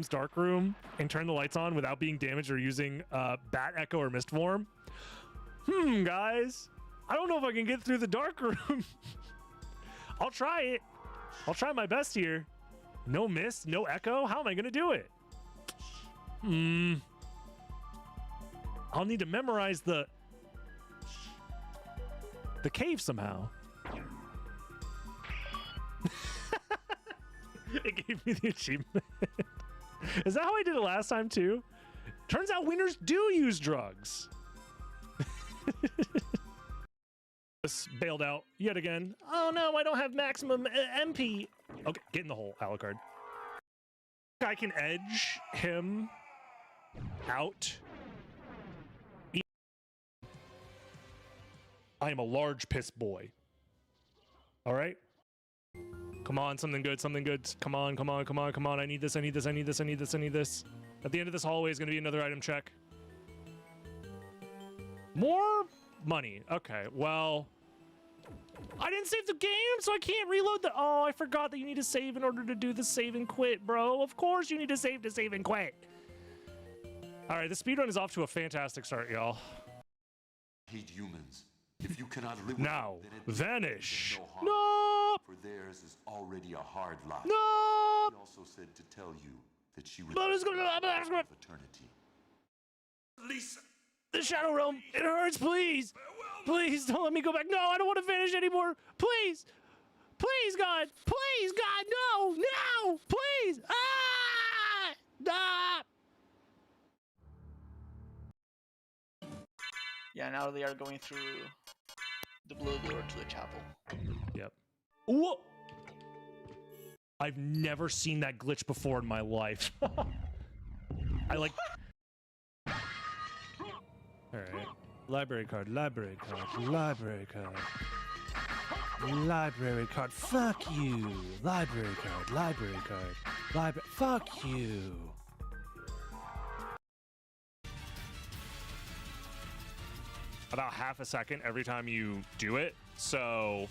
dark room and turn the lights on without being damaged or using bat echo or mist form? Guys, I don't know if I can get through the dark room. I'll try it. I'll try my best here. No mist, no echo. How am I gonna do it? I'll need to memorize the cave somehow. It gave me the achievement. Is that how I did it last time too? Turns out winners do use drugs. Bailed out yet again. Oh no, I don't have maximum MP. Okay, get in the hole, Alucard. I can edge him out. I am a large piss boy. All right. Come on, something good, something good. Come on, come on, come on, come on. I need this, I need this, I need this, I need this, I need this. At the end of this hallway is going to be another item check. More money. Okay, well, I didn't save the game, so I can't reload the... Oh, I forgot that you need to save in order to do the save and quit, bro. Of course you need to save and quit. All right, the speedrun is off to a fantastic start, y'all. Hate humans. If you cannot live now, with them, vanish. No! For theirs is already a hard lot. No! She also said to tell you that she was of eternity. Lisa, the Shadow Realm, it hurts, please. Please don't let me go back. No, I don't want to vanish anymore. Please. Please, God. Please, God. No. No. Please. Ah! Ah! Yeah, now they are going through the blue door to the chapel. Yep. Whoa! I've never seen that glitch before in my life. I like... Alright. Library card, library card, library card. Library card, fuck you! Library card, library card, library... Fuck you! About half a second every time you do it, so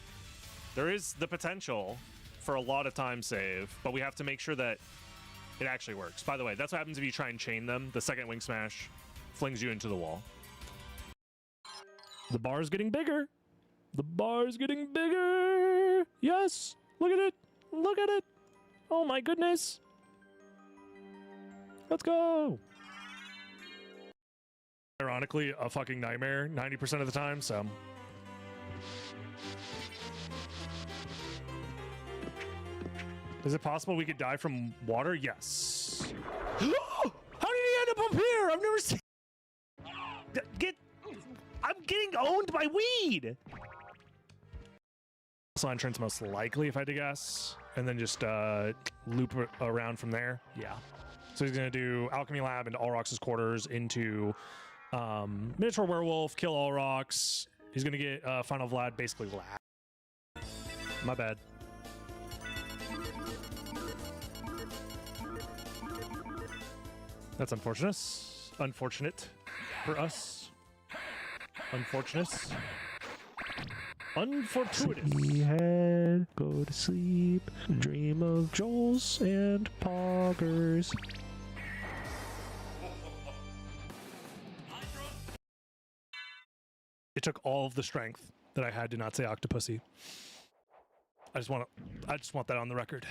there is the potential for a lot of time save, but we have to make sure that it actually works. By the way, that's what happens if you try and chain them. The second wing smash flings you into the wall. The bar is getting bigger. The bar is getting bigger. Yes, look at it. Look at it. Oh my goodness. Let's go. Ironically, a fucking nightmare 90% of the time, so. Is it possible we could die from water? Yes. How did he end up here? I've never seen... I'm getting owned by weed! Also entrance most likely, if I had to guess. And then just loop around from there. Yeah. So he's gonna do Alchemy Lab into Alrox's quarters into... Miniature Werewolf, kill Alrox. He's gonna get Final Vlad basically last. My bad. That's unfortunate. Unfortunate for us. Unfortunate. Unfortuitous. Head, go to sleep, dream of Joels and Poggers. It took all of the strength that I had to not say Octopussy. I just want that on the record.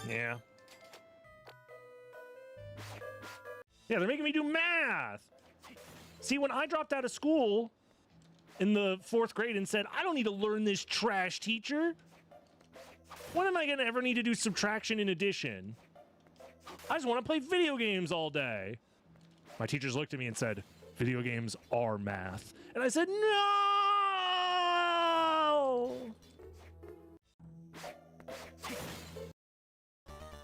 Yeah. Yeah, they're making me do math. See, when I dropped out of school in the 4th grade and said, I don't need to learn this trash, teacher. When am I going to ever need to do subtraction and addition? I just want to play video games all day. My teachers looked at me and said, video games are math. And I said, no!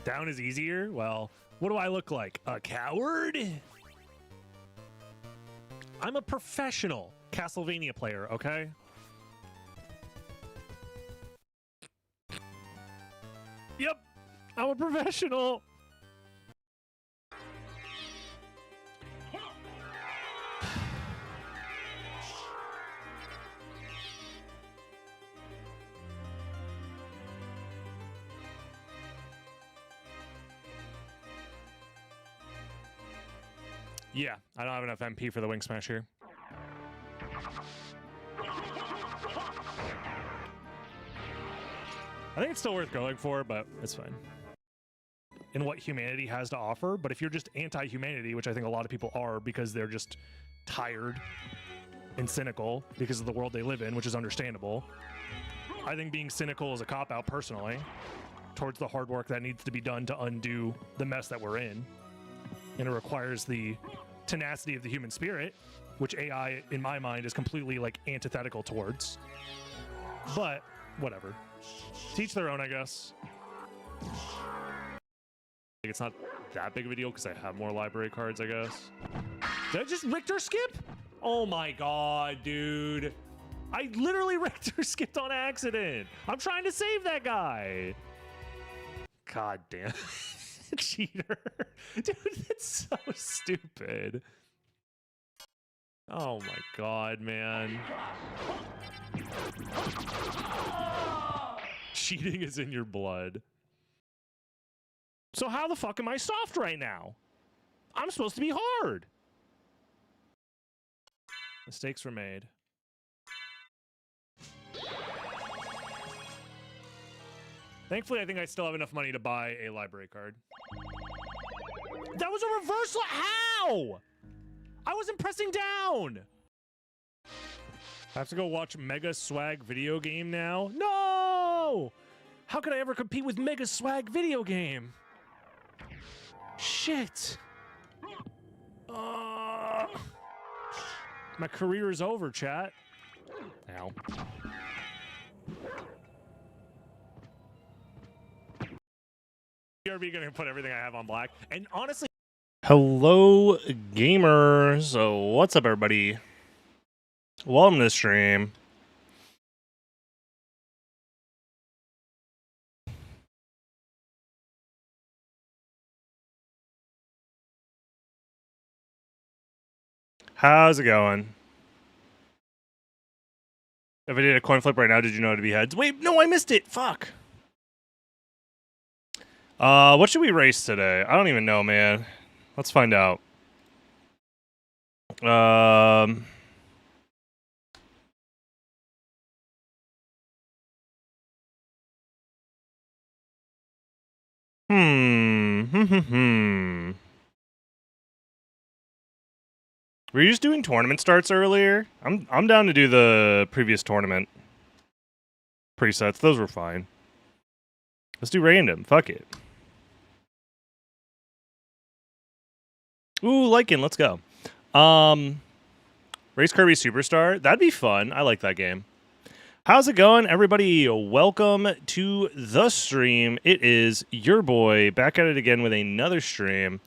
Down is easier? Well, what do I look like? A coward? I'm a professional Castlevania player, okay? Yep, I'm a professional. Yeah, I don't have enough MP for the Wing Smash here. I think it's still worth going for, but it's fine. In what humanity has to offer, but if you're just anti-humanity, which I think a lot of people are because they're just tired and cynical because of the world they live in, which is understandable, I think being cynical is a cop-out personally towards the hard work that needs to be done to undo the mess that we're in. And it requires the tenacity of the human spirit, which AI, in my mind, is completely like antithetical towards. But whatever. Teach their own, I guess. It's not that big of a deal because I have more library cards, I guess. Did I just Richter skip? Oh my god, dude. I literally Richter skipped on accident. I'm trying to save that guy. God damn. Cheater. Dude, that's so stupid. Oh my god, man. Cheating is in your blood. So how the fuck am I soft right now? I'm supposed to be hard. Mistakes were made. Thankfully, I think I still have enough money to buy a library card. That was a reversal. How? I wasn't pressing down. I have to go watch Mega Swag video game now? No! How could I ever compete with Mega Swag video game? Shit. My career is over, chat. Ow. BRB gonna put everything I have on black. And honestly... Hello, gamers. So, what's up, everybody? Welcome to the stream. How's it going? If I did a coin flip right now, did you know it'd be heads? Wait, no, I missed it. Fuck. What should we race today? I don't even know, man. Let's find out. Were you just doing tournament starts earlier? I'm down to do the previous tournament presets. Those were fine. Let's do random. Fuck it. Ooh, Lycan, let's go. Race Kirby Superstar. That'd be fun. I like that game. How's it going, everybody? Welcome to the stream. It is your boy back at it again with another stream.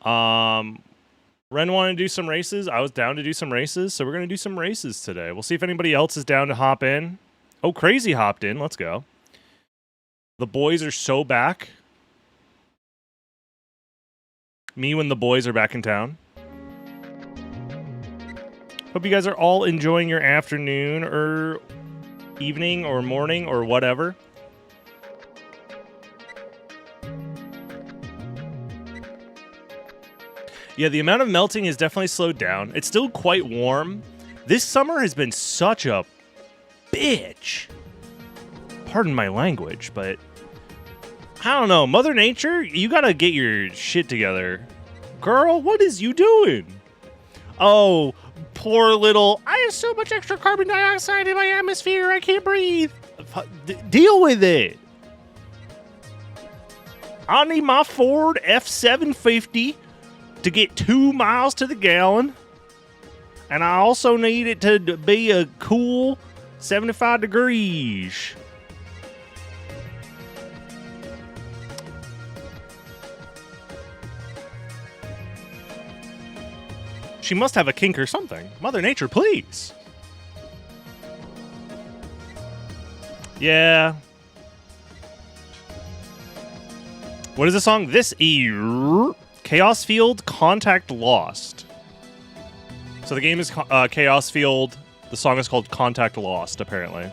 Ren wanted to do some races. I was down to do some races, so we're going to do some races today. We'll see if anybody else is down to hop in. Oh, Crazy hopped in. Let's go. The boys are so back. Me when the boys are back in town. Hope you guys are all enjoying your afternoon or evening or morning or whatever. Yeah, the amount of melting has definitely slowed down. It's still quite warm. This summer has been such a bitch. Pardon my language, but I don't know. Mother Nature, you gotta get your shit together. Girl, what is you doing? Oh, poor little, I have so much extra carbon dioxide in my atmosphere, I can't breathe. Deal with it. I need my Ford F-750 to get 2 miles to the gallon. And I also need it to be a cool 75 degrees. She must have a kink or something. Mother Nature, please. Yeah. What is the song? This Chaos Field Contact Lost. So the game is Chaos Field. The song is called Contact Lost, apparently.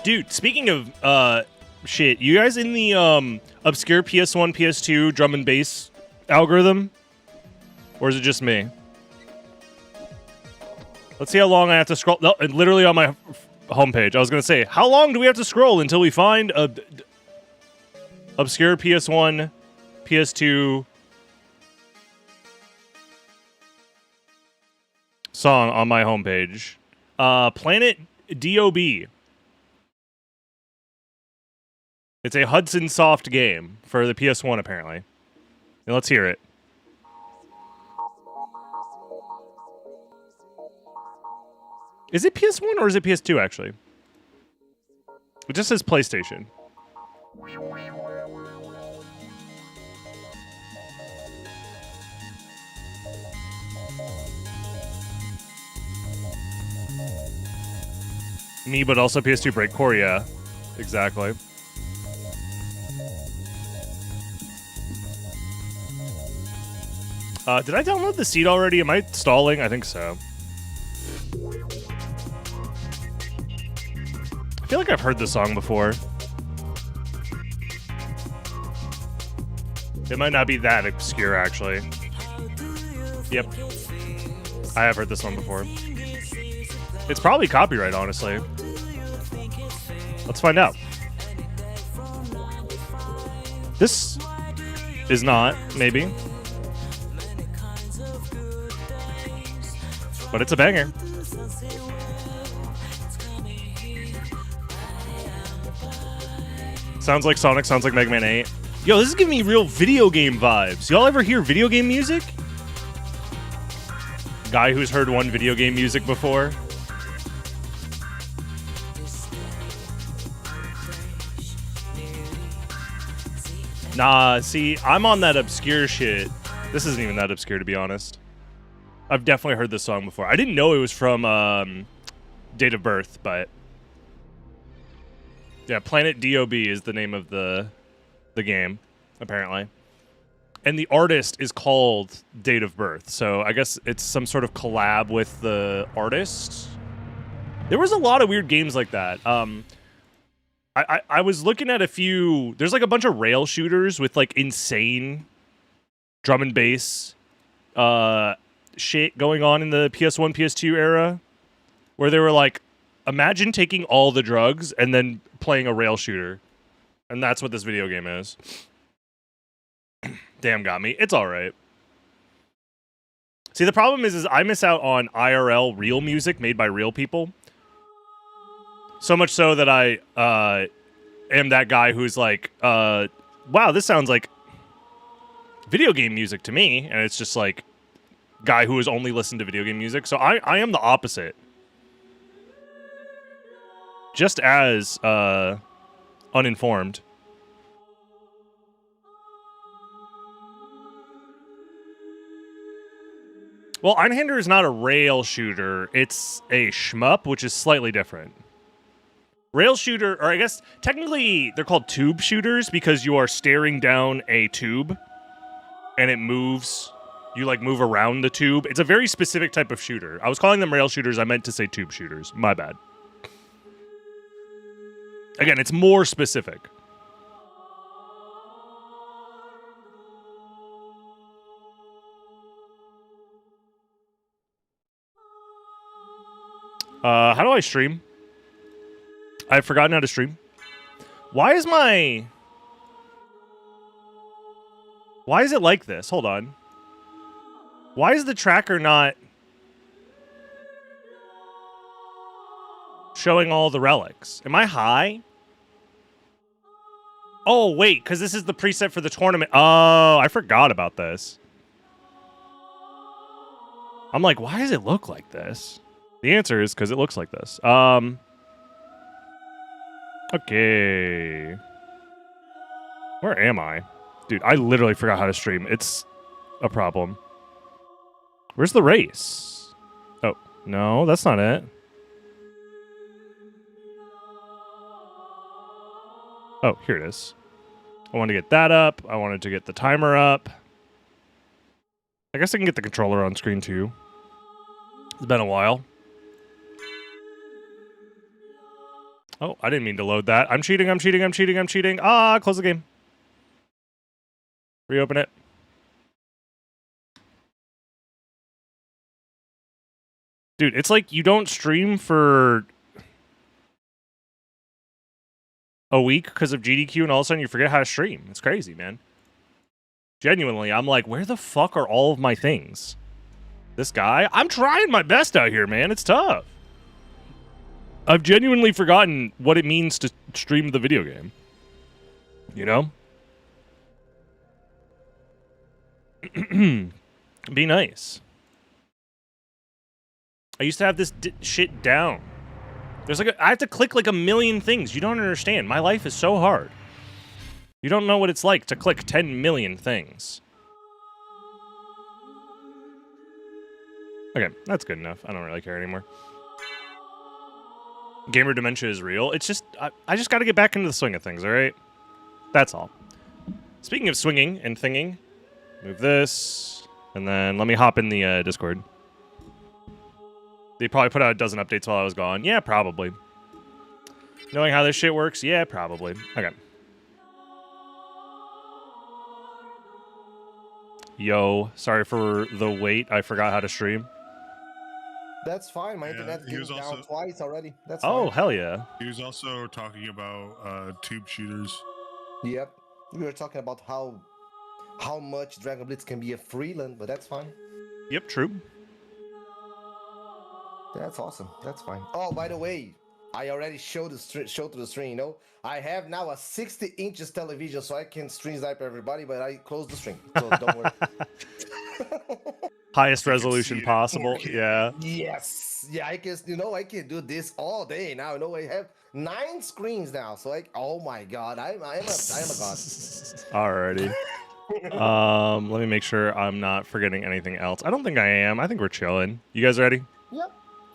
Dude, speaking of shit, you guys in the obscure PS1, PS2 drum and bass algorithm? Or is it just me? Let's see how long I have to scroll. No, literally on my homepage. I was going to say, how long do we have to scroll until we find a obscure PS1, PS2 song on my homepage? Planet DOB. It's a Hudson Soft game for the PS1, apparently. Now let's hear it. Is it PS1 or is it PS2, actually? It just says PlayStation. Me, but also PS2 Breakcore, yeah. Exactly. Did I download the seed already? Am I stalling? I think so. I feel like I've heard this song before. It might not be that obscure, actually. Yep. I have heard this one before. It's probably copyright, honestly. Let's find out. This is not, maybe. But it's a banger. Sounds like Sonic, sounds like Mega Man 8. Yo, this is giving me real video game vibes. Y'all ever hear video game music? Guy who's heard one video game music before. Nah, see, I'm on that obscure shit. This isn't even that obscure, to be honest. I've definitely heard this song before. I didn't know it was from Date of Birth, but... yeah, Planet DOB is the name of the game, apparently. And the artist is called Date of Birth, so I guess it's some sort of collab with the artist. There was a lot of weird games like that. I was looking at a few... there's like a bunch of rail shooters with like insane drum and bass shit going on in the PS1, PS2 era, where they were like, imagine taking all the drugs and then playing a rail shooter. And that's what this video game is. Damn, got me. It's all right. See, the problem is I miss out on IRL real music made by real people. So much so that I am that guy who's like, wow, this sounds like video game music to me. And it's just like, guy who has only listened to video game music. So I am the opposite. Just as uninformed. Well, Einhander is not a rail shooter. It's a shmup, which is slightly different. Rail shooter, or I guess technically they're called tube shooters because you are staring down a tube and it moves. You like move around the tube. It's a very specific type of shooter. I was calling them rail shooters. I meant to say tube shooters. My bad. Again, it's more specific. How do I stream? I've forgotten how to stream. Why is it like this? Hold on. Why is the tracker not showing all the relics? Am I high? Oh, wait, because this is the preset for the tournament. Oh, I forgot about this. I'm like, why does it look like this? The answer is because it looks like this. Okay. Where am I? Dude, I literally forgot how to stream. It's a problem. Where's the race? Oh, no, that's not it. Oh, here it is. I wanted to get that up. I wanted to get the timer up. I guess I can get the controller on screen too. It's been a while. Oh, I didn't mean to load that. I'm cheating, I'm cheating, I'm cheating, I'm cheating. Ah, close the game. Reopen it. Dude, it's like you don't stream for a week because of GDQ and all of a sudden you forget how to stream. It's crazy, man. Genuinely, I'm like, where the fuck are all of my things? This guy? I'm trying my best out here, man. It's tough. I've genuinely forgotten what it means to stream the video game. You know? Be nice. I used to have this shit down. There's like I have to click like a million things. You don't understand. My life is so hard. You don't know what it's like to click 10 million things. Okay, that's good enough. I don't really care anymore. Gamer dementia is real. It's just, I just got to get back into the swing of things, all right? That's all. Speaking of swinging and thinging, move this, and then let me hop in the Discord. They probably put out a dozen updates while I was gone. Yeah, probably. Knowing how this shit works? Yeah, probably. Okay. Yo, sorry for the wait. I forgot how to stream. That's fine. My internet came down twice already. That's oh, fine. Hell yeah. He was also talking about tube shooters. Yep. We were talking about how much Dragon Blitz can be a freeland, but that's fine. Yep, true. That's awesome. That's fine. Oh, by the way, I already showed to the stream, you know? I have now a 60 inches television so I can stream snipe everybody, but I closed the stream. So don't worry. Highest resolution possible. Yeah. Yes. Yeah, I can, you know, I can do this all day now. You know, I have 9 screens now. So like, oh my god, I am a god. Alrighty. Let me make sure I'm not forgetting anything else. I don't think I am. I think we're chilling. You guys ready?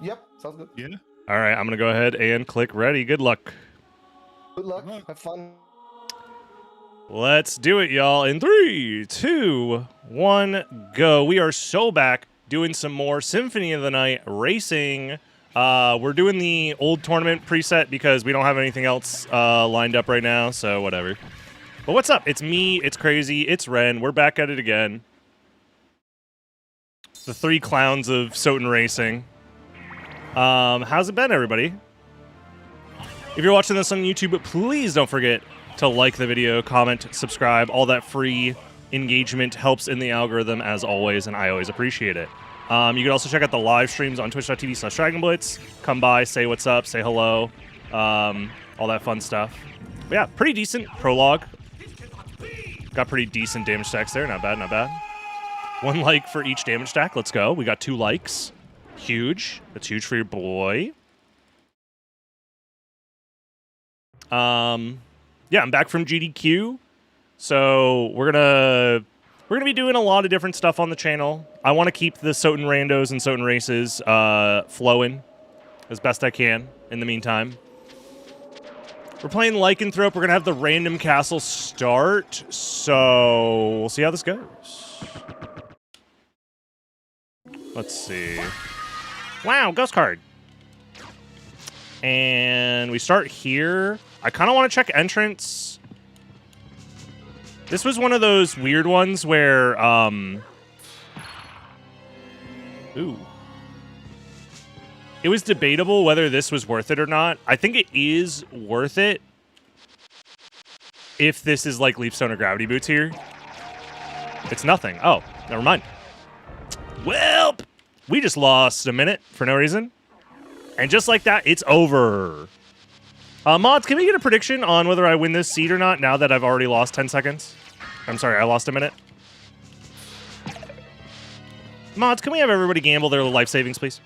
Yep. Sounds good. Yeah. All right, I'm gonna go ahead and click ready. Good luck. Good luck. Have fun. Let's do it, y'all. In 3, 2, 1, go. We are so back doing some more Symphony of the Night racing. We're doing the old tournament preset because we don't have anything else lined up right now, so whatever. But what's up? It's me, it's Crazy, it's Ren. We're back at it again. The 3 clowns of SotN Racing. How's it been, everybody? If you're watching this on YouTube, please don't forget to like the video, comment, subscribe. All that free engagement helps in the algorithm, as always, and I always appreciate it. You can also check out the live streams on twitch.tv/DragonBlitz. Come by, say what's up, say hello, all that fun stuff. But yeah, pretty decent prologue. Got pretty decent damage stacks there. Not bad, not bad. 1 like for each damage stack. Let's go. We got 2 likes. Huge. That's huge for your boy. Yeah, I'm back from GDQ. So we're gonna be doing a lot of different stuff on the channel. I want to keep the SotN randos and SotN races flowing as best I can in the meantime. We're playing Lycanthrope. We're gonna have the random castle start, so we'll see how this goes. Let's see. Wow, ghost card. And we start here. I kind of want to check entrance. This was one of those weird ones where, ooh. It was debatable whether this was worth it or not. I think it is worth it if this is like Leapstone or Gravity Boots here. It's nothing. Oh, never mind. Well, we just lost a minute for no reason. And just like that, it's over. Mods, can we get a prediction on whether I win this seed or not now that I've already lost 10 seconds? I'm sorry, I lost a minute. Mods, can we have everybody gamble their life savings, please?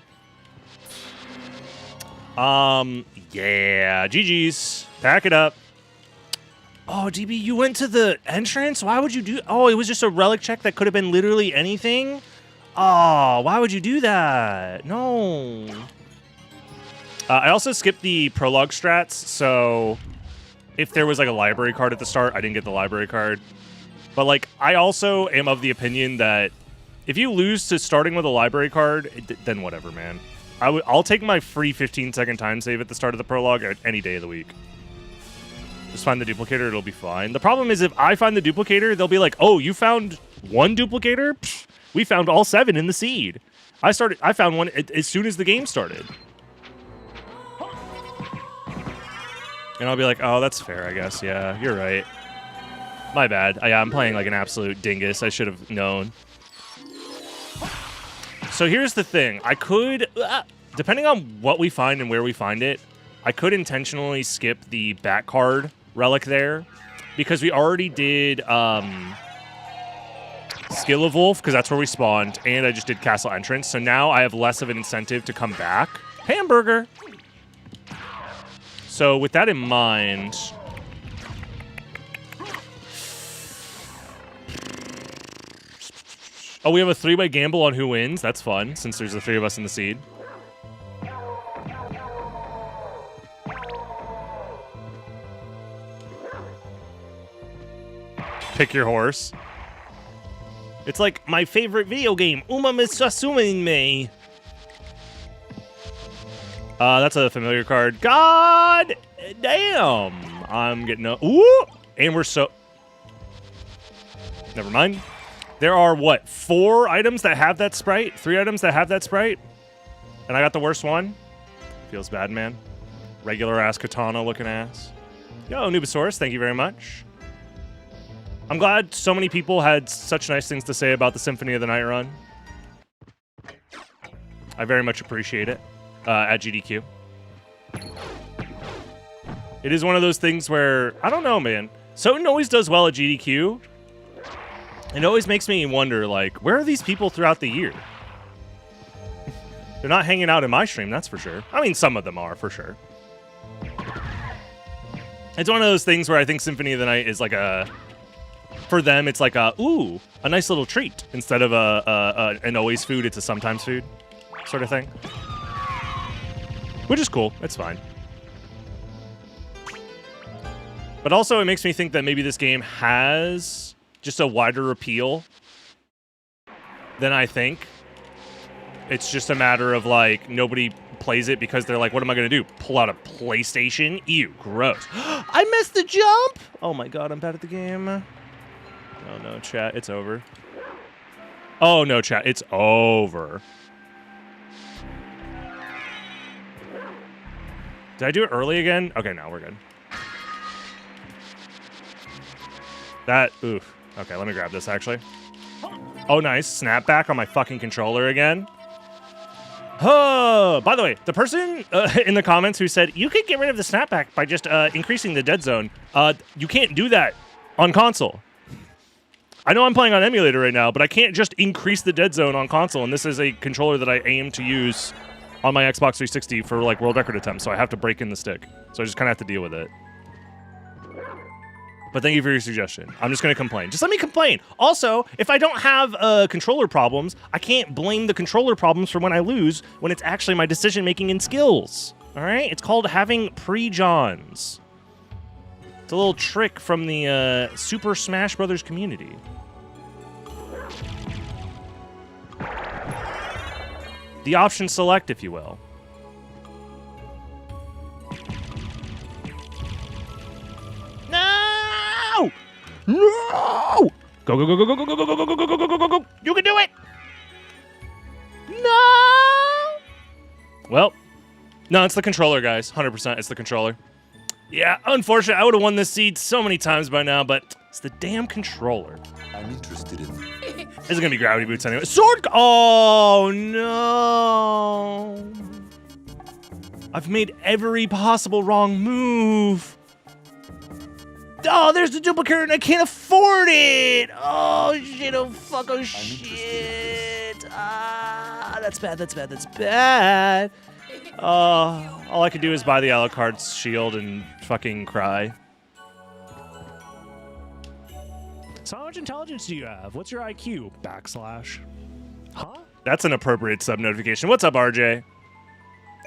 Yeah, GG's. Pack it up. Oh, DB, you went to the entrance? Why would you do... Oh, it was just a relic check that could have been literally anything? Oh, why would you do that? No. I also skipped the prologue strats, so if there was like a library card at the start, I didn't get the library card. But like, I also am of the opinion that if you lose to starting with a library card, then whatever, man. I'll take my free 15-second time save at the start of the prologue any day of the week. Just find the duplicator, it'll be fine. The problem is if I find the duplicator, they'll be like, oh, you found 1 duplicator? Psh, we found all 7 in the seed. I found one as soon as the game started. And I'll be like, oh, that's fair, I guess. Yeah, you're right. My bad. I'm playing like an absolute dingus. I should have known. So here's the thing. I could, depending on what we find and where we find it, I could intentionally skip the back card relic there because we already did Skill of Wolf because that's where we spawned, and I just did Castle Entrance. So now I have less of an incentive to come back. Hamburger! So with that in mind... Oh, we have a 3-way gamble on who wins. That's fun, since there's the 3 of us in the seed. Pick your horse. It's like my favorite video game. Uma Misasumin me. That's a familiar card. God damn. I'm getting a... Ooh! And we're so... Never mind. There are, what, 4 items that have that sprite? 3 items that have that sprite? And I got the worst one? Feels bad, man. Regular-ass katana-looking ass. Yo, Nubosaurus, thank you very much. I'm glad so many people had such nice things to say about the Symphony of the Night run. I very much appreciate it at GDQ. It is one of those things where, I don't know, man. SotN always does well at GDQ. It always makes me wonder, like, where are these people throughout the year? They're not hanging out in my stream, that's for sure. I mean, some of them are, for sure. It's one of those things where I think Symphony of the Night is like a... For them, it's like a, ooh, a nice little treat. Instead of an always food, it's a sometimes food sort of thing. Which is cool. It's fine. But also, it makes me think that maybe this game has just a wider appeal than I think. It's just a matter of, like, nobody plays it because they're like, what am I going to do? Pull out a PlayStation? Ew, gross. I missed the jump! Oh my god, I'm bad at the game. Oh no, chat, it's over. Oh no, chat, it's over. Did I do it early again? Okay, no, we're good. Oof. Okay, let me grab this, actually. Oh, nice. Snapback on my fucking controller again. Oh, by the way, the person in the comments who said, you could get rid of the snapback by just increasing the dead zone. You can't do that on console. I know I'm playing on emulator right now, but I can't just increase the dead zone on console, and this is a controller that I aim to use on my Xbox 360 for, like, world record attempts, so I have to break in the stick. So I just kind of have to deal with it. But thank you for your suggestion. I'm just going to complain. Just let me complain. Also, if I don't have controller problems, I can't blame the controller problems for when I lose when it's actually my decision-making and skills. All right? It's called having pre-Johns. It's a little trick from the Super Smash Brothers community. The option select, if you will. No! No! Go, go, go, go, go, go, go, go, go, go, go, go, go, go, go, go. You can do it! No! Well, no, it's the controller, guys. 100% it's the controller. Yeah, unfortunately, I would have won this seed so many times by now, but it's the damn controller. I'm interested in... This is gonna be gravity boots anyway. Sword! Oh, no! I've made every possible wrong move. Oh, there's the duplicate and I can't afford it! Oh, shit, oh, fuck, oh, shit. Ah, that's bad, that's bad, that's bad. All I could do is buy the Alucard's shield and fucking cry. So how much intelligence do you have? What's your IQ? / Huh? That's an appropriate sub-notification. What's up, RJ?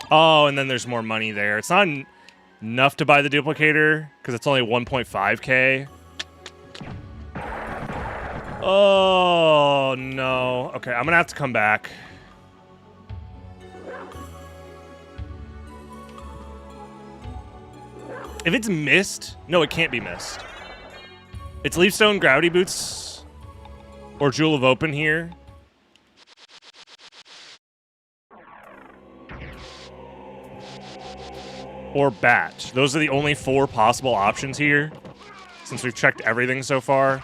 Oh, and then there's more money there. It's not enough to buy the duplicator, because it's only 1.5k. Oh, no. Okay, I'm going to have to come back. If it's missed... No, it can't be missed. It's Leafstone, Gravity Boots, or Jewel of Open here. or bat. Those are the only 4 possible options here, since we've checked everything so far.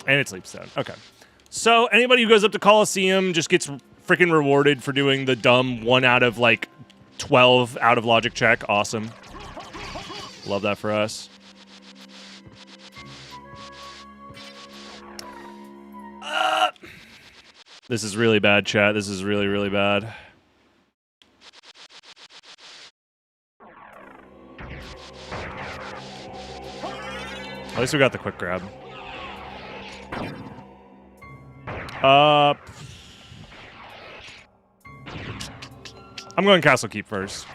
And it sleeps down. Okay. So anybody who goes up to Coliseum just gets freaking rewarded for doing the dumb 1 out of, like, 12 out of logic check. Awesome. Love that for us. This is really bad, chat. This is really, really bad. At least we got the quick grab. I'm going Castle Keep first.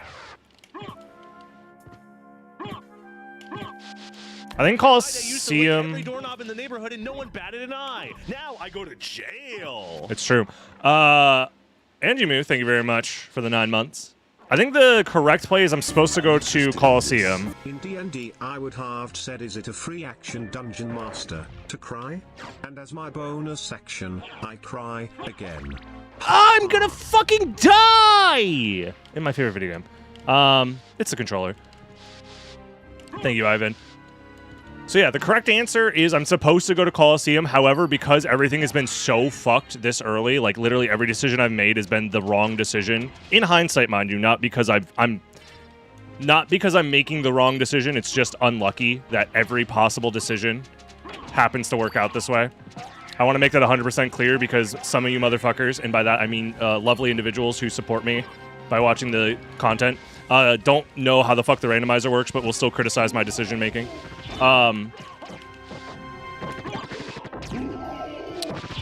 I think Coliseum. Every doorknob in the neighborhood and no one batted an eye. Now I go to jail. It's true. Angie Moo, thank you very much for the 9 months. I think the correct play is I'm supposed to go to Coliseum. In D&D, I would have said, is it a free action dungeon master to cry? And as my bonus section, I cry again. I'm gonna fucking die! In my favorite video game. It's the controller. Thank you, Ivan. So yeah, the correct answer is I'm supposed to go to Coliseum. However, because everything has been so fucked this early, like literally every decision I've made has been the wrong decision. In hindsight, mind you, not because I'm making the wrong decision. It's just unlucky that every possible decision happens to work out this way. I want to make that 100% clear because some of you motherfuckers, and by that I mean lovely individuals who support me by watching the content, don't know how the fuck the randomizer works, but will still criticize my decision making.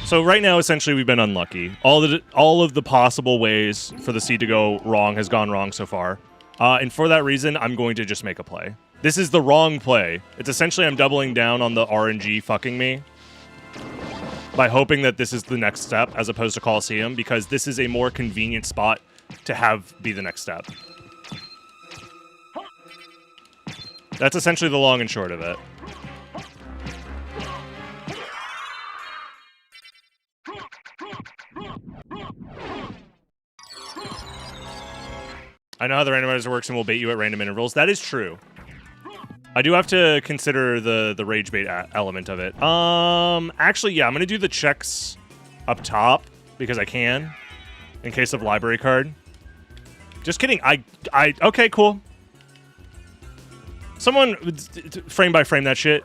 So right now, essentially, we've been unlucky. All of the possible ways for the seed to go wrong has gone wrong so far. And for that reason, I'm going to just make a play. This is the wrong play. It's essentially I'm doubling down on the RNG fucking me by hoping that this is the next step as opposed to Coliseum, because this is a more convenient spot to have be the next step. That's essentially the long and short of it. I know how the randomizer works and will bait you at random intervals. That is true. I do have to consider the rage bait element of it. Actually, yeah, I'm gonna do the checks up top because I can, in case of library card. Just kidding. Okay, cool. Someone frame by frame that shit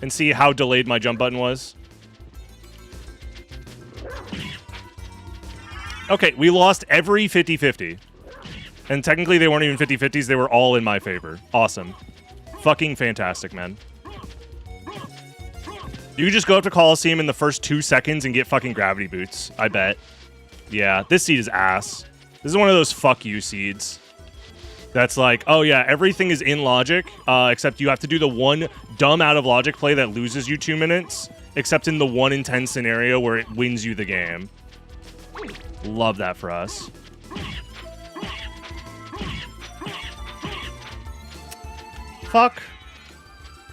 and see how delayed my jump button was. Okay, we lost every 50-50. And technically they weren't even 50-50s, they were all in my favor. Awesome. Fucking fantastic, man. You could just go up to Coliseum in the first 2 seconds and get fucking gravity boots, I bet. Yeah, this seed is ass. This is one of those fuck you seeds. That's like, oh yeah, everything is in logic, except you have to do the one dumb out of logic play that loses you 2 minutes, except in the 1 in 10 scenario where it wins you the game. Love that for us. Fuck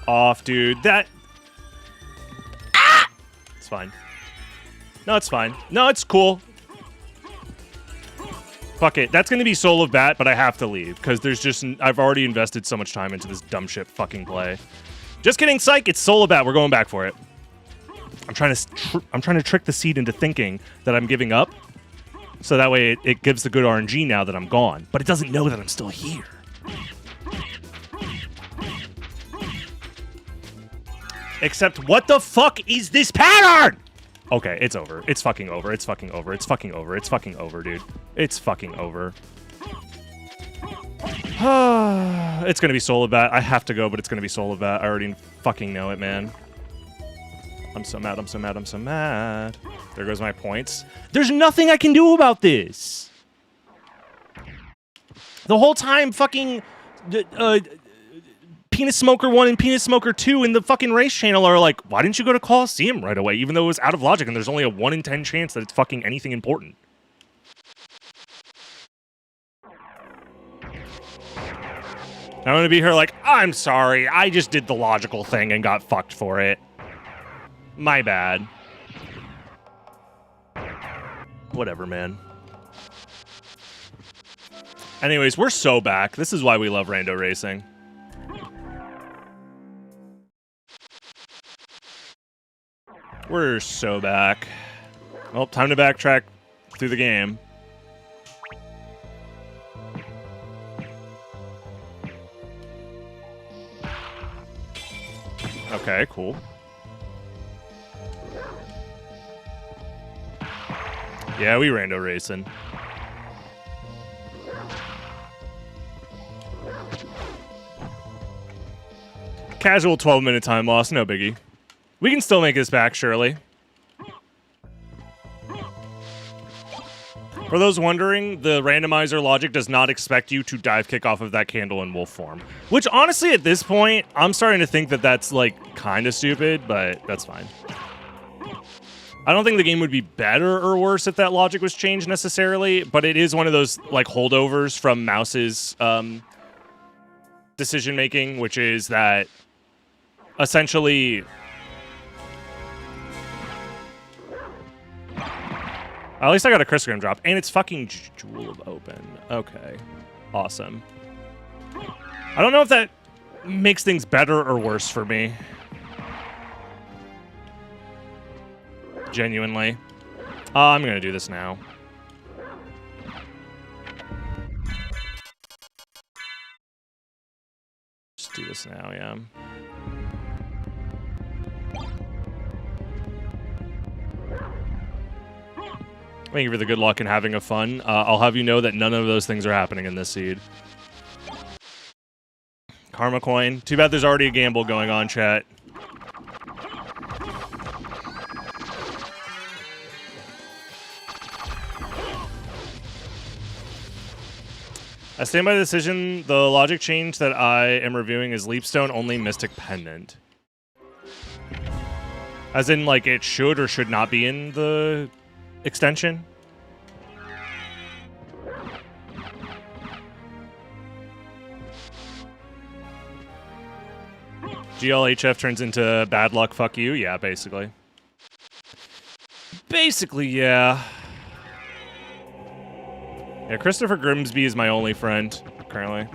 off, dude. That... Ah! It's fine. No, it's fine. No, it's cool. Fuck it. That's going to be Soul of Bat, but I have to leave because there's just... I've already invested so much time into this dumb shit fucking play. Just kidding, psych. It's Soul of Bat. We're going back for it. I'm trying to trick the seed into thinking that I'm giving up, so that way it gives the good RNG now that I'm gone. But it doesn't know that I'm still here. Except, what the fuck is this pattern? Okay, it's over. It's fucking over. It's fucking over. It's fucking over. It's fucking over, dude. It's fucking over. It's gonna be Soul of Bat. I have to go, but it's gonna be Soul of Bat. I already fucking know it, man. I'm so mad. I'm so mad. I'm so mad. There goes my points. There's nothing I can do about this. The whole time, fucking... Penis Smoker 1 and Penis Smoker 2 in the fucking race channel are like, why didn't you go to Coliseum right away? Even though it was out of logic and there's only a 1 in 10 chance that it's fucking anything important. I'm gonna be here like, I'm sorry, I just did the logical thing and got fucked for it. My bad. Whatever, man. Anyways, we're so back. This is why we love rando racing. We're so back. Well, time to backtrack through the game. Okay, cool. Yeah, we rando racing. Casual 12-minute time loss, no biggie. We can still make this back, surely. For those wondering, the randomizer logic does not expect you to dive kick off of that candle in wolf form. Which, honestly, at this point, I'm starting to think that that's, like, kind of stupid, but that's fine. I don't think the game would be better or worse if that logic was changed necessarily, but it is one of those, like, holdovers from Mouse's decision-making, which is that, essentially... At least I got a Crystal drop, and it's fucking Jewel of Open. Okay. Awesome. I don't know if that makes things better or worse for me. Genuinely. I'm gonna do this now. Just do this now, yeah. Thank you for the good luck and having a fun. I'll have you know that none of those things are happening in this seed. Karma coin. Too bad there's already a gamble going on, chat. I stand by the decision. The logic change that I am reviewing is Leapstone only Mystic Pendant. As in, like, it should or should not be in the... extension. GLHF turns into bad luck, fuck you. Yeah, basically. Basically, yeah. Yeah, Christopher Grimsby is my only friend, currently.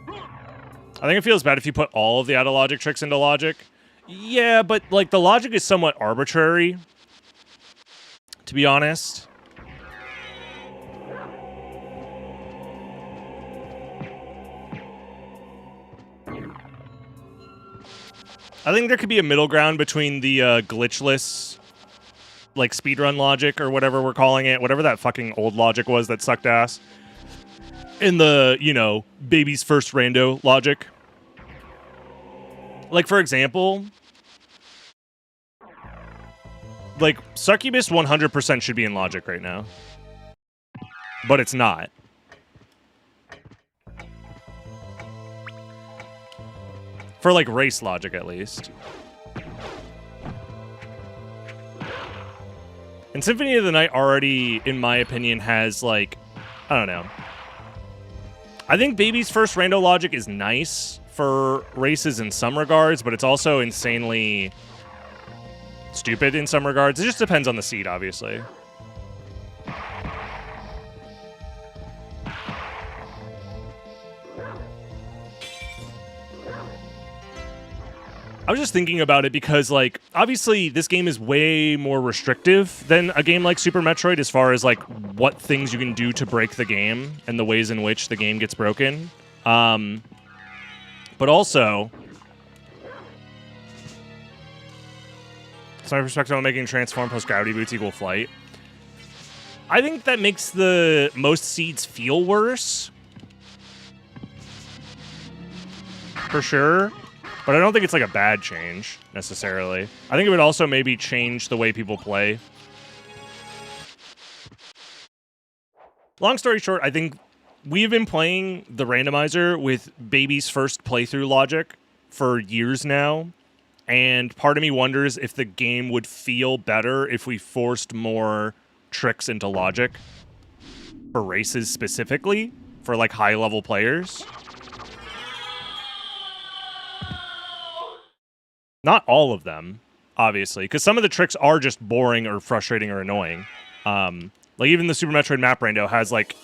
I think it feels bad if you put all of the out-of-logic tricks into logic. Yeah, but, like, the logic is somewhat arbitrary, to be honest. I think there could be a middle ground between the glitchless, like, speedrun logic, or whatever we're calling it, whatever that fucking old logic was that sucked ass, and the, you know, baby's first rando logic. Like, for example... Like, Succubus 100% should be in logic right now. But it's not. For, like, race logic, at least. And Symphony of the Night already, in my opinion, has, like... I don't know. I think Baby's first rando logic is nice for races in some regards, but it's also insanely... stupid in some regards. It just depends on the seed, obviously. I was just thinking about it because, like, obviously this game is way more restrictive than a game like Super Metroid as far as, like, what things you can do to break the game and the ways in which the game gets broken. But also... my perspective on making transform post-gravity boots equal flight. I think that makes the most seeds feel worse. For sure. But I don't think it's like a bad change, necessarily. I think it would also maybe change the way people play. Long story short, I think we've been playing the randomizer with Baby's first playthrough logic for years now. And part of me wonders if the game would feel better if we forced more tricks into logic for races specifically, for like high-level players. Not all of them, obviously, because some of the tricks are just boring or frustrating or annoying. Like even the Super Metroid Map Rando has like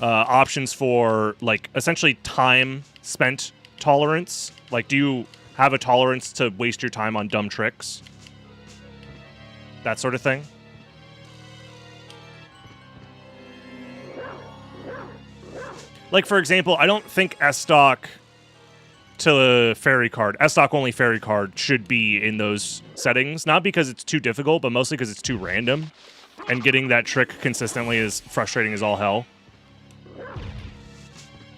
options for like essentially time spent tolerance. Like, do you have a tolerance to waste your time on dumb tricks? That sort of thing. Like, for example, I don't think S-Stock to fairy card, S-Stock only fairy card should be in those settings. Not because it's too difficult, but mostly because it's too random. And getting that trick consistently is frustrating as all hell.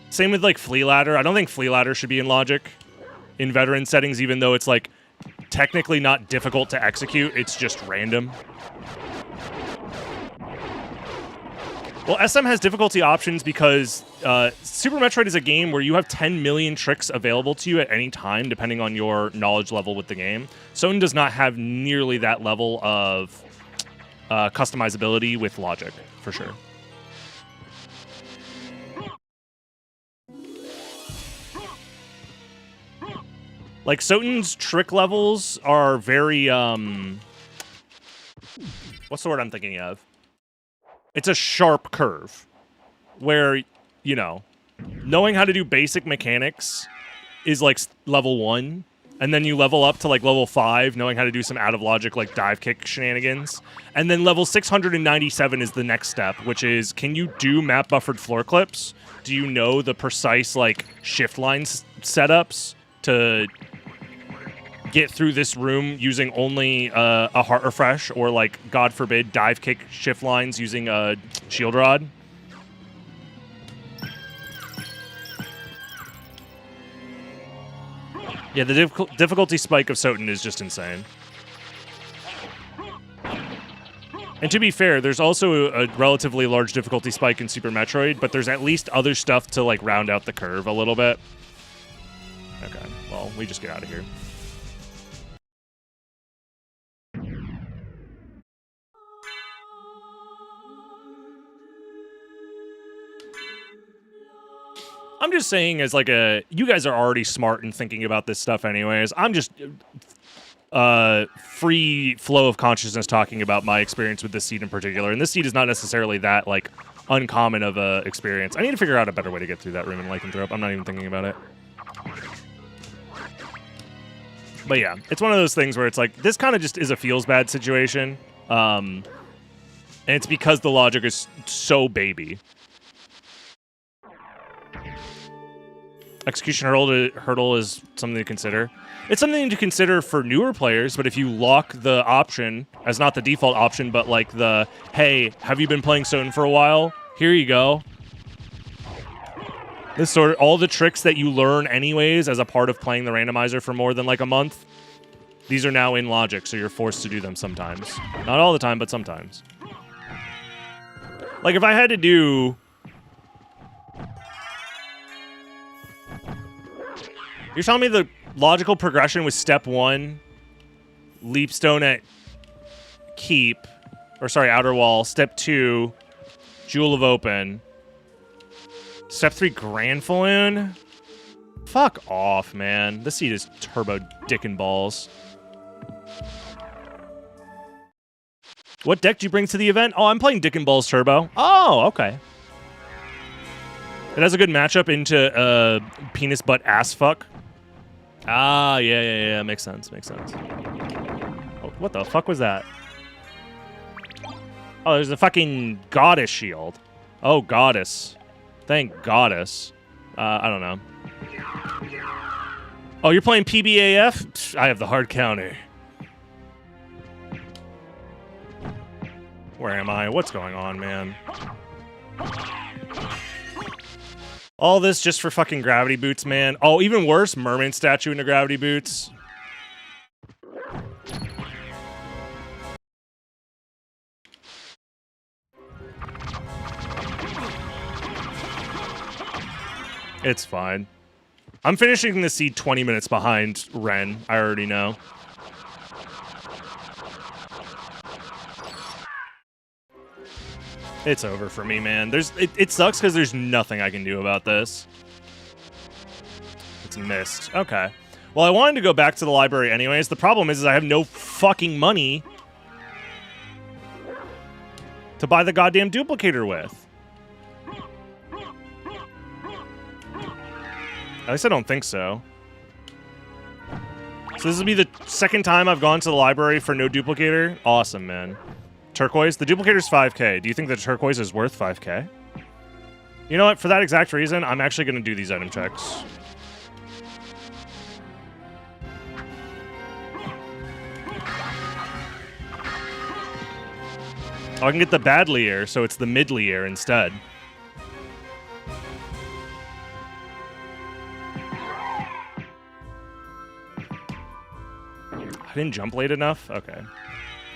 Same with, like, Flea Ladder. I don't think Flea Ladder should be in Logic in veteran settings, even though it's, like, technically not difficult to execute. It's just random. Well, SM has difficulty options because Super Metroid is a game where you have 10 million tricks available to you at any time, depending on your knowledge level with the game. SotN does not have nearly that level of customizability with Logic, for sure. Like, SotN's trick levels are very, what's the word I'm thinking of? It's a sharp curve where, you know, knowing how to do basic mechanics is like level 1, and then you level up to like level 5, knowing how to do some out of logic like dive kick shenanigans. And then level 697 is the next step, which is, can you do map buffered floor clips? Do you know the precise like shift lines setups to get through this room using only a heart refresh, or like, God forbid, dive kick shift lines using a shield rod? Yeah, the difficulty spike of SotN is just insane. And to be fair, there's also a relatively large difficulty spike in Super Metroid, but there's at least other stuff to like round out the curve a little bit. Okay, well, we just get out of here. I'm just saying, as like you guys are already smart and thinking about this stuff anyways. I'm just free flow of consciousness talking about my experience with this seed in particular. And this seed is not necessarily that like uncommon of a experience. I need to figure out a better way to get through that room in Lycanthrope. I'm not even thinking about it. But yeah, it's one of those things where it's like, this kind of just is a feels bad situation. And it's because the logic is so baby. Execution hurdle is something to consider. It's something to consider for newer players, but if you lock the option as not the default option, but like the, hey, have you been playing SotN for a while? Here you go. This sort of, all the tricks that you learn anyways as a part of playing the randomizer for more than like a month, these are now in Logic, so you're forced to do them sometimes. Not all the time, but sometimes. Like if I had to do... You're telling me the logical progression was step 1, leap stone at keep, or sorry, outer wall. Step 2, Jewel of Open. Step 3, Grand Falloon? Fuck off, man. This seed is turbo dick and balls. What deck do you bring to the event? Oh, I'm playing Dick and Balls Turbo. Oh, okay. It has a good matchup into penis butt ass fuck. Ah, yeah. Makes sense. Oh, what the fuck was that? Oh, there's a fucking goddess shield. Oh, goddess. Thank goddess. I don't know. Oh, you're playing PBAF? Psh, I have the hard counter. Where am I? What's going on, man? All this just for fucking gravity boots, man. Oh, even worse, mermaid statue into gravity boots. It's fine. I'm finishing the seed 20 minutes behind Ren. I already know. It's over for me, man. It sucks because there's nothing I can do about this. It's missed. Okay. Well, I wanted to go back to the library anyways. The problem is I have no fucking money to buy the goddamn duplicator with. At least I don't think so. So this will be the second time I've gone to the library for no duplicator. Awesome, man. Turquoise? The duplicator's 5k. Do you think the turquoise is worth 5k? You know what? For that exact reason, I'm actually going to do these item checks. Oh, I can get the bad Lear, so it's the mid Lear instead. I didn't jump late enough? Okay.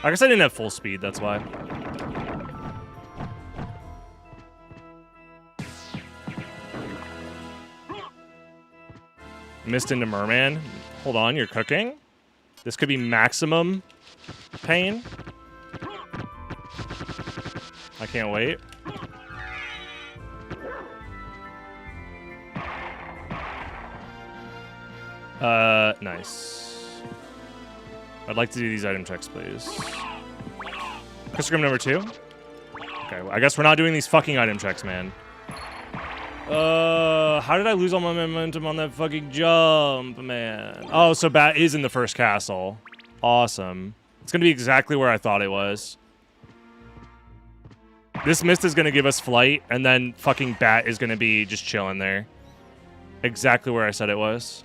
I guess I didn't have full speed, that's why. Missed into Merman. Hold on, you're cooking? This could be maximum pain. I can't wait. Nice. I'd like to do these item checks, please. Crystal number 2? Okay, well, I guess we're not doing these fucking item checks, man. How did I lose all my momentum on that fucking jump, man? Oh, so Bat is in the first castle. Awesome. It's gonna be exactly where I thought it was. This mist is gonna give us flight, and then fucking Bat is gonna be just chilling there. Exactly where I said it was.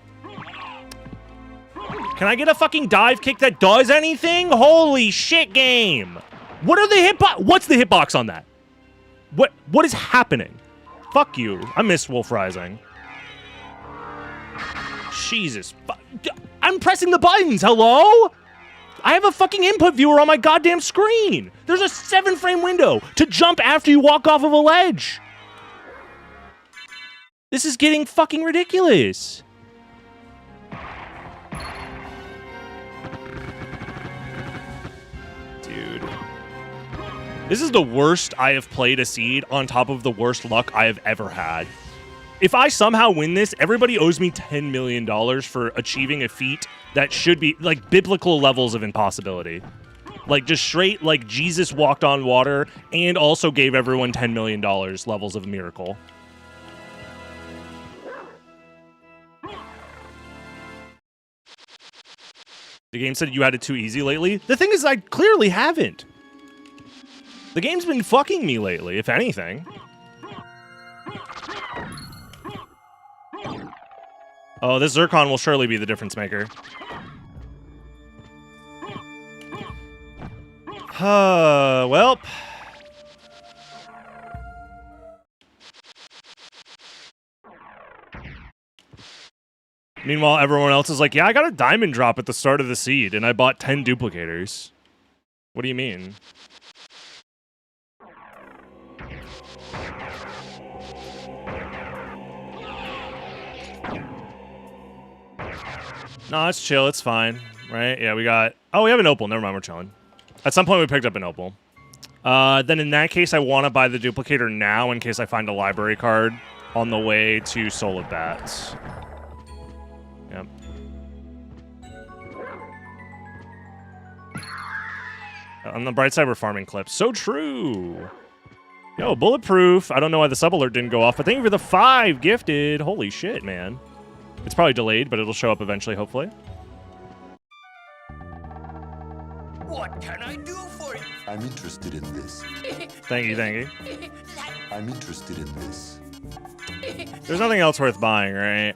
Can I get a fucking dive kick that does anything? Holy shit, game! What are the hitbox? What's the hitbox on that? What is happening? Fuck you. I miss Wolf Rising. Jesus. I'm pressing the buttons. Hello? I have a fucking input viewer on my goddamn screen. There's a 7-frame window to jump after you walk off of a ledge. This is getting fucking ridiculous. Dude. This is the worst I have played a seed on top of the worst luck I have ever had. If I somehow win this, everybody owes me $10 million for achieving a feat that should be, like, biblical levels of impossibility. Like, just straight, like, Jesus walked on water and also gave everyone $10 million levels of miracle. The game said you had it too easy lately. The thing is, I clearly haven't. The game's been fucking me lately, if anything. Oh, this Zircon will surely be the difference maker. Well. Meanwhile, everyone else is like, yeah, I got a diamond drop at the start of the seed, and I bought 10 duplicators. What do you mean? No, it's chill. It's fine. Right? Yeah, we got... Oh, we have an opal. Never mind. We're chilling. At some point, we picked up an opal. Then in that case, I want to buy the duplicator now in case I find a library card on the way to Soul of Bats. Yep. On the bright side, we're farming clips. So true. Yo, bulletproof. I don't know why the sub alert didn't go off, but thank you for the 5 gifted. Holy shit, man. It's probably delayed, but it'll show up eventually, hopefully. What can I do for you? I'm interested in this. Thank you, thank you. I'm interested in this. There's nothing else worth buying, right?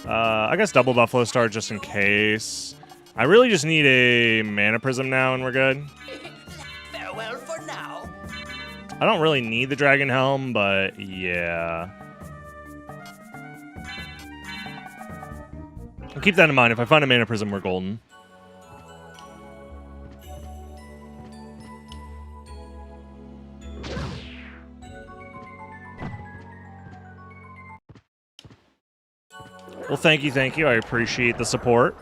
I guess double Buffalo Star just in case. I really just need a Mana Prism now and we're good. Farewell for now. I don't really need the Dragon Helm, but yeah. I'll keep that in mind. If I find a Mana Prism, we're golden. Well, thank you. I appreciate the support.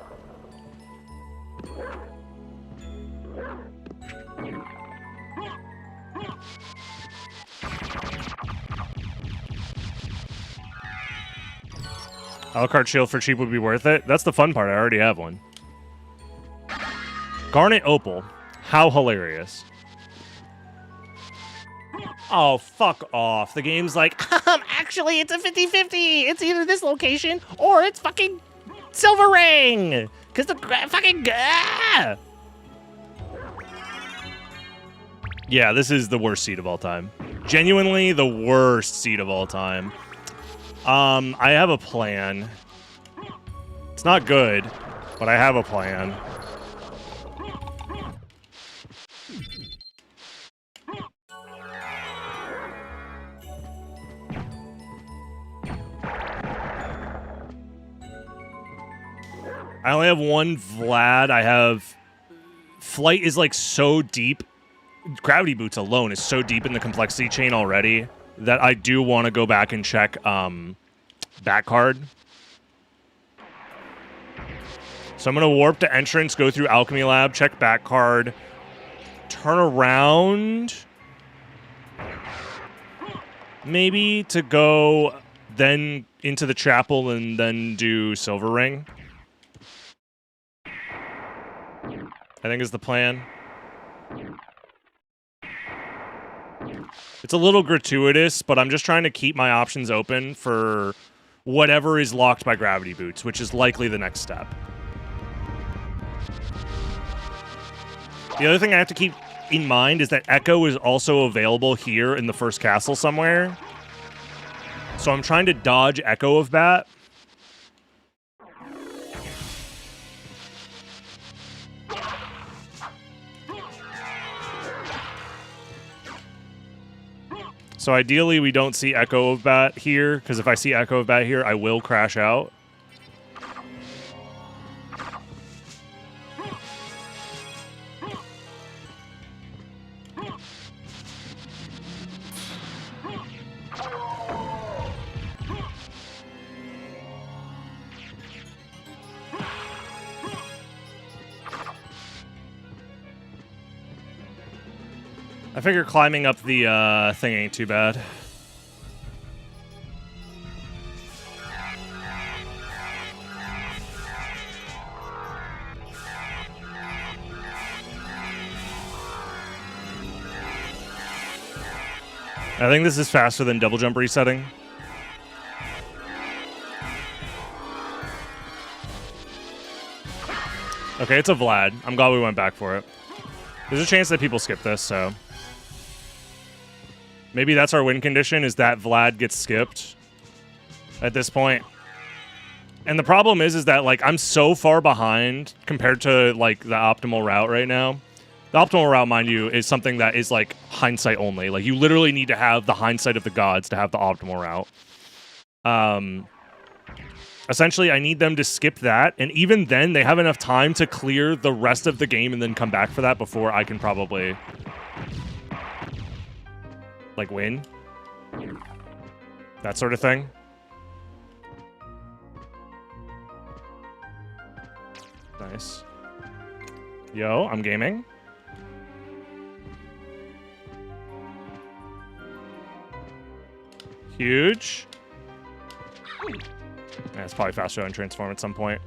A la carte shield for cheap would be worth it. That's the fun part. I already have one. Garnet Opal. How hilarious. Oh, fuck off. The game's like, actually, it's a 50-50. It's either this location or it's fucking Silver Ring. Because the fucking... Yeah, this is the worst seed of all time. Genuinely the worst seed of all time. I have a plan. It's not good, but I have a plan. I only have one Vlad. I have... Flight is like so deep. Gravity Boots alone is so deep in the complexity chain already that I do want to go back and check back card. So I'm going to warp to entrance, go through Alchemy Lab, check back card, turn around, maybe to go then into the chapel and then do Silver Ring. I think is the plan. It's a little gratuitous, but I'm just trying to keep my options open for whatever is locked by Gravity Boots, which is likely the next step. The other thing I have to keep in mind is that Echo is also available here in the first castle somewhere. So I'm trying to dodge Echo of Bat. So ideally, we don't see Echo of Bat here, because if I see Echo of Bat here, I will crash out. I figure climbing up the thing ain't too bad. I think this is faster than double jump resetting. Okay, it's a Vlad. I'm glad we went back for it. There's a chance that people skip this, so... Maybe that's our win condition, is that Vlad gets skipped at this point. And the problem is that, like, I'm so far behind compared to, like, the optimal route right now. The optimal route, mind you, is something that is, like, hindsight only. Like, you literally need to have the hindsight of the gods to have the optimal route. Essentially, I need them to skip that, and even then, they have enough time to clear the rest of the game and then come back for that before I can probably... like, win. That sort of thing. Nice. Yo, I'm gaming. Huge. Yeah, it's probably faster than Transform at some point.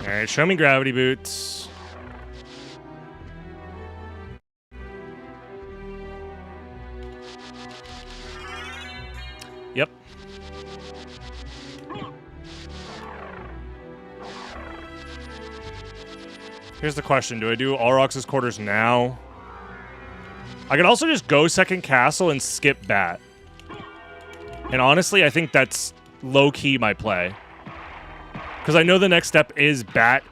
Alright, show me Gravity Boots. Yep. Here's the question. Do I do Aurochs's Quarters now? I could also just go second castle and skip Bat. And honestly, I think that's low-key my play. Because I know the next step is Bat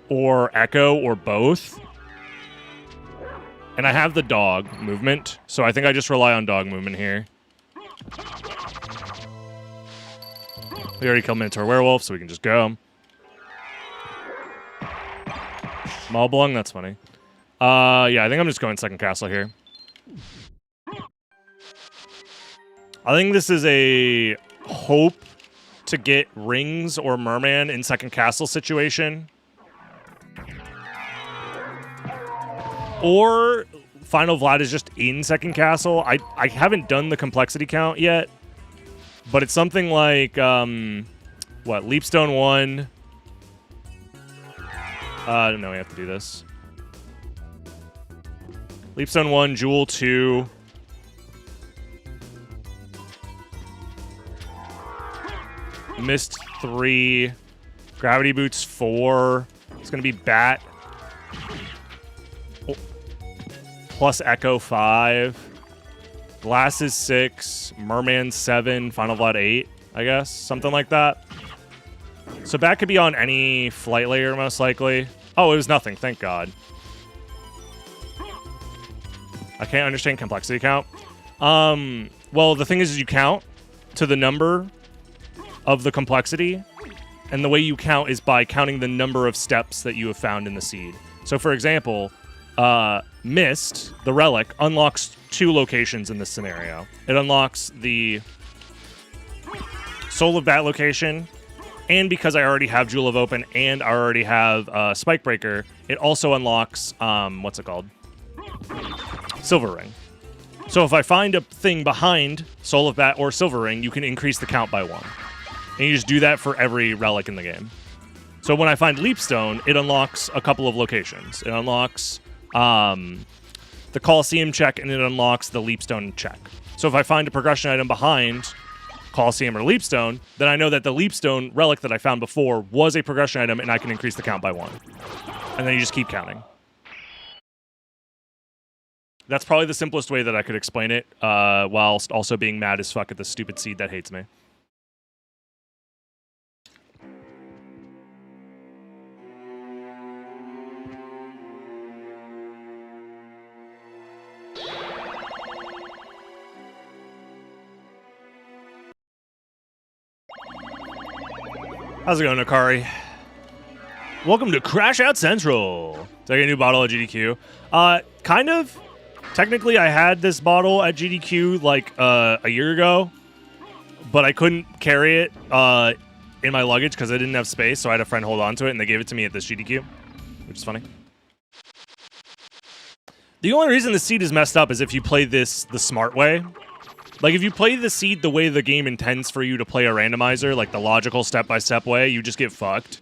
or Echo or both. And I have the dog movement, so I think I just rely on dog movement here. We already killed Minotaur Werewolf, so we can just go. Maulblung, that's funny. Yeah, I think I'm just going second castle here. I think this is a hope to get rings or merman in second castle situation. Or Final Vlad is just in second castle. I haven't done the complexity count yet, but it's something like, what, Leapstone 1. No, we have to do this. Leapstone 1, Jewel 2. Mist 3. Gravity Boots 4. It's going to be Bat. Plus Echo 5. Glasses 6. Merman 7. Final Vlad 8, I guess. Something like that. So Bat could be on any flight layer, most likely. Oh, it was nothing. Thank God. I can't understand complexity count. Well, the thing is you count to the number of the complexity, and the way you count is by counting the number of steps that you have found in the seed. So, for example, Mist, the relic, unlocks 2 locations in this scenario. It unlocks the Soul of Bat location, and because I already have Jewel of Open and I already have Spike Breaker, it also unlocks, what's it called? Silver Ring. So if I find a thing behind Soul of Bat or Silver Ring, you can increase the count by 1. And you just do that for every relic in the game. So when I find Leapstone, it unlocks a couple of locations. It unlocks the Coliseum check, and it unlocks the Leapstone check. So if I find a progression item behind Coliseum or Leapstone, then I know that the Leapstone relic that I found before was a progression item, and I can increase the count by 1. And then you just keep counting. That's probably the simplest way that I could explain it, whilst also being mad as fuck at the stupid seed that hates me. How's it going, Akari? Welcome to Crash Out Central. Did I get a new bottle at GDQ? Kind of. Technically, I had this bottle at GDQ like a year ago, but I couldn't carry it in my luggage because I didn't have space, so I had a friend hold on to it, and they gave it to me at this GDQ, which is funny. The only reason the seed is messed up is if you play this the smart way. Like, if you play the seed the way the game intends for you to play a randomizer, like the logical step-by-step way, you just get fucked.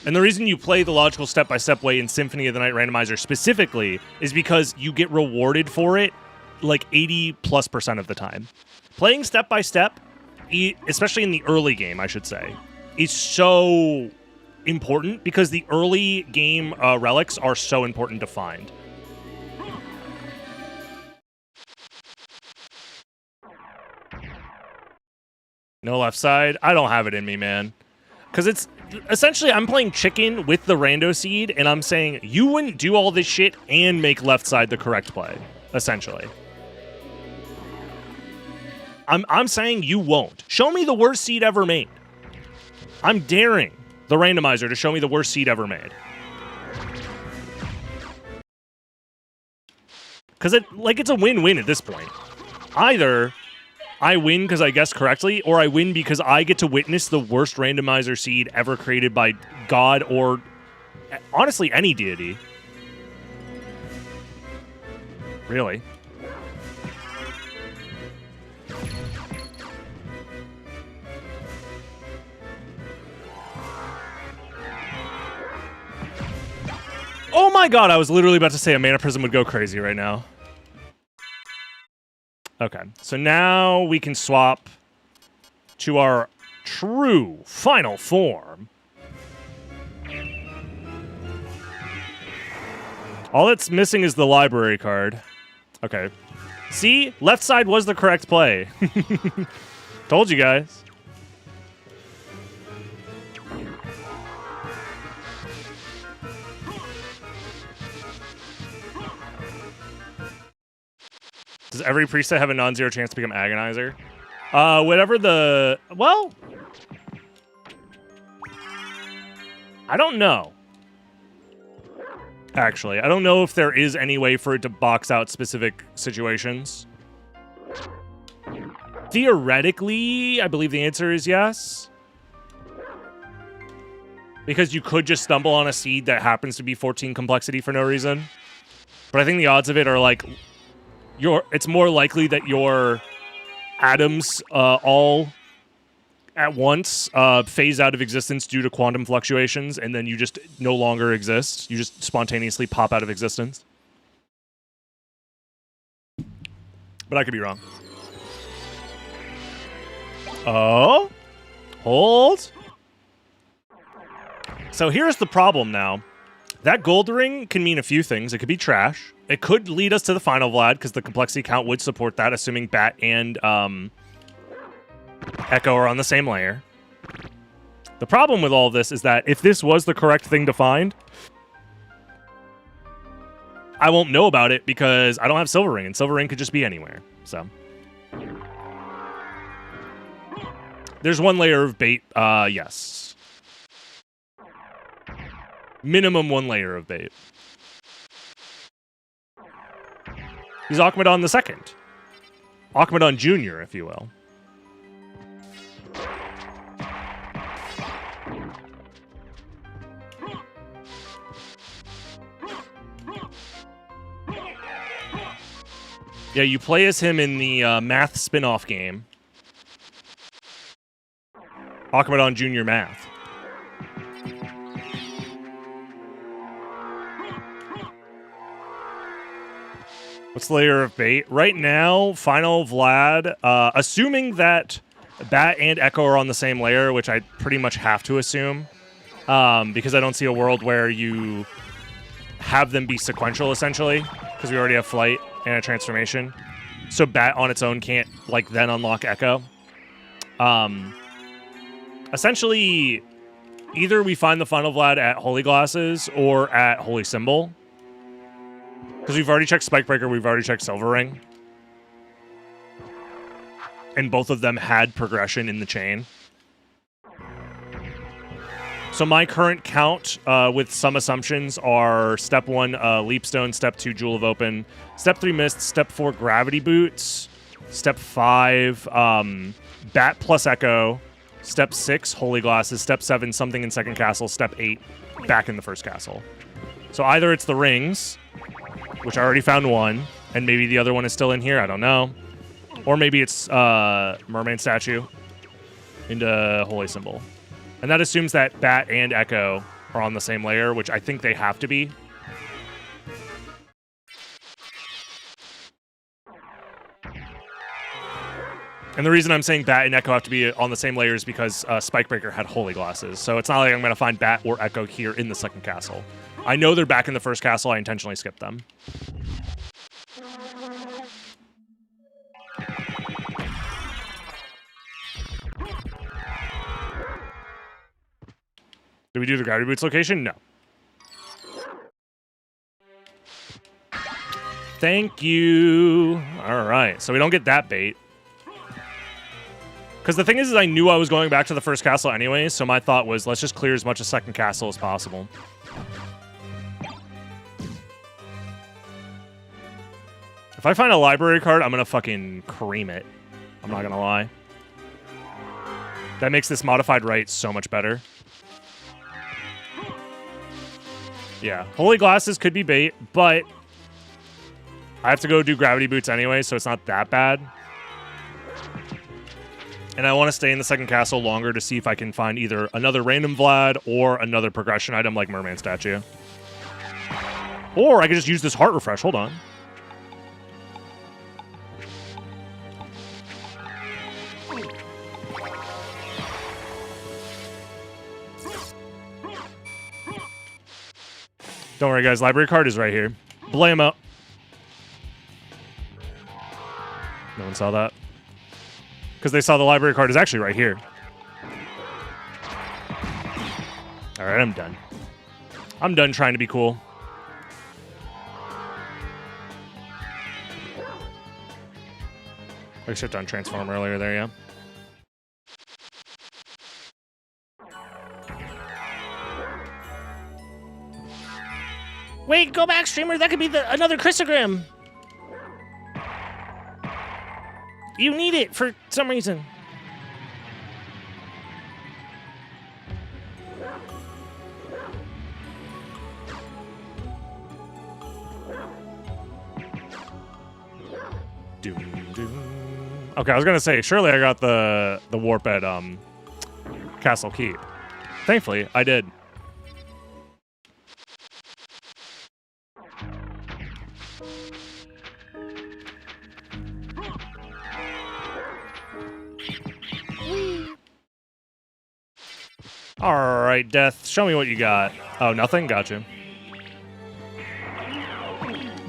And the reason you play the logical step-by-step way in Symphony of the Night Randomizer specifically is because you get rewarded for it like 80+% of the time. Playing step-by-step, especially in the early game, I should say, is so important because the early game relics are so important to find. No left side? I don't have it in me, man. Because it's... Essentially, I'm playing chicken with the rando seed, and I'm saying, you wouldn't do all this shit and make left side the correct play. Essentially. I'm saying you won't. Show me the worst seed ever made. I'm daring the randomizer to show me the worst seed ever made. Because it's a win-win at this point. Either I win because I guessed correctly, or I win because I get to witness the worst randomizer seed ever created by God or, honestly, any deity. Really. Oh my god, I was literally about to say a Mana Prism would go crazy right now. Okay, so now we can swap to our true final form. All that's missing is the library card. Okay. See? Left side was the correct play. Told you guys. Does every preset have a non-zero chance to become Agonizer? Whatever the... Well... I don't know. Actually, I don't know if there is any way for it to box out specific situations. Theoretically, I believe the answer is yes. Because you could just stumble on a seed that happens to be 14 complexity for no reason. But I think the odds of it are like it's more likely that your atoms all at once phase out of existence due to quantum fluctuations, and then you just no longer exist. You just spontaneously pop out of existence. But I could be wrong. Oh? Hold. So here's the problem now. That gold ring can mean a few things. It could be trash. It could lead us to the final Vlad, because the complexity count would support that, assuming Bat and Echo are on the same layer. The problem with all of this is that if this was the correct thing to find, I won't know about it because I don't have Silver Ring, and Silver Ring could just be anywhere. So there's one layer of bait. Yes. Minimum one layer of bait. He's Akmadon the second. Akmadon Jr., if you will. Yeah, you play as him in the math spin-off game. Akmadon Jr. Math. What's the layer of bait? Right now, final Vlad, assuming that Bat and Echo are on the same layer, which I pretty much have to assume, because I don't see a world where you have them be sequential, essentially, because we already have Flight and a transformation. So Bat on its own can't, like, then unlock Echo. Essentially, either we find the final Vlad at Holy Glasses or at Holy Symbol. Because we've already checked Spikebreaker, we've already checked Silver Ring. And both of them had progression in the chain. So my current count, with some assumptions, are Step 1, Leapstone, Step 2, Jewel of Open, Step 3, Mist, Step 4, Gravity Boots, Step 5, Bat plus Echo, Step 6, Holy Glasses, Step 7, Something in Second Castle, Step 8, back in the first castle. So either it's the rings, which I already found one, and maybe the other one is still in here, I don't know. Or maybe it's Mermaid Statue into Holy Symbol. And that assumes that Bat and Echo are on the same layer, which I think they have to be. And the reason I'm saying Bat and Echo have to be on the same layer is because Spikebreaker had Holy Glasses. So it's not like I'm going to find Bat or Echo here in the second castle. I know they're back in the first castle. I intentionally skipped them. Did we do the Gravity Boots location? No. Thank you. All right. So we don't get that bait. Because the thing is I knew I was going back to the first castle anyway, so my thought was, let's just clear as much of second castle as possible. If I find a library card, I'm going to fucking cream it. I'm not going to lie. That makes this modified right so much better. Yeah, Holy Glasses could be bait, but I have to go do Gravity Boots anyway, so it's not that bad. And I want to stay in the second castle longer to see if I can find either another random Vlad or another progression item like Merman Statue. Or I could just use this Heart Refresh. Hold on. Don't worry, guys. Library card is right here. Blay him out. No one saw that. Because they saw the library card is actually right here. All right, I'm done. I'm done trying to be cool. I shipped on Transform earlier there, yeah. Wait, go back, streamer. That could be another Christogram. You need it for some reason. Okay, I was gonna say, surely I got the warp at Castle Keep. Thankfully, I did. Alright, Death, show me what you got. Oh, nothing? Gotcha.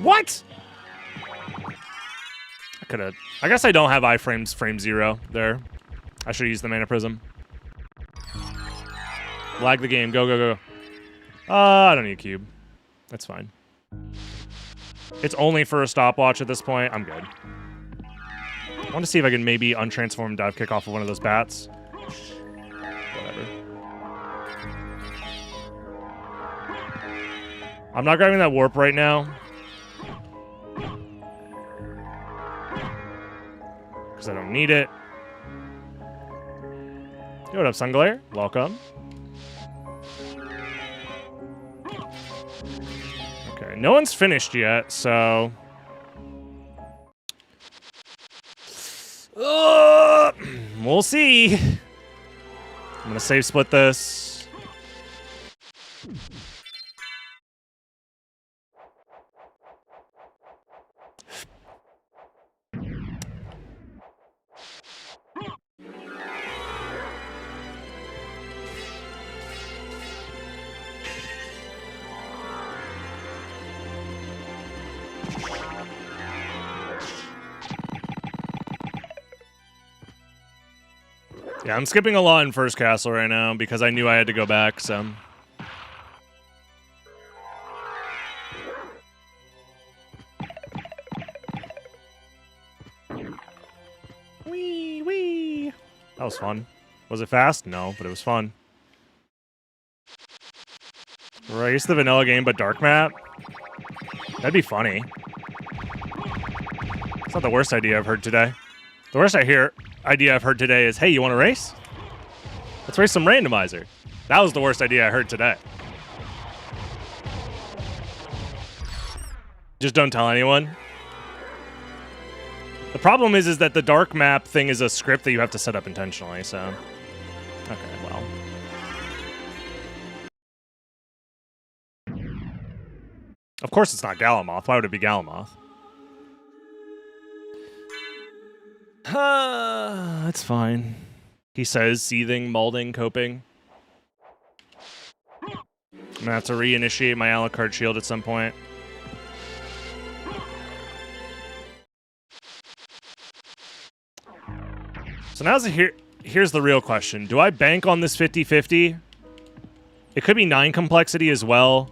What? I could've... I guess I don't have iframes frame 0 there. I should've used the Mana Prism. Lag the game. Go, go, go. I don't need a cube. That's fine. It's only for a stopwatch at this point. I'm good. I want to see if I can maybe untransform dive kick off of one of those bats. Whatever. I'm not grabbing that warp right now. Because I don't need it. Yo, what up, Sunglare? Welcome. Okay, no one's finished yet, so... we'll see. I'm gonna save split this. Yeah, I'm skipping a lot in First Castle right now because I knew I had to go back, so... Wee, wee! That was fun. Was it fast? No, but it was fun. Race the vanilla game, but dark map? That'd be funny. It's not the worst idea I've heard today. The worst idea I've heard today is, hey, you want to race? Let's race some randomizer. That was the worst idea I heard today. Just don't tell anyone. The problem is that the dark map thing is a script that you have to set up intentionally, so... Okay, well. Of course it's not Galamoth. Why would it be Galamoth? That's fine. He says, seething, malding, coping. I'm gonna have to reinitiate my Alucard shield at some point. So here's the real question. Do I bank on this 50-50? It could be 9 complexity as well.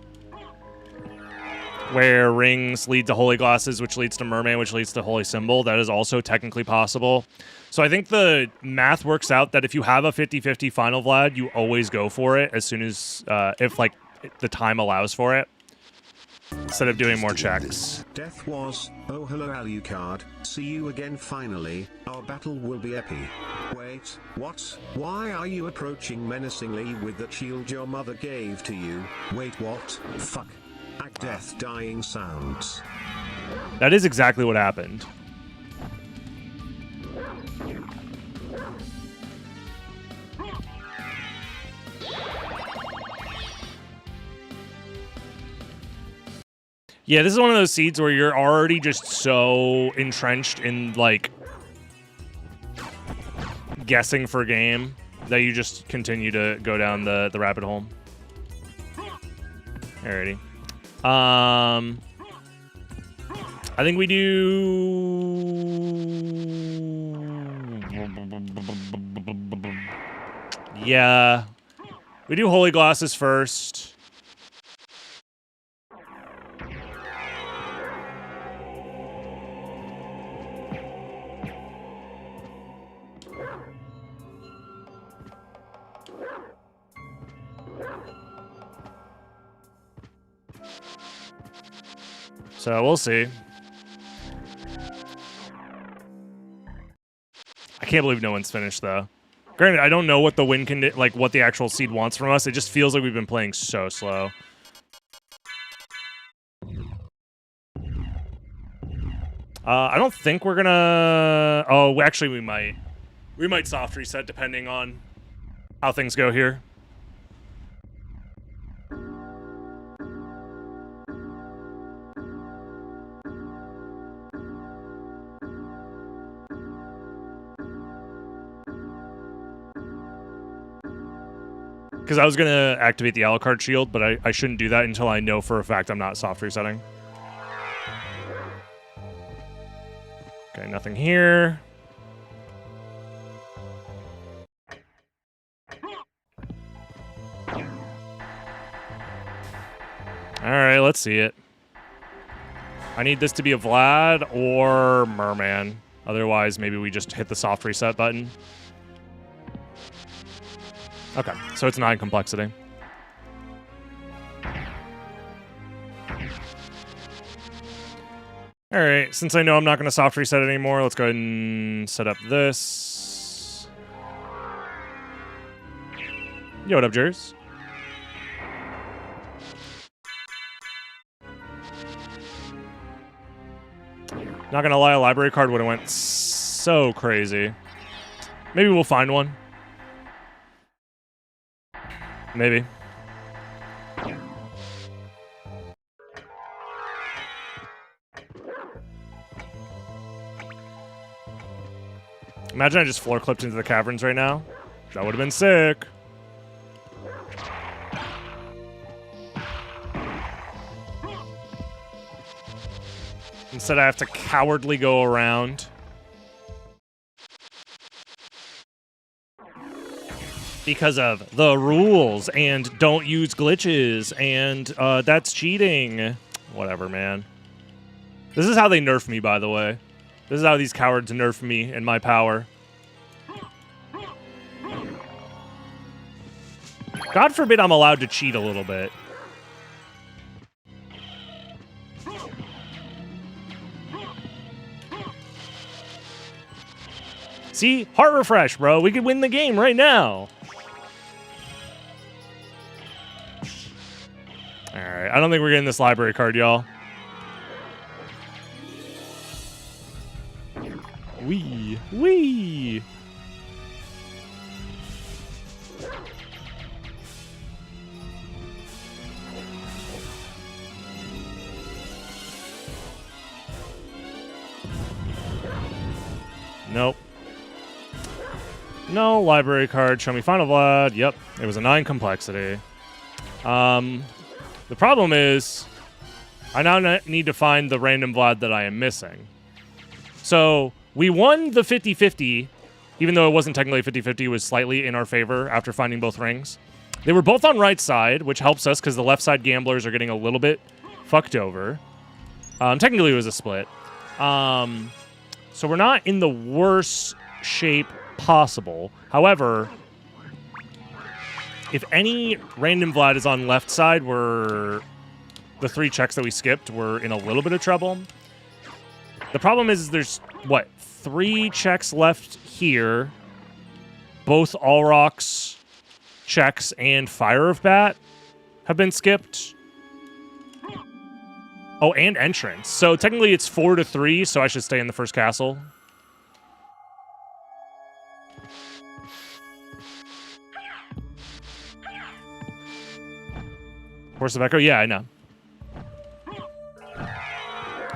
Where rings lead to holy glasses, which leads to merman, which leads to holy symbol. That is also technically possible. So I think the math works out that if you have a 50-50 final Vlad, you always go for it as soon as, if like the time allows for it. Instead of doing more checks. Death was, oh hello Alucard, see you again finally, our battle will be epic. Wait, what? Why are you approaching menacingly with that shield your mother gave to you? Wait, what? Fuck. Death dying sounds. That is exactly what happened. Yeah, this is one of those seeds where you're already just so entrenched in, like, guessing for game that you just continue to go down the rabbit hole. Alrighty. I think we do... Yeah. We do holy glasses first. So we'll see. I can't believe no one's finished though. Granted, I don't know what the win like what the actual seed wants from us. It just feels like we've been playing so slow. I don't think we're gonna... Oh, actually, we might. We might soft reset depending on how things go here. Because I was going to activate the Alucard shield, but I shouldn't do that until I know for a fact I'm not soft resetting. Okay, nothing here. Alright, let's see it. I need this to be a Vlad or Merman. Otherwise, maybe we just hit the soft reset button. Okay, so it's 9 complexity. Alright, since I know I'm not going to soft reset anymore, let's go ahead and set up this. Yo, what up, Jers? Not gonna lie, a library card would have went so crazy. Maybe we'll find one. Maybe. Imagine I just floor clipped into the caverns right now. That would have been sick. Instead, I have to cowardly go around. Because of the rules and don't use glitches and that's cheating. Whatever, man. This is how they nerf me, by the way. This is how these cowards nerf me and my power. God forbid I'm allowed to cheat a little bit. See? Heart refresh, bro. We could win the game right now. Alright, I don't think we're getting this library card, y'all. Wee. Nope. No library card. Show me Final Vlad. Yep, it was a 9 complexity. The problem is, I now need to find the random Vlad that I am missing. So, we won the 50-50, even though it wasn't technically 50-50, it was slightly in our favor after finding both rings. They were both on right side, which helps us because the left side gamblers are getting a little bit fucked over. Technically, it was a split. So we're not in the worst shape possible. However, if any random Vlad is on left side, the 3 checks that we skipped, we're in a little bit of trouble. The problem is there's, what, 3 checks left here. Both Allrock's checks and Fire of Bat have been skipped. Oh, and entrance. So technically it's 4-3, so I should stay in the first castle. Force of Echo? Yeah, I know.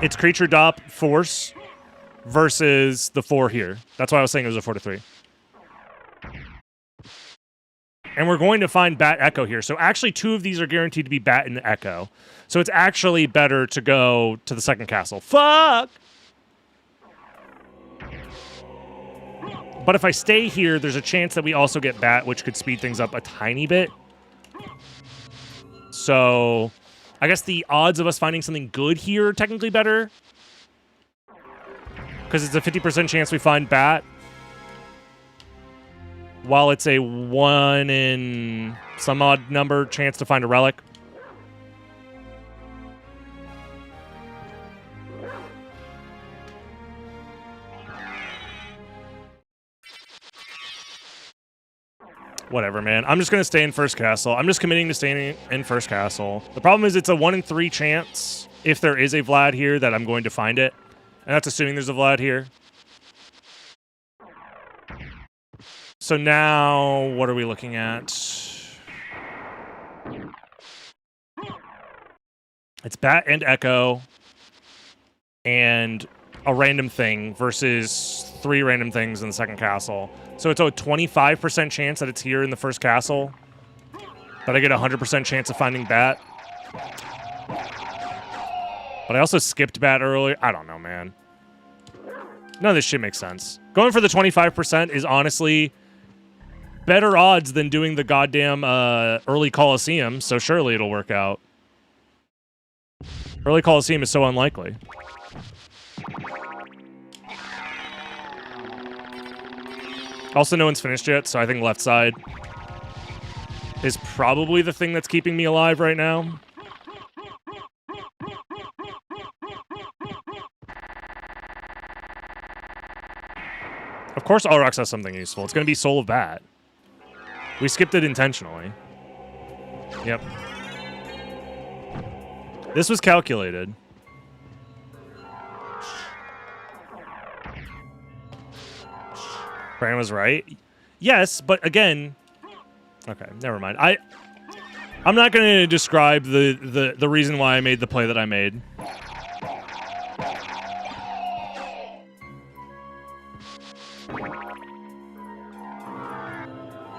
It's creature dop force versus the 4 here. That's why I was saying it was a 4-3. And we're going to find Bat Echo here. So actually 2 of these are guaranteed to be Bat and Echo. So it's actually better to go to the second castle. Fuck! But if I stay here, there's a chance that we also get Bat, which could speed things up a tiny bit. So I guess the odds of us finding something good here are technically better. Because it's a 50% chance we find Bat. While it's a 1 in some odd number chance to find a relic. Whatever, man. I'm just going to stay in first castle. I'm just committing to staying in first castle. The problem is it's a 1 in 3 chance, if there is a Vlad here, that I'm going to find it. And that's assuming there's a Vlad here. So now, what are we looking at? It's Bat and Echo and a random thing versus 3 random things in the second castle. So it's a 25% chance that it's here in the first castle. But I get a 100% chance of finding Bat. But I also skipped Bat earlier. I don't know, man. None of this shit makes sense. Going for the 25% is honestly better odds than doing the goddamn early Coliseum, so surely it'll work out. Early Coliseum is so unlikely. Also, no one's finished yet, so I think left side is probably the thing that's keeping me alive right now. Of course, Alrox has something useful. It's going to be Soul of Bat. We skipped it intentionally. Yep. This was calculated. Brandon was right. Yes, but again... Okay, never mind. I'm not going to describe the reason why I made the play that I made.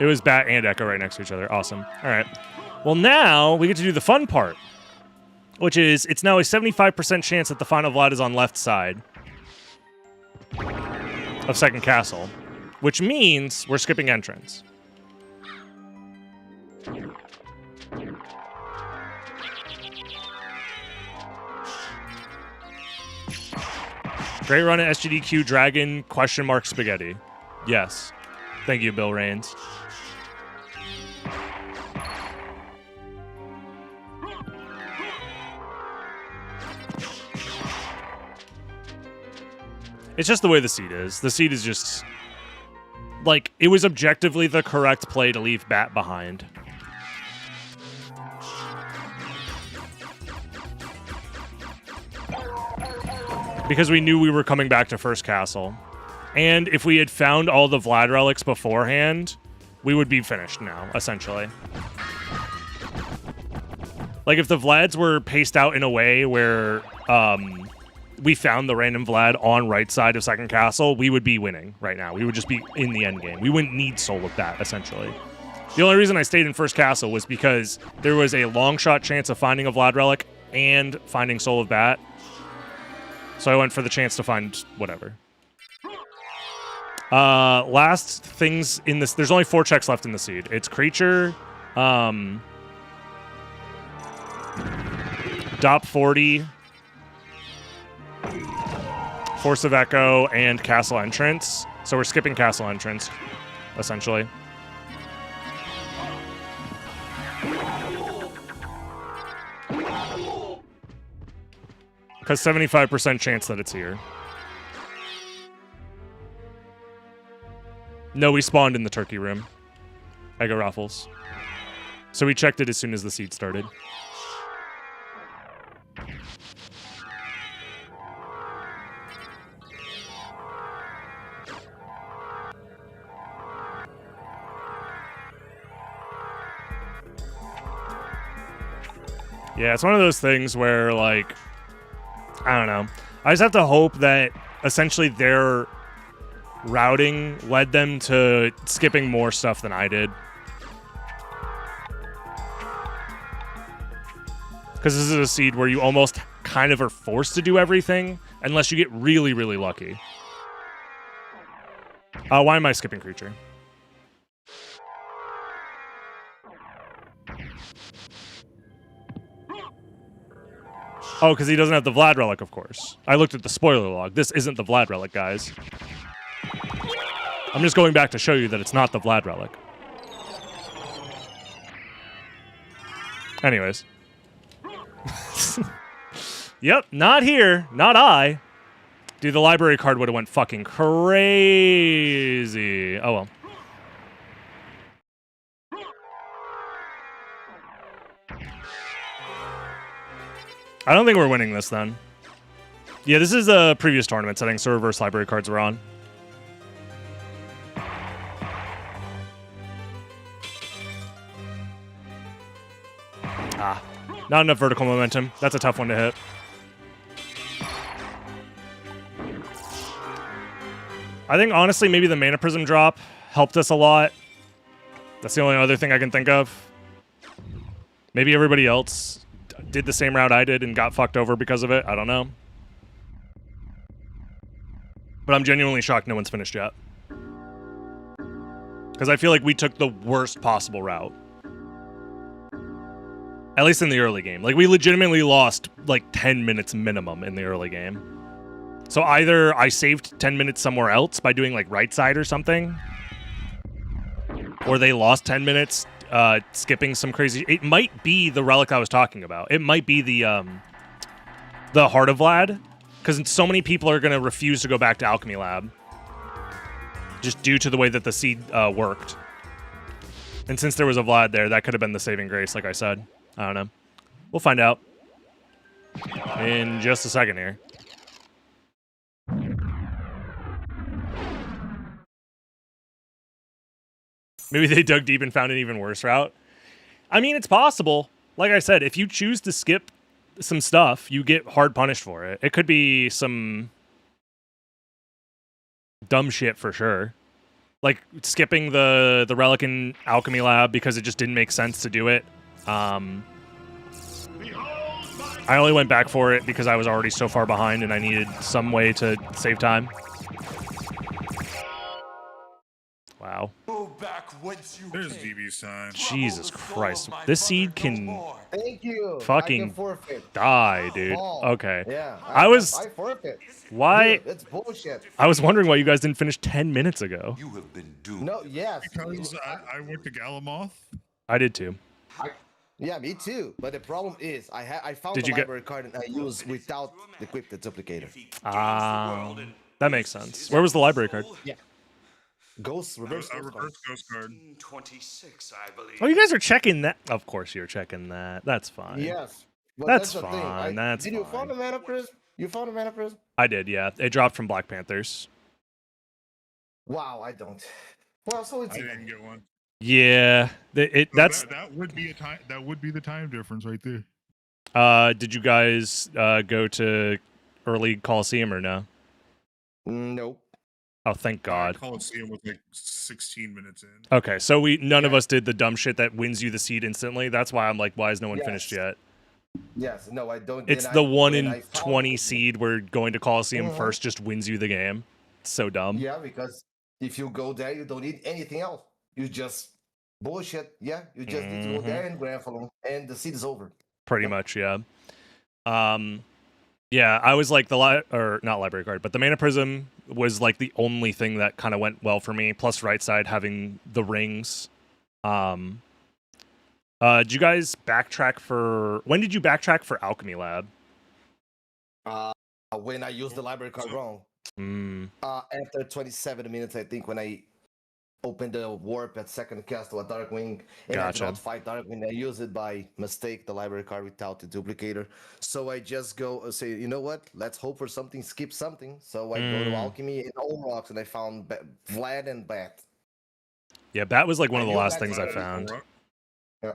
It was Bat and Echo right next to each other. Awesome. All right. Well, now we get to do the fun part, which is it's now a 75% chance that the final Vlad is on left side of second castle, which means we're skipping entrance. Great run at SGDQ Dragon / Spaghetti. Yes. Thank you, Bill Raines. It's just the way the seed is. The seed is just... Like, it was objectively the correct play to leave Bat behind. Because we knew we were coming back to first castle. And if we had found all the Vlad relics beforehand, we would be finished now, essentially. Like, if the Vlads were paced out in a way where we found the random Vlad on right side of second castle, we would be winning right now. We would just be in the end game. We wouldn't need Soul of Bat, essentially. The only reason I stayed in first castle was because there was a long shot chance of finding a Vlad relic and finding Soul of Bat. So I went for the chance to find whatever. Last things in this... There's only 4 checks left in the seed. It's Creature, Dop 40, Force of Echo, and Castle Entrance. So we're skipping Castle Entrance, essentially. Because 75% chance that it's here. No, we spawned in the turkey room. Eggo Raffles. So we checked it as soon as the seed started. Yeah, it's one of those things where, like, I don't know. I just have to hope that essentially their routing led them to skipping more stuff than I did. Because this is a seed where you almost kind of are forced to do everything unless you get really, really lucky. Why am I skipping Creature? Oh, because he doesn't have the Vlad relic, of course. I looked at the spoiler log. This isn't the Vlad relic, guys. I'm just going back to show you that it's not the Vlad relic. Anyways. Yep, not here. Not I. Dude, the library card would have went fucking crazy. Oh, well. I don't think we're winning this, then. Yeah, this is a previous tournament setting, so reverse library cards were on. Ah, not enough vertical momentum. That's a tough one to hit. I think, honestly, maybe the Mana Prism drop helped us a lot. That's the only other thing I can think of. Maybe everybody else did the same route I did and got fucked over because of it. I don't know. But I'm genuinely shocked no one's finished yet. Because I feel like we took the worst possible route. At least in the early game. Like, we legitimately lost, like, 10 minutes minimum in the early game. So either I saved 10 minutes somewhere else by doing, like, right side or something, or they lost 10 minutes skipping some crazy... It might be the relic I was talking about. It might be the Heart of Vlad, because so many people are going to refuse to go back to Alchemy Lab, just due to the way that the seed worked. And since there was a Vlad there, that could have been the saving grace, like I said. I don't know. We'll find out in just a second here. Maybe they dug deep and found an even worse route. I mean, it's possible. Like I said, if you choose to skip some stuff, you get hard punished for it. It could be some dumb shit for sure. Like skipping the relic in Alchemy Lab because it just didn't make sense to do it. I only went back for it because I was already so far behind and I needed some way to save time. Wow. Go back whence you There's came. DB's time. Jesus Christ. This seed can Thank you. fucking I can forfeit. die, dude. Oh, Okay. Yeah. I forfeit. Why? Dude, that's bullshit. I was wondering why you guys didn't finish 10 minutes ago. You have been doomed. No, yes. Because I went to Galamoth. I did too. Yeah, me too. But the problem is, I found Did the you get- library card and I used without equipped the duplicator. That makes sense. Where was the library card? Yeah. Ghost reverse. A ghost card. reverse ghost card. 26, I believe. Oh, you guys are checking that. Of course you're checking that. That's fine. Yes. But That's the thing. fine, that's Did you fine. find a mana prism? You found a mana prism? I did, yeah. It dropped from Black Panthers. Wow, I don't. Well, so it's I didn't get one. Yeah. That's... That would be a time. That would be the time difference right there. Did you guys go to early Coliseum or no? Nope. Oh, thank God. Coliseum was like 16 minutes in. Okay, so none of us did the dumb shit that wins you the seed instantly. That's why I'm like, why is no one finished yet? Yes, no, I don't. It's and the I- 1 when in I found 20 it- seed where going to Coliseum Mhm. first just wins you the game. It's so dumb. Yeah, because if you go there, you don't need anything else. You just bullshit. Yeah, you just need to go there and grab for them, and the seed is over. Pretty much, yeah. Yeah, I was like not library card, but the Mana Prism was like the only thing that kind of went well for me. Plus, right side having the rings. Did you guys backtrack for? When did you backtrack for Alchemy Lab? When I used the library card wrong. After 27 minutes, I think, when I opened the warp at second castle at Darkwing, and I Gotcha. did not fight Darkwing. I used it by mistake, the library card without the duplicator. So I just go say, you know what? Let's hope for something, skip something. So I go to Alchemy and Olrocks, and I found Vlad and Bat. Yeah, Bat was like one of the knew last that things I was found. Yeah.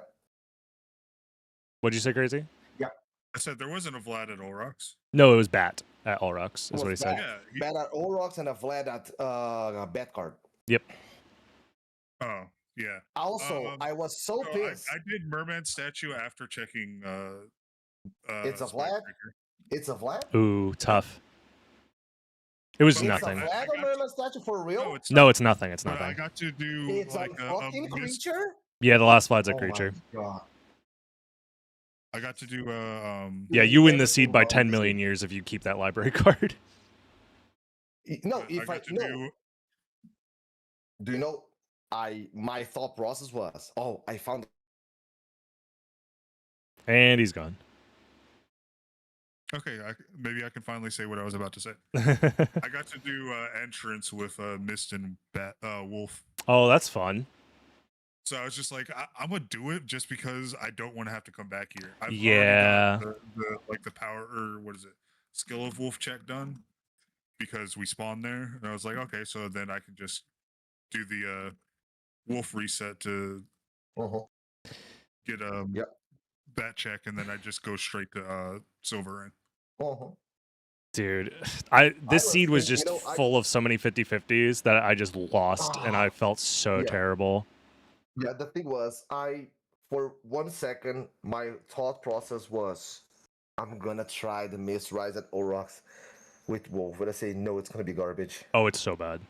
What'd you say, Crazy? I said there wasn't a Vlad at Olrox. No, it was Bat at Olrocks, is what he Was said. Yeah. Bat at Olrocks and a Vlad at Bat card. Yep. Oh, yeah. Also, I was so So pissed. I did Merman statue after checking. It's a Vlad? It's a Vlad? Ooh, tough. It was It's a nothing. It's a Vlad on Merman statue for real? No, it's No, it's nothing. It's But I nothing. got to do It's like a fucking creature? Yeah, the last Vlad's a Oh my creature. God. I got to do Yeah, you win the seed by 10 million years if you keep that library card. No, I if I, got to no. Do you know? My thought process was, oh, I found. And he's gone. Okay, maybe I can finally say what I was about to say. I got to do entrance with Mist and Wolf. Oh, that's fun. So I was just like, I'm gonna do it just because I don't want to have to come back here. I've already Yeah. got the power, or what is it? skill of wolf check done because we spawned there, and I was like, okay, so then I can just do the wolf reset to Uh-huh. get Yep. bat check, and then I just go straight to silver in. Uh-huh. Dude, this was seed was thinking, just full of so many 50-50s that I just lost, and I felt so Yeah. terrible. Yeah, the thing was, for 1 second, my thought process was, I'm gonna try the Mist Rise at Orox with Wolf. But I say, no, it's gonna be garbage. Oh, it's so bad.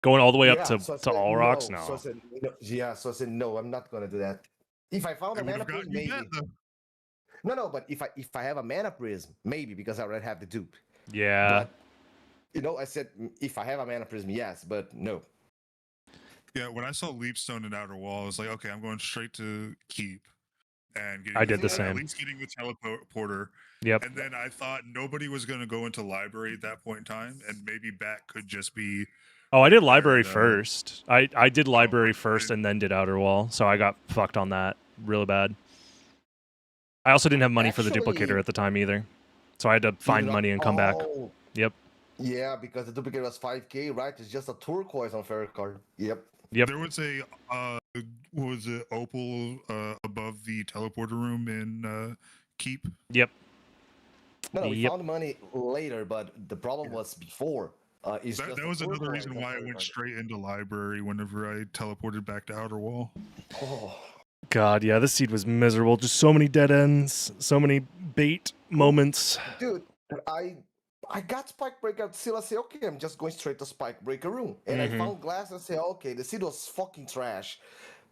Going all the way up to So I said, all rocks? no. No. So I said, no. Yeah, so I said, no, I'm not gonna do that. If I found It a would mana have prism, gotten you maybe. that, though. No, but if I have a mana prism, maybe, because I already have the dupe. Yeah. But I said, if I have a mana prism, yes, but no. Yeah, when I saw Leapstone and Outer Wall, I was like, okay, I'm going straight to keep and getting I did the at same. least getting the teleporter. Yep. And then I thought nobody was going to go into library at that point in time, and maybe Bat could just be. Oh, I did there library and, first. I did library but first I- and then did outer wall, so I got fucked on that really bad. I also didn't have money for the duplicator Actually- at the time either, so I had to find money and come back. Oh, Yep. yeah, because the duplicate was 5k, right? It's just a turquoise on fair card. Yep. Yep. There was a what was it, opal above the teleporter room in keep. Yep. No, we Yep. found money later, but the problem was before. It's That, just that a was another turquoise reason on why I fair went card. straight into library whenever I teleported back to Outer Wall. Oh. God, yeah, this seed was miserable. Just so many dead ends, so many bait moments. Dude, I got Spike Breaker still. I say, okay, I'm just going straight to Spike Breaker room. And I found glass and say, okay, the seed was fucking trash.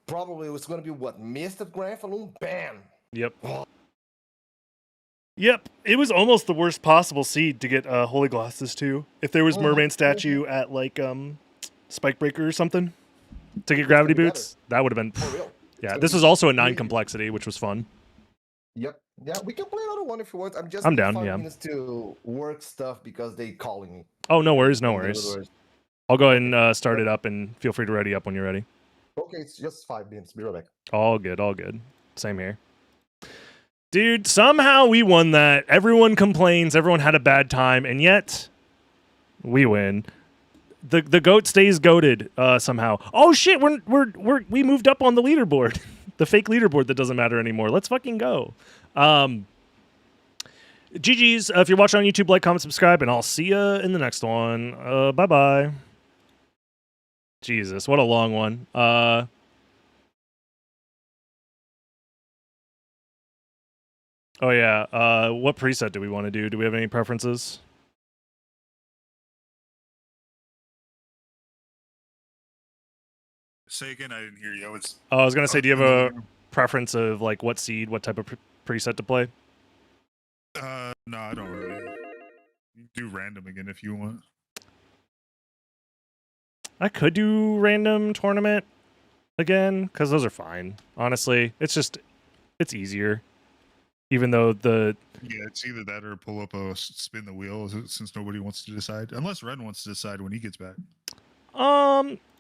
Probably it was gonna be what? Mist at Grand Falloon? Bam! Yep. Yep. It was almost the worst possible seed to get Holy Glasses too. If there was Merman statue at like Spike Breaker or something to get gravity gonna be boots, that would have been. For real. Yeah, gonna this be was also a 9 really- complexity, which was fun. Yep. Yeah, we can play another one if you want. I'm I'm down, 5 yeah. minutes to work stuff because they calling me. Oh, no worries, no In the worries. middle of the- I'll go ahead and start it up, and feel free to ready up when you're ready. Okay, it's just 5 minutes. Be right back. All good, all good. Same here. Dude, somehow we won that. Everyone complains, everyone had a bad time, and yet we win. The goat stays goated somehow. Oh shit, we moved up on the leaderboard. The fake leaderboard that doesn't matter anymore. Let's fucking go. GG's. If you're watching on YouTube, like, comment, subscribe, and I'll see you in the next one. Bye-bye. Jesus, what a long one. Oh yeah. What preset do we want to do? Do we have any preferences? Say again, I didn't hear you. I was gonna say, do you have a preference of like what seed, what type of preset to play? No, I don't really. You can do random again if you want. I could do random tournament again because those are fine. Honestly, it's easier. Even though Yeah, it's either that or pull up a spin the wheel since nobody wants to decide. Unless Ren wants to decide when he gets back.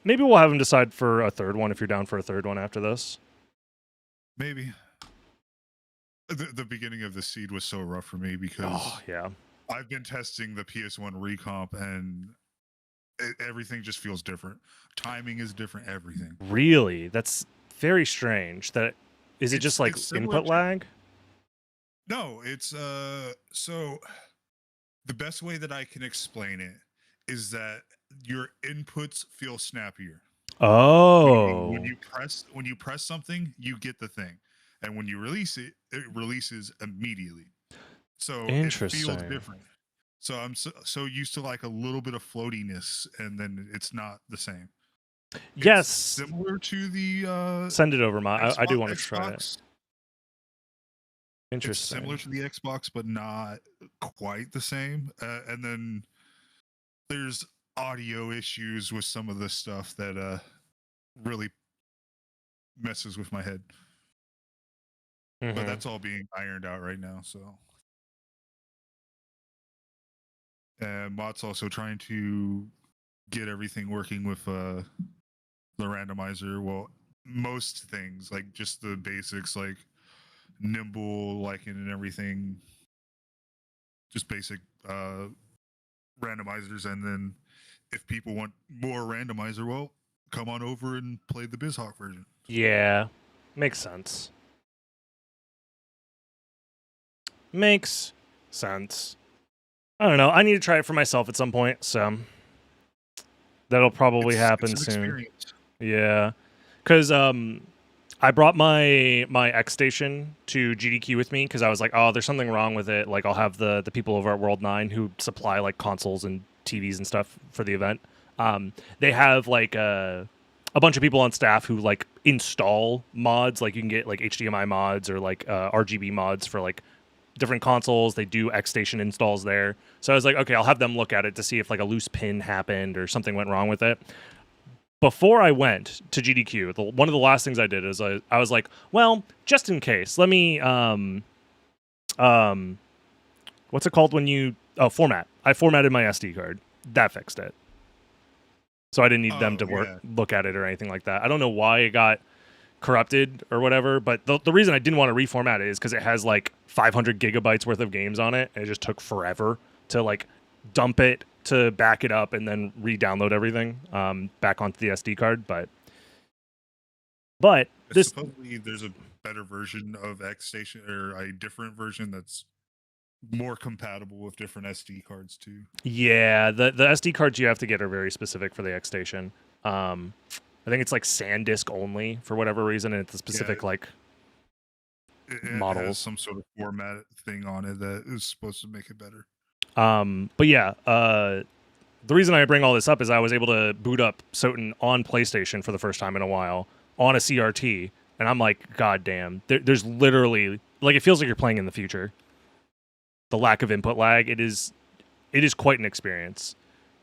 maybe we'll have him decide for a third one if you're down for a third one after this. Maybe. The beginning of the seed was so rough for me because Oh yeah. I've been testing the PS1 recomp and everything just feels different. Timing is different, everything. Really? That's very strange. That is it It's- just like it's similar input to- lag? No, it's so the best way that I can explain it is that your inputs feel snappier. Oh. When you press something, you get the thing. And when you release it, it releases immediately. So it feels Interesting. different. So I'm so used to like a little bit of floatiness, and then it's not the same. It's Yes. similar to the Send it over, Ma. I do Xbox- want to try it. Xbox. It's Interesting. similar to the Xbox, but not quite the same. And then there's audio issues with some of the stuff that really messes with my head. But Mhm. that's all being ironed out right now. So, and Mott's also trying to get everything working with the randomizer. Well, most things like just the basics, like nimble, liking, and everything. Just basic randomizers, and then if people want more randomizer, well, come on over and play the BizHawk version. Yeah, makes sense. Makes sense. I don't know. I need to try it for myself at some point, so that'll probably happen it's an soon. experience. Yeah, because I brought my X Station to GDQ with me because I was like, oh, there's something wrong with it. Like, I'll have the people over at World 9 who supply like consoles and TVs and stuff for the event. They have like a bunch of people on staff who like install mods. Like, you can get like HDMI mods or like RGB mods for like different consoles. They do X Station installs there. So I was like, okay, I'll have them look at it to see if like a loose pin happened or something went wrong with it. Before I went to GDQ, one of the last things I did is I was like, well, just in case, let me what's it called when you format? I formatted my SD card. That fixed it. So I didn't need them to look at it or anything like that. I don't know why it got corrupted or whatever, but the reason I didn't want to reformat it is because it has like 500 gigabytes worth of games on it, and it just took forever to like dump it, to back it up, and then re-download everything back onto the SD card. But this supposedly there's a better version of X Station, or a different version that's more compatible with different SD cards too. Yeah, the SD cards you have to get are very specific for the X Station. I think it's like SanDisk only for whatever reason, and it's a specific it models. has some sort of format thing on it that is supposed to make it better. But yeah, the reason I bring all this up is I was able to boot up SotN on PlayStation for the first time in a while on a CRT, and I'm like, God damn, there's literally, like, it feels like you're playing in the future. The lack of input lag, it is quite an experience.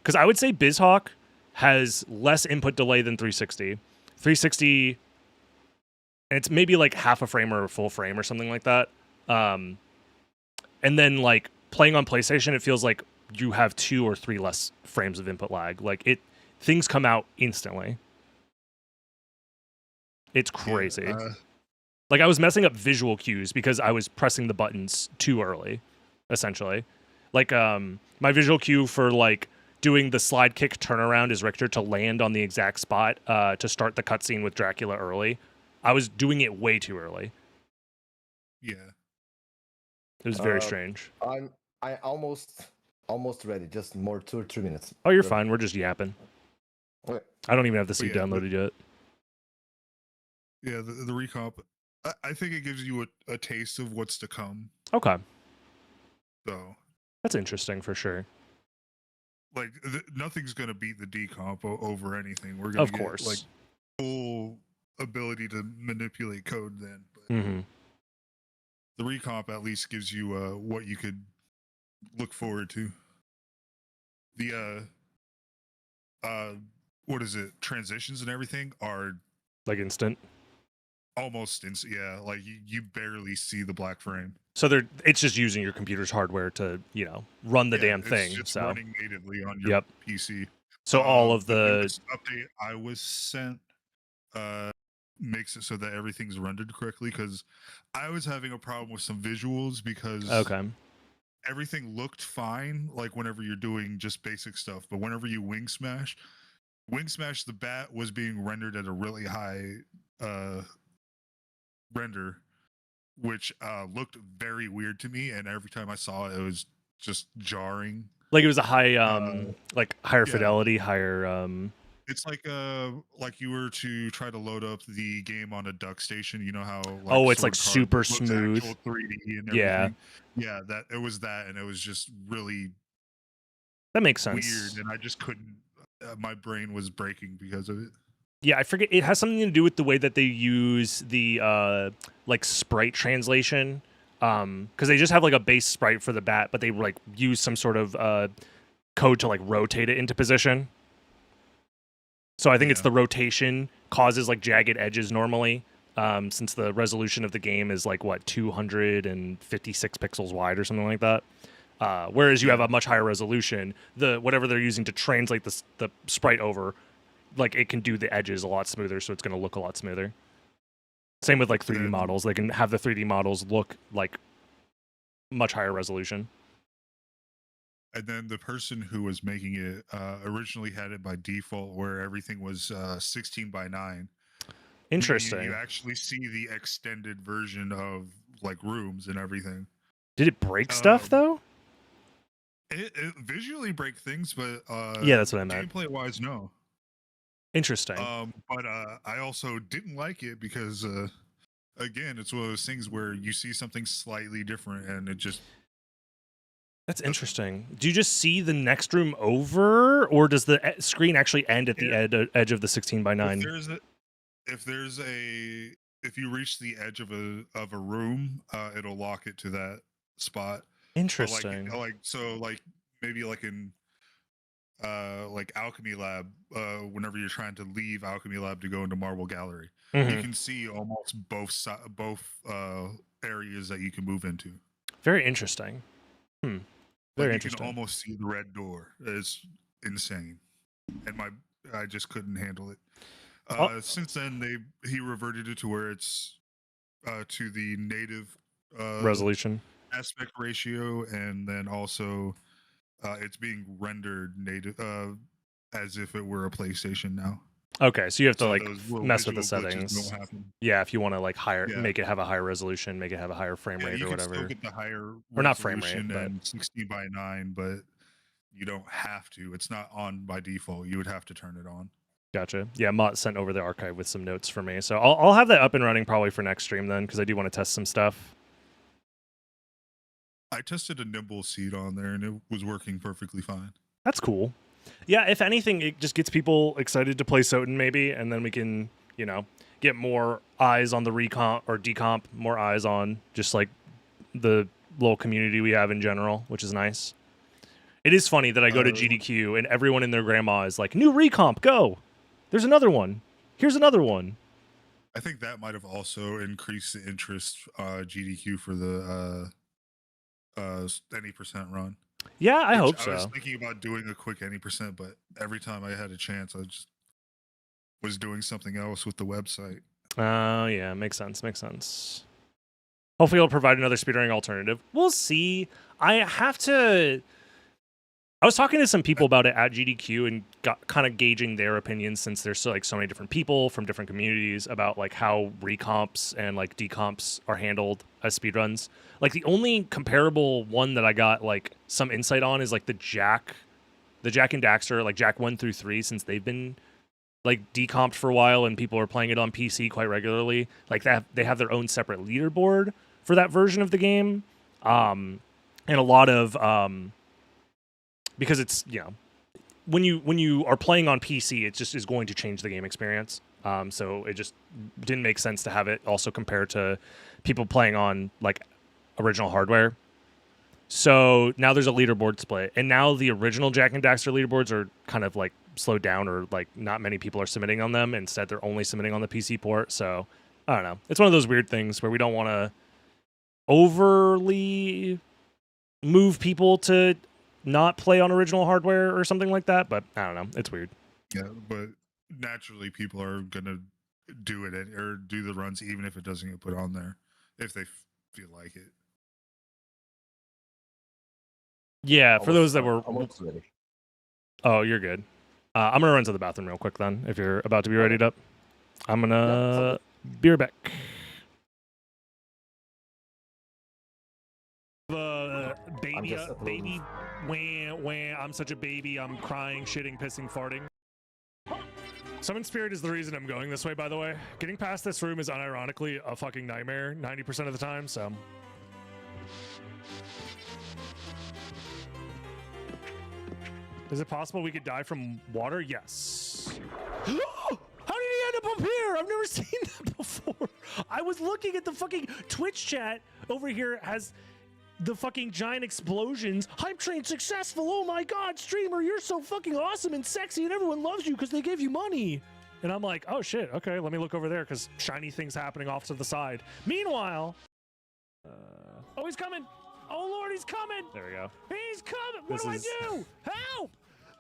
Because I would say BizHawk has less input delay than 360. 360, and it's maybe like half a frame or a full frame or something like that. And then like playing on PlayStation, it feels like you have 2 or 3 less frames of input lag. Like things come out instantly. It's crazy. Yeah, like I was messing up visual cues because I was pressing the buttons too early, essentially. Like my visual cue for like doing the slide kick turnaround as Richter to land on the exact spot to start the cutscene with Dracula early. I was doing it way too early. Yeah. It was very strange. I almost ready. Just more 2 or 3 minutes. Oh, you're fine. We're just yapping. Okay. I don't even have the seed downloaded yet. Yeah, the recomp. I think it gives you a taste of what's to come. Okay. So that's interesting for sure. Like nothing's gonna beat the decomp over anything. We're gonna get like full ability to manipulate code then. But the recomp at least gives you what you could look forward to. The what is it? Transitions and everything are like instant. Almost instant, yeah. Like you barely see the black frame. So it's just using your computer's hardware to, run the damn thing. It's just so running natively on your PC. So all of the update I was sent makes it so that everything's rendered correctly, because I was having a problem with some visuals because everything looked fine, like whenever you're doing just basic stuff, but whenever you wing smash the bat was being rendered at a really high render, which looked very weird to me, and every time I saw it was just jarring. Like it was a high like higher fidelity, higher it's like you were to try to load up the game on a duck station, you know how it's like super smooth 3D and everything. Yeah, that it was that, and it was just really that makes sense. Weird, and I just couldn't my brain was breaking because of it. Yeah, I forget. It has something to do with the way that they use the like sprite translation, because they just have like a base sprite for the bat, but they like use some sort of code to like rotate it into position. So I think it's the rotation causes like jagged edges normally, since the resolution of the game is like 256 pixels wide or something like that. Whereas you have a much higher resolution, whatever they're using to translate the sprite over, like it can do the edges a lot smoother, so it's going to look a lot smoother. Same with like 3D models. They can have the 3D models look like much higher resolution. And then the person who was making it originally had it by default where everything was 16 by 9. Interesting. You actually see the extended version of like rooms and everything. Did it break stuff though? It visually break things, but yeah, that's what I meant. Gameplay wise, no. Interesting. But I also didn't like it because again, it's one of those things where you see something slightly different and it just. That's interesting. Do you just see the next room over, or does the screen actually end at the edge of the 16 by 9? If you reach the edge of a room, it'll lock it to that spot. Interesting. Like maybe like in like Alchemy Lab, whenever you're trying to leave Alchemy Lab to go into Marble Gallery, you can see almost both areas that you can move into. Very interesting. Very interesting. You can almost see the red door. It's insane, and I just couldn't handle it. Since then, he reverted it to where it's to the native resolution aspect ratio, and then also it's being rendered native as if it were a PlayStation now. Okay, so you have to like mess with the settings. Don't happen. Yeah, if you want to like make it have a higher resolution, make it have a higher frame rate or whatever. You can still get the higher or not frame rate, but 16 by 9, but you don't have to. It's not on by default. You would have to turn it on. Gotcha. Yeah, Mott sent over the archive with some notes for me, so I'll have that up and running probably for next stream then, because I do want to test some stuff. I tested a Nimble seed on there, and it was working perfectly fine. That's cool. Yeah, if anything, it just gets people excited to play SotN maybe, and then we can, get more eyes on the recomp or decomp, more eyes on just like the little community we have in general, which is nice. It is funny that I go to GDQ and everyone and their grandma is like, new recomp, go! There's another one. Here's another one. I think that might have also increased the interest GDQ for the any percent run. Yeah, I hope so. I was thinking about doing a quick any percent, but every time I had a chance, I just was doing something else with the website. Oh, yeah, makes sense. Hopefully it'll provide another speedrunning alternative. We'll see. I was talking to some people about it at GDQ and got kind of gauging their opinions, since there's so many different people from different communities about like how recomps and like decomps are handled as speedruns. Like the only comparable one that I got like some insight on is like the Jak and Daxter, like Jak 1 through 3, since they've been like decomped for a while and people are playing it on PC quite regularly. Like that, they have their own separate leaderboard for that version of the game. And a lot of because it's, when you are playing on PC, it just is going to change the game experience. So it just didn't make sense to have it also compared to people playing on like original hardware. So now there's a leaderboard split, and now the original Jak and Daxter leaderboards are kind of like slowed down, or like not many people are submitting on them. Instead, they're only submitting on the PC port. So I don't know. It's one of those weird things where we don't want to overly move people to not play on original hardware or something like that, but I don't know. It's weird. Yeah, but naturally people are gonna do it or do the runs even if it doesn't get put on there if they feel like it. Yeah, for those that were. Oh, you're good. I'm gonna run to the bathroom real quick then. If you're about to be readied up, I'm gonna be right back. Baby, wah, I'm such a baby. I'm crying, shitting, pissing, farting. Summon Spirit is the reason I'm going this way, by the way. Getting past this room is unironically a fucking nightmare 90% of the time, so. Is it possible we could die from water? Yes. How did he end up here? I've never seen that before. I was looking at the fucking Twitch chat over here has the fucking giant explosions. Hype train successful. Oh my god, streamer, you're so fucking awesome and sexy and everyone loves you because they gave you money. And I'm like, oh shit, okay, let me look over there because shiny things happening off to the side. Meanwhile, oh, he's coming. Oh lord, he's coming. There we go. He's coming. What do I do? Help!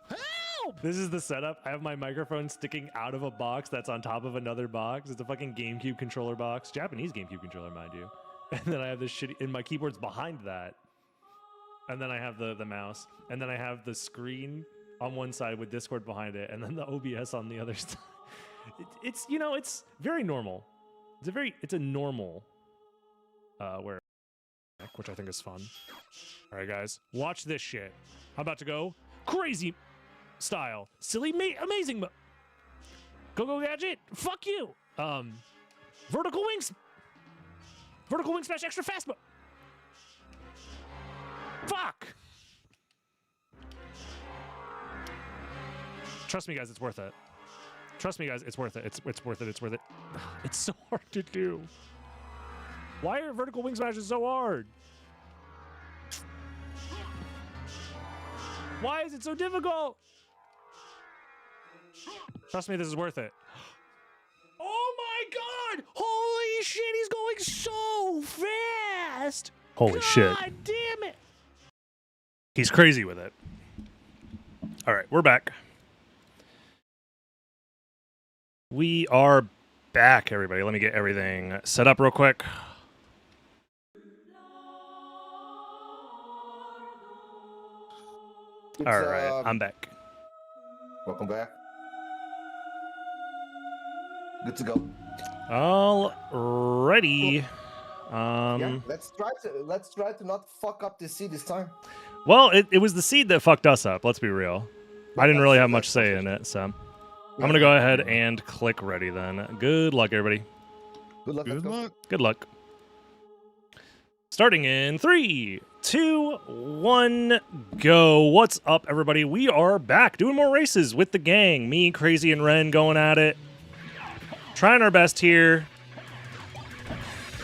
Help! This is the setup. I have my microphone sticking out of a box that's on top of another box. It's a fucking GameCube controller box. Japanese GameCube controller, mind you. And then I have this shitty, and my keyboard's behind that. and then I have the mouse, and then I have the screen on one side with Discord behind it, and then the OBS on the other side. It's you know, it's very normal. It's a normal wear, which I think is fun. All right, guys, watch this shit. I'm about to go crazy style, silly, amazing. Go gadget. Fuck you. Vertical wings smash extra fast. Fuck. Trust me, guys, it's worth it. Trust me, guys, it's worth it. It's worth it. It's worth it. It's so hard to do. Why are vertical wing smashes so hard? Why is it so difficult? Trust me, this is worth it. Oh my god! Holy shit, he's going so fast! Holy shit. God damn it! He's crazy with it. All right, we're back. We are back, everybody. Let me get everything set up real quick. All right, I'm back. Welcome back. Good to go. Alrighty. Yeah, let's try to not fuck up the seed this time. Well, it was the seed that fucked us up. Let's be real. I didn't really have much say in it, so I'm gonna go ahead and click ready then. Good luck, everybody. Good luck. Good luck. Good luck. Starting in 3, 2, 1, go. What's up, everybody? We are back doing more races with the gang. Me, Crazy, and Ren going at it. Trying our best here.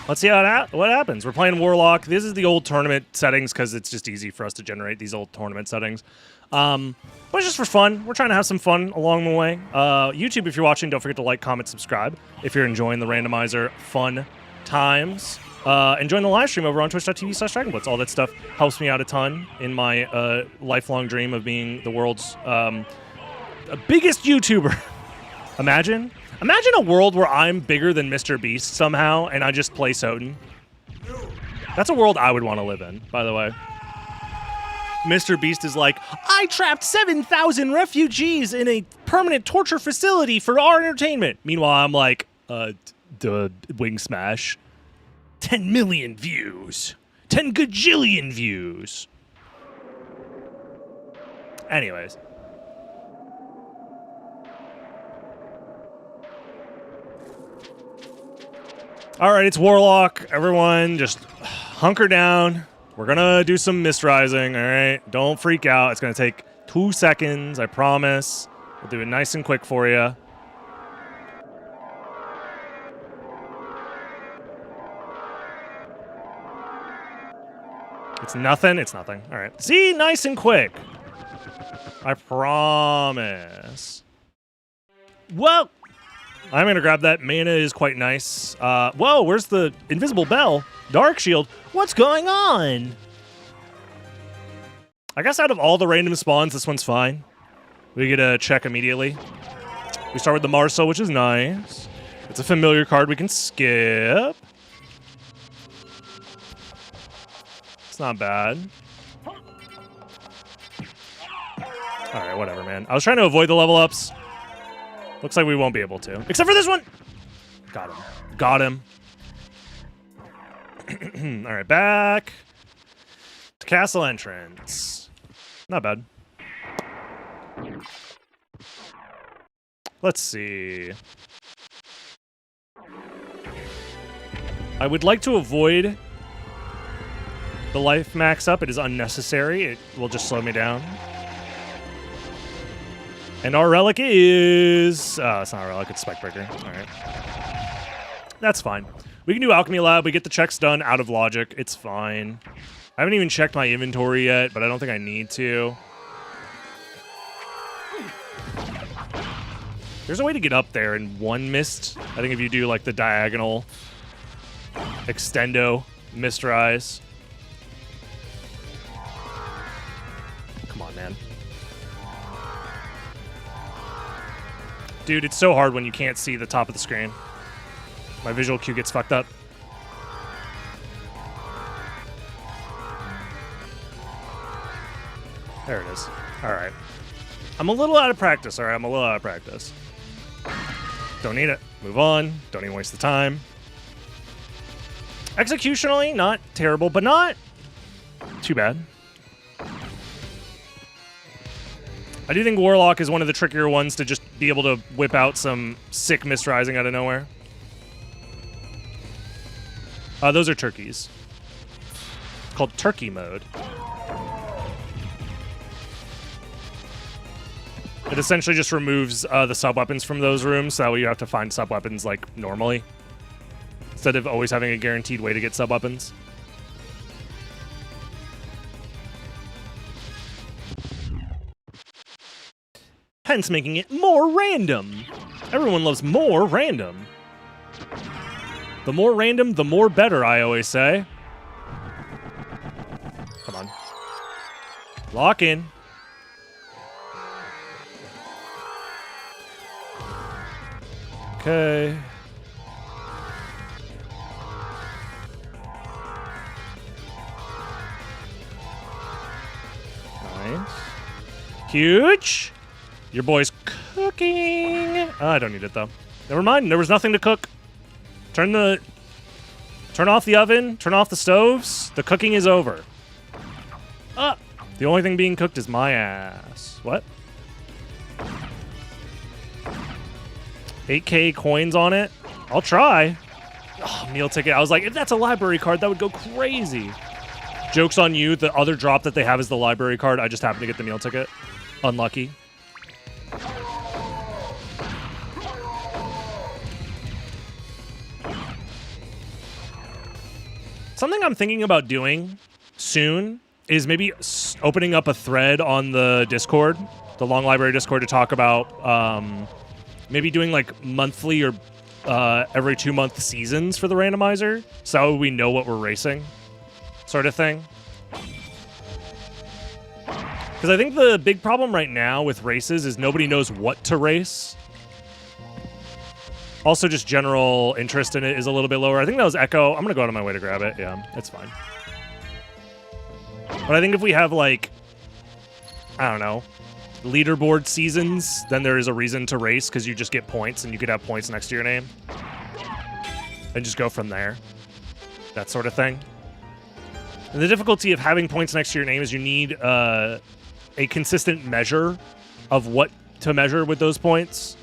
Let's see what happens. We're playing Warlock. This is the old tournament settings because it's just easy for us to generate these old tournament settings. But it's just for fun. We're trying to have some fun along the way. YouTube, if you're watching, don't forget to like, comment, subscribe. If you're enjoying the Randomizer fun times. And join the live stream over on twitch.tv/DragonBlitz. All that stuff helps me out a ton in my lifelong dream of being the world's biggest YouTuber. Imagine a world where I'm bigger than Mr. Beast somehow, and I just play SotN. That's a world I would want to live in, by the way. Mr. Beast is like, I trapped 7,000 refugees in a permanent torture facility for our entertainment. Meanwhile, I'm like, wing smash. 10 million views. 10 gajillion views. Anyways. All right, it's Warlock. Everyone just hunker down. We're going to do some mist rising, all right? Don't freak out. It's going to take 2 seconds, I promise. We'll do it nice and quick for you. It's nothing. It's nothing. All right. See? Nice and quick. I promise. Well, I'm going to grab that. Mana is quite nice. Whoa, where's the invisible bell? Dark shield. What's going on? I guess out of all the random spawns, this one's fine. We get a check immediately. We start with the Marcel, which is nice. It's a familiar card we can skip. It's not bad. Alright, whatever, man. I was trying to avoid the level ups. Looks like we won't be able to. Except for this one! Got him. Got him. Alright, back to castle entrance. Not bad. Let's see. I would like to avoid the life max up. It is unnecessary. It will just slow me down. And our relic is... Oh, it's not a relic. It's Spikebreaker. All right. That's fine. We can do Alchemy Lab. We get the checks done out of logic. It's fine. I haven't even checked my inventory yet, but I don't think I need to. There's a way to get up there in one mist. I think if you do, like, the diagonal extendo mist rise. Come on, man. Dude, it's so hard when you can't see the top of the screen. My visual cue gets fucked up. There it is. All right. I'm a little out of practice. All right, I'm a little out of practice. Don't need it. Move on. Don't even waste the time. Executionally, not terrible, but not too bad. I do think Warlock is one of the trickier ones to just be able to whip out some sick Mist Rising out of nowhere. Those are turkeys. It's called turkey mode. It essentially just removes the sub-weapons from those rooms, so that way you have to find sub-weapons like normally, instead of always having a guaranteed way to get sub-weapons. Hence making it more random. Everyone loves more random. The more random, the more better, I always say. Come on. Lock in. Okay. Nice. Huge. Your boy's cooking. I don't need it though. Never mind. There was nothing to cook. Turn off the oven. Turn off the stoves. The cooking is over. The only thing being cooked is my ass. What? 8K coins on it. I'll try. Oh, meal ticket. I was like, if that's a library card, that would go crazy. Joke's on you. The other drop that they have is the library card. I just happened to get the meal ticket. Unlucky. Something I'm thinking about doing soon is maybe opening up a thread on the Discord, the Long Library Discord, to talk about maybe doing like monthly or every 2-month seasons for the randomizer, so we know what we're racing, sort of thing. Because I think the big problem right now with races is nobody knows what to race. Also, just general interest in it is a little bit lower. I think that was Echo. I'm going to go out of my way to grab it. Yeah, it's fine. But I think if we have, like, I don't know, leaderboard seasons, then there is a reason to race, because you just get points, and you could have points next to your name. And just go from there. That sort of thing. And the difficulty of having points next to your name is you need a consistent measure of what to measure with those points.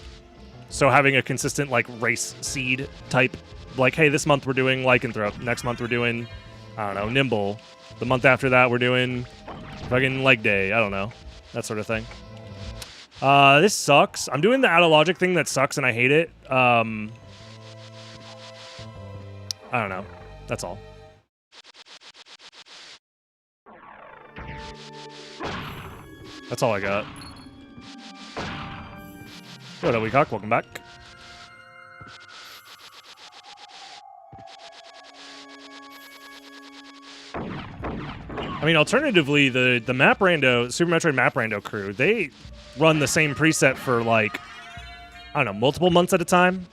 So having a consistent, like, race seed type, like, hey, this month we're doing Lycanthrope. Next month we're doing, I don't know, Nimble. The month after that we're doing fucking Leg Day. I don't know. That sort of thing. This sucks. I'm doing the out of logic thing that sucks and I hate it. I don't know. That's all. That's all I got. What up, Weecock? Welcome back. I mean, alternatively, the Map Rando, Super Metroid Map Rando crew, they run the same preset for, like, I don't know, multiple months at a time.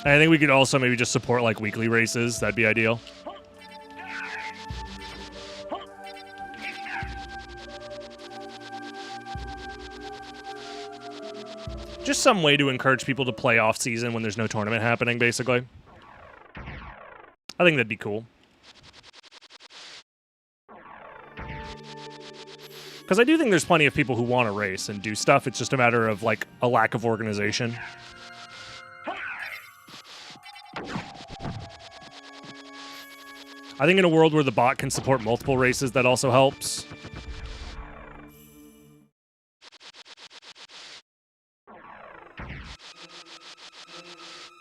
And I think we could also maybe just support, like, weekly races. That'd be ideal. Just some way to encourage people to play off season when there's no tournament happening, basically. I think that'd be cool. Because I do think there's plenty of people who want to race and do stuff. It's just a matter of, like, a lack of organization. I think in a world where the bot can support multiple races, that also helps.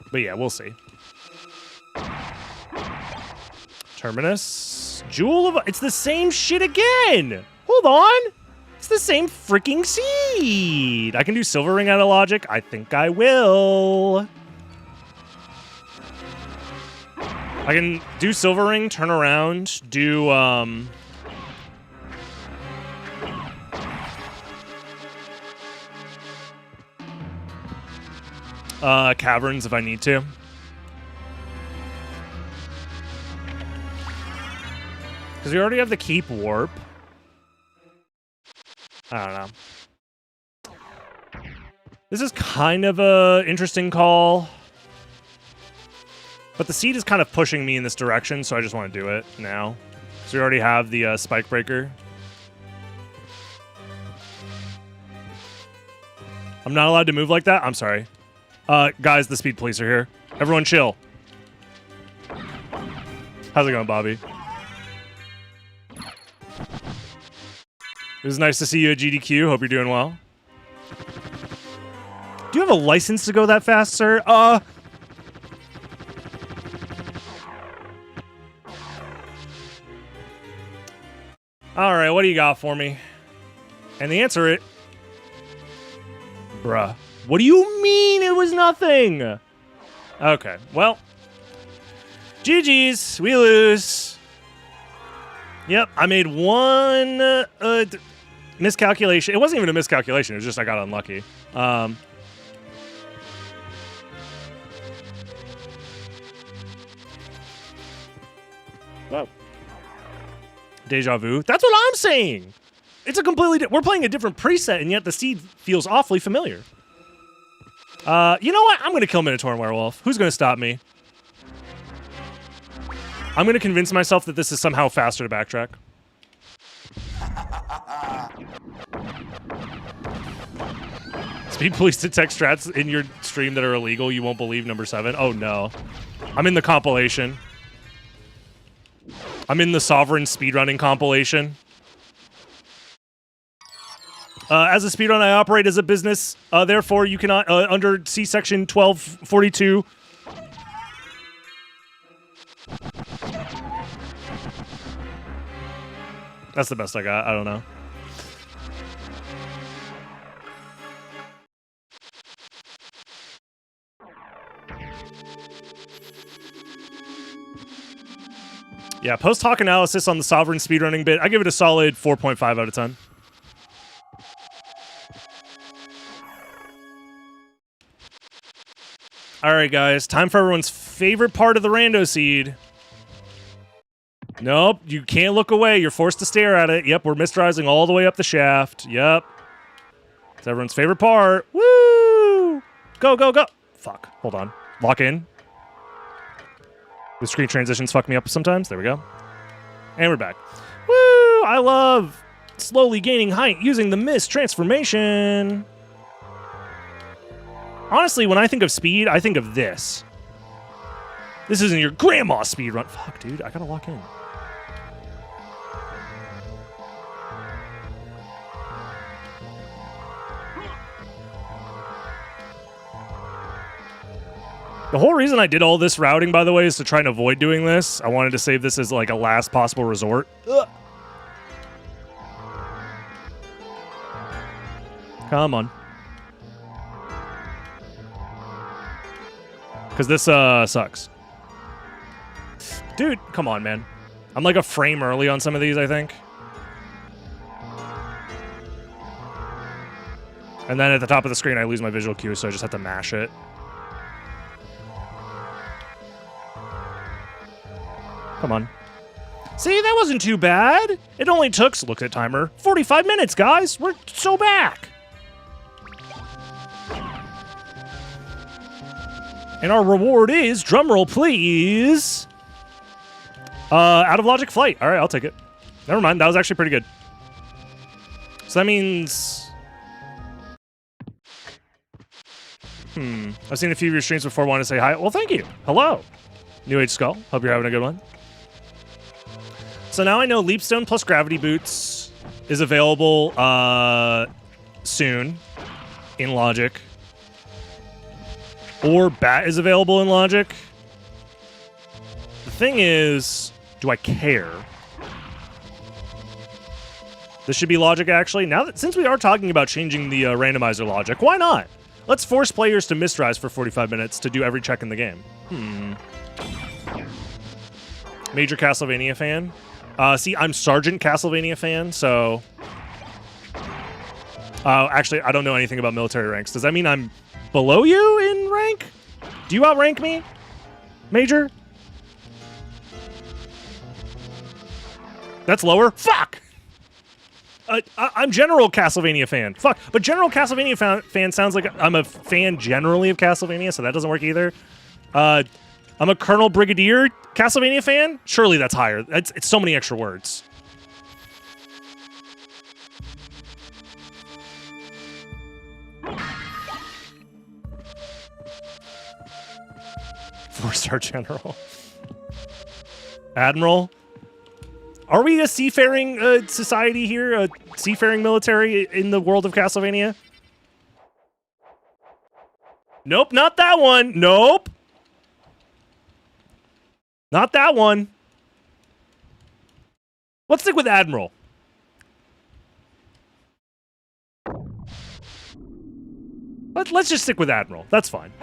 But yeah, we'll see. Terminus. Jewel of... It's the same shit again! Hold on! It's the same freaking seed! I can do Silver Ring out of logic. I think I will. I can do Silver Ring, turn around, do, Caverns if I need to. Because we already have the keep warp. I don't know. This is kind of a interesting call. But the seed is kind of pushing me in this direction, so I just want to do it now. So we already have the spike breaker. I'm not allowed to move like that? I'm sorry. Guys, the speed police are here. Everyone chill. How's it going, Bobby? It was nice to see you at GDQ. Hope you're doing well. Do you have a license to go that fast, sir? Alright, what do you got for me? And the answer is... Bruh. What do you mean it was nothing? Okay, well. GG's. We lose. Yep, I made one miscalculation. It wasn't even a miscalculation. It was just I got unlucky. Whoa. Deja vu. That's what I'm saying. It's a completely... we're playing a different preset, and yet the seed feels awfully familiar. You know what? I'm going to kill Minotaur and Werewolf. Who's going to stop me? I'm going to convince myself that this is somehow faster to backtrack. Speed police detect strats in your stream that are illegal. You won't believe number 7. Oh, no. I'm in the compilation. I'm in the Sovereign speedrunning compilation. As a speedrun, I operate as a business. Therefore, you cannot, under C section 1242. That's the best I got. I don't know. Yeah, post-hoc analysis on the Sovereign speedrunning bit. I give it a solid 4.5 out of 10. Alright, guys. Time for everyone's favorite part of the rando seed. Nope, you can't look away. You're forced to stare at it. Yep, we're misdrising all the way up the shaft. Yep. It's everyone's favorite part. Woo! Go, go, go! Fuck. Hold on. Lock in. The screen transitions fuck me up sometimes. There we go. And we're back. Woo! I love slowly gaining height using the mist transformation. Honestly, when I think of speed, I think of this. This isn't your grandma's speed run. Fuck, dude. I gotta lock in. The whole reason I did all this routing, by the way, is to try and avoid doing this. I wanted to save this as like a last possible resort. Ugh. Come on. Because this sucks. Dude, come on, man. I'm like a frame early on some of these, I think. And then at the top of the screen, I lose my visual cue, so I just have to mash it. Come on. See, that wasn't too bad. It only took, look at timer, 45 minutes, guys. We're so back. And our reward is, drumroll please, out of logic flight. All right, I'll take it. Never mind, that was actually pretty good. So that means... I've seen a few of your streams before, wanted to say hi. Well, thank you. Hello. New Age Skull. Hope you're having a good one. So now I know Leapstone plus Gravity Boots is available soon in Logic. Or Bat is available in Logic. The thing is, do I care? This should be Logic, actually. Now that, since we are talking about changing the randomizer logic, why not? Let's force players to misdrive for 45 minutes to do every check in the game. Major Castlevania fan. See, I'm Sergeant Castlevania fan, so... actually, I don't know anything about military ranks. Does that mean I'm below you in rank? Do you outrank me, Major? That's lower. Fuck. I'm General Castlevania fan. Fuck. But General Castlevania fan sounds like I'm a fan generally of Castlevania, so that doesn't work either. I'm a Colonel Brigadier Castlevania fan. Surely that's higher. It's so many extra words. Four-star General. Admiral. Are we a seafaring society here? A seafaring military in the world of Castlevania? Nope, not that one. Nope. Not that one. Let's stick with Admiral. Let's just stick with Admiral. That's fine.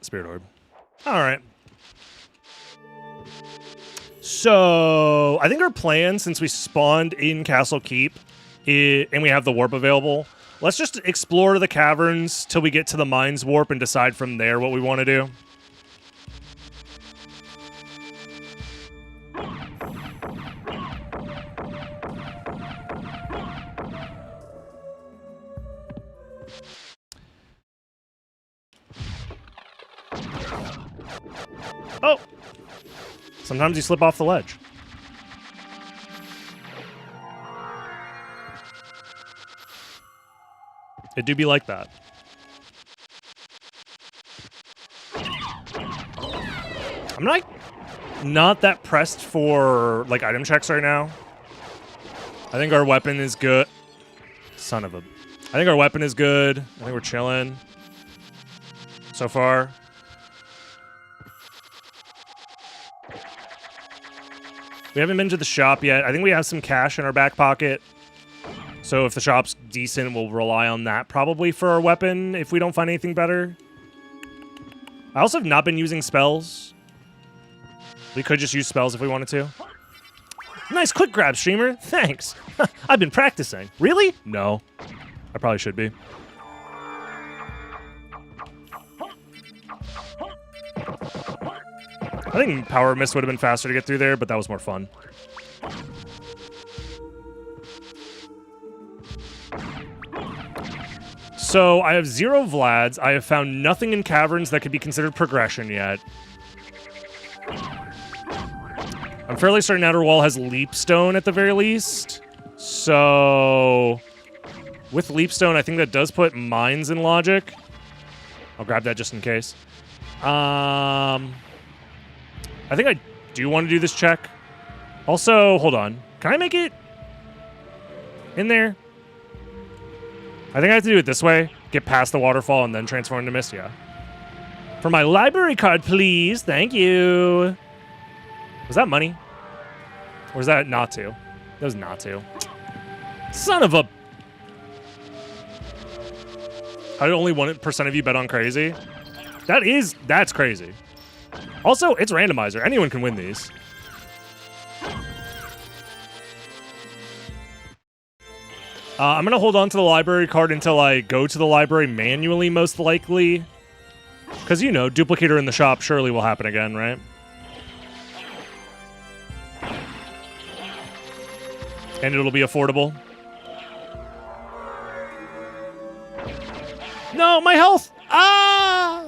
Spirit Orb. All right. So, I think our plan, since we spawned in Castle Keep, and we have the warp available, let's just explore the caverns till we get to the Mines warp and decide from there what we want to do. Oh! Sometimes you slip off the ledge. It do be like that. I'm not that pressed for, like, item checks right now. I think our weapon is good. Son of a... I think our weapon is good. I think we're chilling. So far. We haven't been to the shop yet. I think we have some cash in our back pocket. So if the shop's decent, we'll rely on that probably for our weapon if we don't find anything better. I also have not been using spells. We could just use spells if we wanted to. Nice quick grab, streamer. Thanks. I've been practicing. Really? No. I probably should be. I think Power Mist would have been faster to get through there, but that was more fun. So, I have 0 Vlads. I have found nothing in caverns that could be considered progression yet. I'm fairly certain Outer Wall has Leapstone at the very least. So, with Leapstone, I think that does put Mines in logic. I'll grab that just in case. I think I do want to do this check. Also, hold on. Can I make it in there? I think I have to do it this way. Get past the waterfall and then transform into mist, yeah. For my library card, please. Thank you. Was that money? Or was that not to? That was not to. Son of a... How did only 1% of you bet on crazy? That's crazy. Also, it's randomizer. Anyone can win these. I'm going to hold on to the library card until I go to the library manually, most likely. Because, you know, duplicator in the shop surely will happen again, right? And it'll be affordable. No, my health! Ah!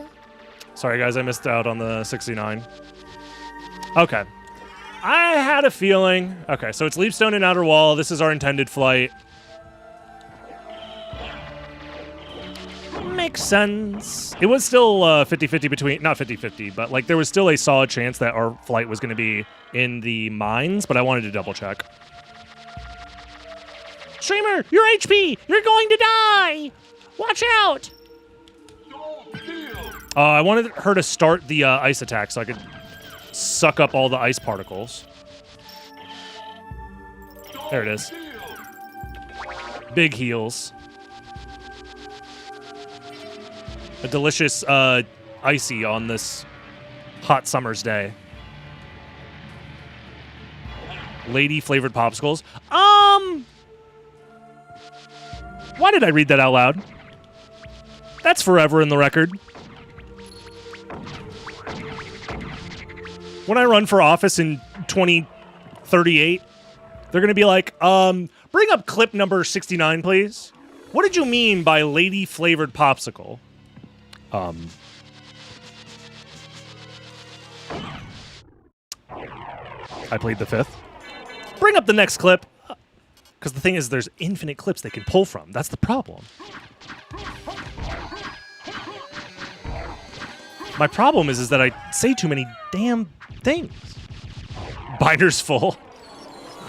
Sorry, guys, I missed out on the 69. Okay. I had a feeling. Okay, so it's Leapstone and Outer Wall. This is our intended flight. Makes sense. It was still 50-50 between... Not 50-50, but, like, there was still a solid chance that our flight was going to be in the mines, but I wanted to double-check. Streamer, your HP! You're going to die! Watch out! I wanted her to start the ice attack so I could suck up all the ice particles. There it is. Big heals. A delicious icy on this hot summer's day. Lady flavored popsicles. Why did I read that out loud? That's forever in the record. When I run for office in 2038, they're going to be like, bring up clip number 69, please. What did you mean by lady-flavored popsicle? I played the fifth. Bring up the next clip. Because the thing is, there's infinite clips they can pull from. That's the problem. My problem is that I say too many damn things. Binder's full.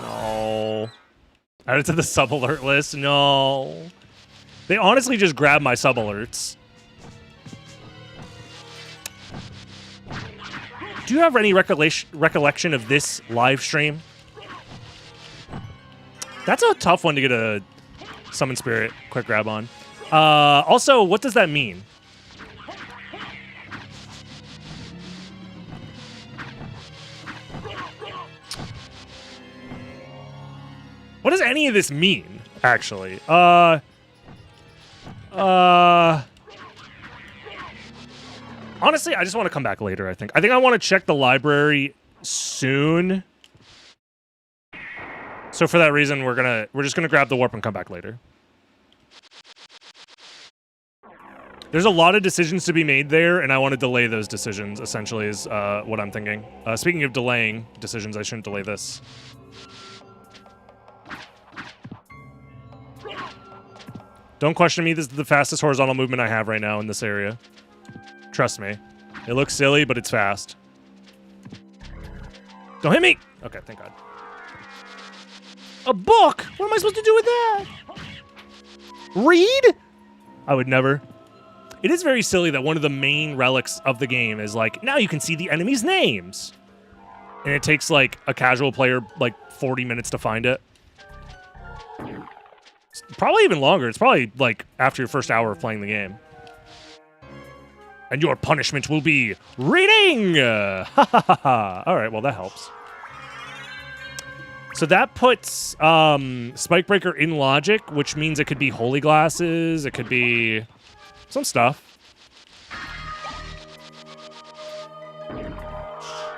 No. Add it to the sub-alert list. No. They honestly just grab my sub-alerts. Do you have any recollection of this live stream? That's a tough one to get a Summon Spirit quick grab on. Also, what does that mean? What does any of this mean, actually? Honestly, I just want to come back later, I think. I think I want to check the library soon. So for that reason, we're just gonna grab the warp and come back later. There's a lot of decisions to be made there, and I want to delay those decisions, essentially, is what I'm thinking. Speaking of delaying decisions, I shouldn't delay this. Don't question me, this is the fastest horizontal movement I have right now in this area. Trust me. It looks silly, but it's fast. Don't hit me! Okay, thank God. A book? What am I supposed to do with that? Read? I would never. It is very silly that one of the main relics of the game is like, now you can see the enemies' names. And it takes like a casual player like 40 minutes to find it. Probably even longer. It's probably like after your first hour of playing the game. And your punishment will be reading! Ha ha ha ha. Alright, well that helps. So that puts Spikebreaker in logic, which means it could be Holy Glasses, it could be some stuff.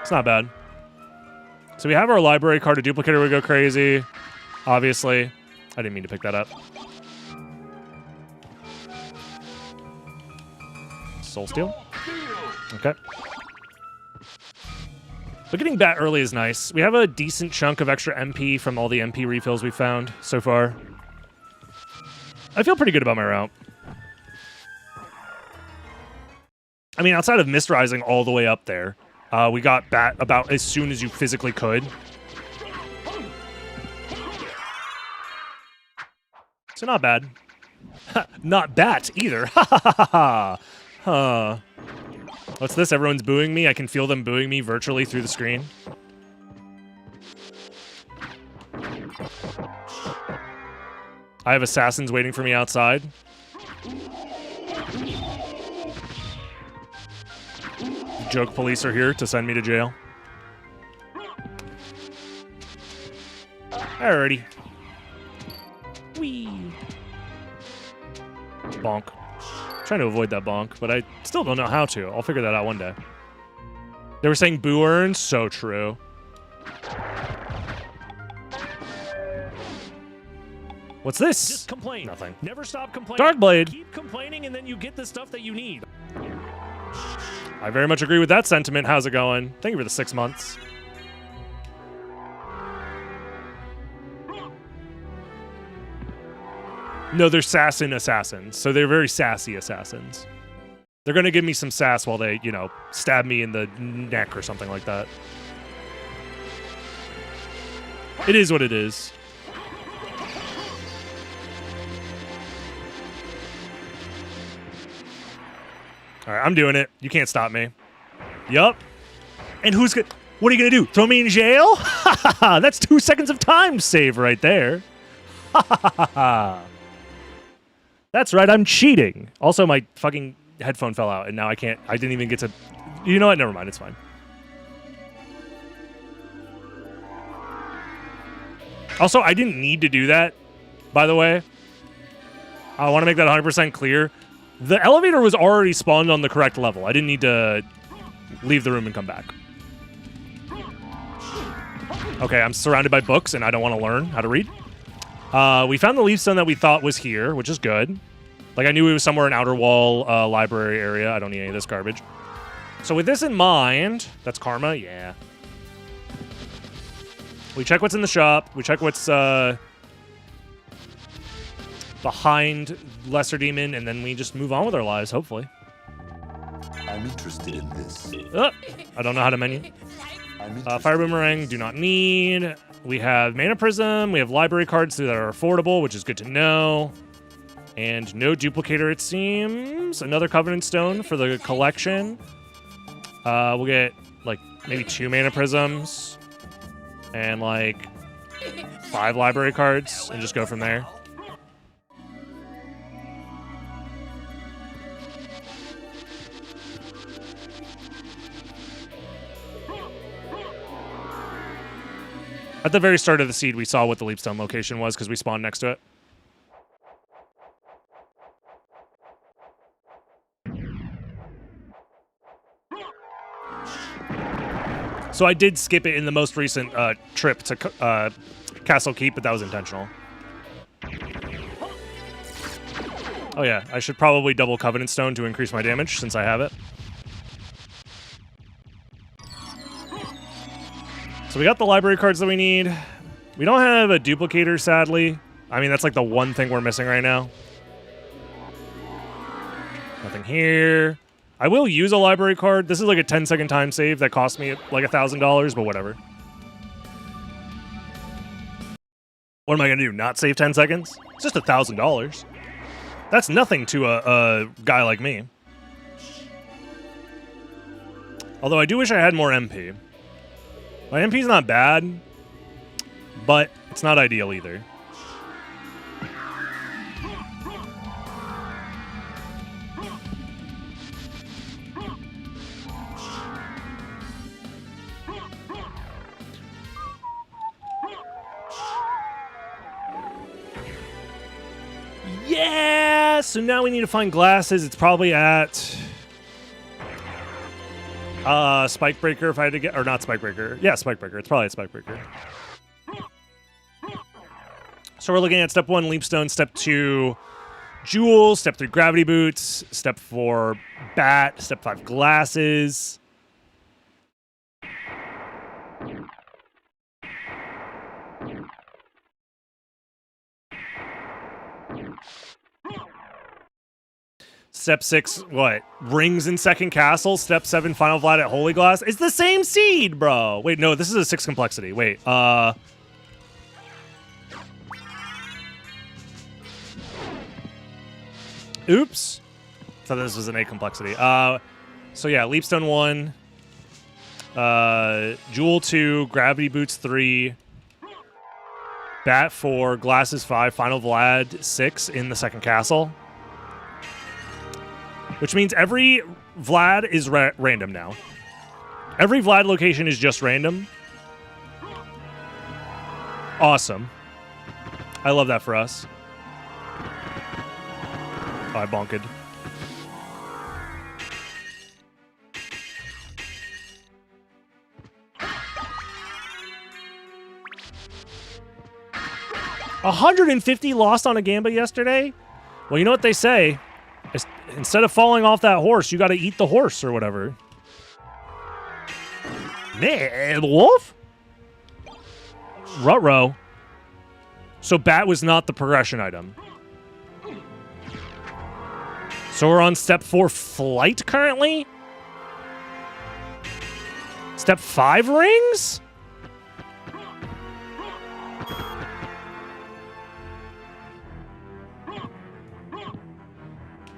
It's not bad. So we have our library card, a duplicator would go crazy, obviously. I didn't mean to pick that up. Soul Steal? Okay. But getting bat early is nice. We have a decent chunk of extra MP from all the MP refills we found so far. I feel pretty good about my route. I mean, outside of Misterizing all the way up there, we got bat about as soon as you physically could. So not bad. Not bat either. Ha ha ha ha. Huh. What's this? Everyone's booing me? I can feel them booing me virtually through the screen. I have assassins waiting for me outside. Joke police are here to send me to jail. Alrighty. Whee! Bonk. Trying to avoid that bonk, but I still don't know how to. I'll figure that out one day. They were saying boo earn? So true. What's this? Just complain. Nothing. Never stop complaining. Darkblade. Keep complaining and then you get the stuff that you need. I very much agree with that sentiment. How's it going? Thank you for the 6 months. No, they're assassin assassins, so they're very sassy assassins. They're gonna give me some sass while they, you know, stab me in the neck or something like that. It is what it is. All right, I'm doing it. You can't stop me. Yup. And who's gonna... What are you gonna do? Throw me in jail? Ha ha ha! That's 2 seconds of time save right there. Ha ha ha ha! That's right, I'm cheating. Also, my fucking headphone fell out, and now I can't... I didn't even get to... You know what? Never mind, it's fine. Also, I didn't need to do that, by the way. I want to make that 100% clear. The elevator was already spawned on the correct level. I didn't need to leave the room and come back. Okay, I'm surrounded by books, and I don't want to learn how to read. We found the leaf stone that we thought was here, which is good. Like, I knew it was somewhere in Outer Wall library area. I don't need any of this garbage. So with this in mind, that's karma? Yeah. We check what's in the shop. We check what's behind Lesser Demon, and then we just move on with our lives, hopefully. I'm interested in this. I don't know how to menu. Fire Boomerang, do not need. We have Mana Prism. We have library cards that are affordable, which is good to know. And no duplicator, it seems. Another Covenant Stone for the collection. We'll get, like, maybe 2 Mana Prisms. And, like, 5 library cards. And just go from there. At the very start of the seed, we saw what the Leapstone location was because we spawned next to it. So I did skip it in the most recent trip to Castle Keep, but that was intentional. Oh yeah, I should probably double Covenant Stone to increase my damage since I have it. So we got the library cards that we need. We don't have a duplicator, sadly. I mean, that's like the one thing we're missing right now. Nothing here. I will use a library card. This is like a 10-second time save that cost me like $1,000, but whatever. What am I going to do? Not save 10 seconds? It's just $1,000. That's nothing to a guy like me. Although I do wish I had more MP. My MP's not bad, but it's not ideal either. Yeah! So now we need to find glasses. It's probably at Spike Breaker if I had to get, or not Spike Breaker. Yeah, Spike Breaker. It's probably at Spike Breaker. So we're looking at step 1, Leapstone, step 2, Jewel, step 3, Gravity Boots, step 4, Bat, step 5, Glasses. Step 6, what? Rings in second castle. Step 7, final Vlad at Holy Glass. It's the same seed, bro. Wait, no, this is a 6 complexity. Wait, oops. Thought this was an 8 complexity. So yeah, Leapstone 1. Jewel 2, Gravity Boots 3. Bat 4, Glasses 5, final Vlad 6 in the second castle. Which means every Vlad is random now. Every Vlad location is just random. Awesome. I love that for us. Oh, I bonked. $150 lost on a Gamba yesterday? Well, you know what they say. Instead of falling off that horse, you got to eat the horse or whatever. Man, wolf? Ruh-roh. So Bat was not the progression item. So we're on step 4, Flight currently? Step 5, Rings?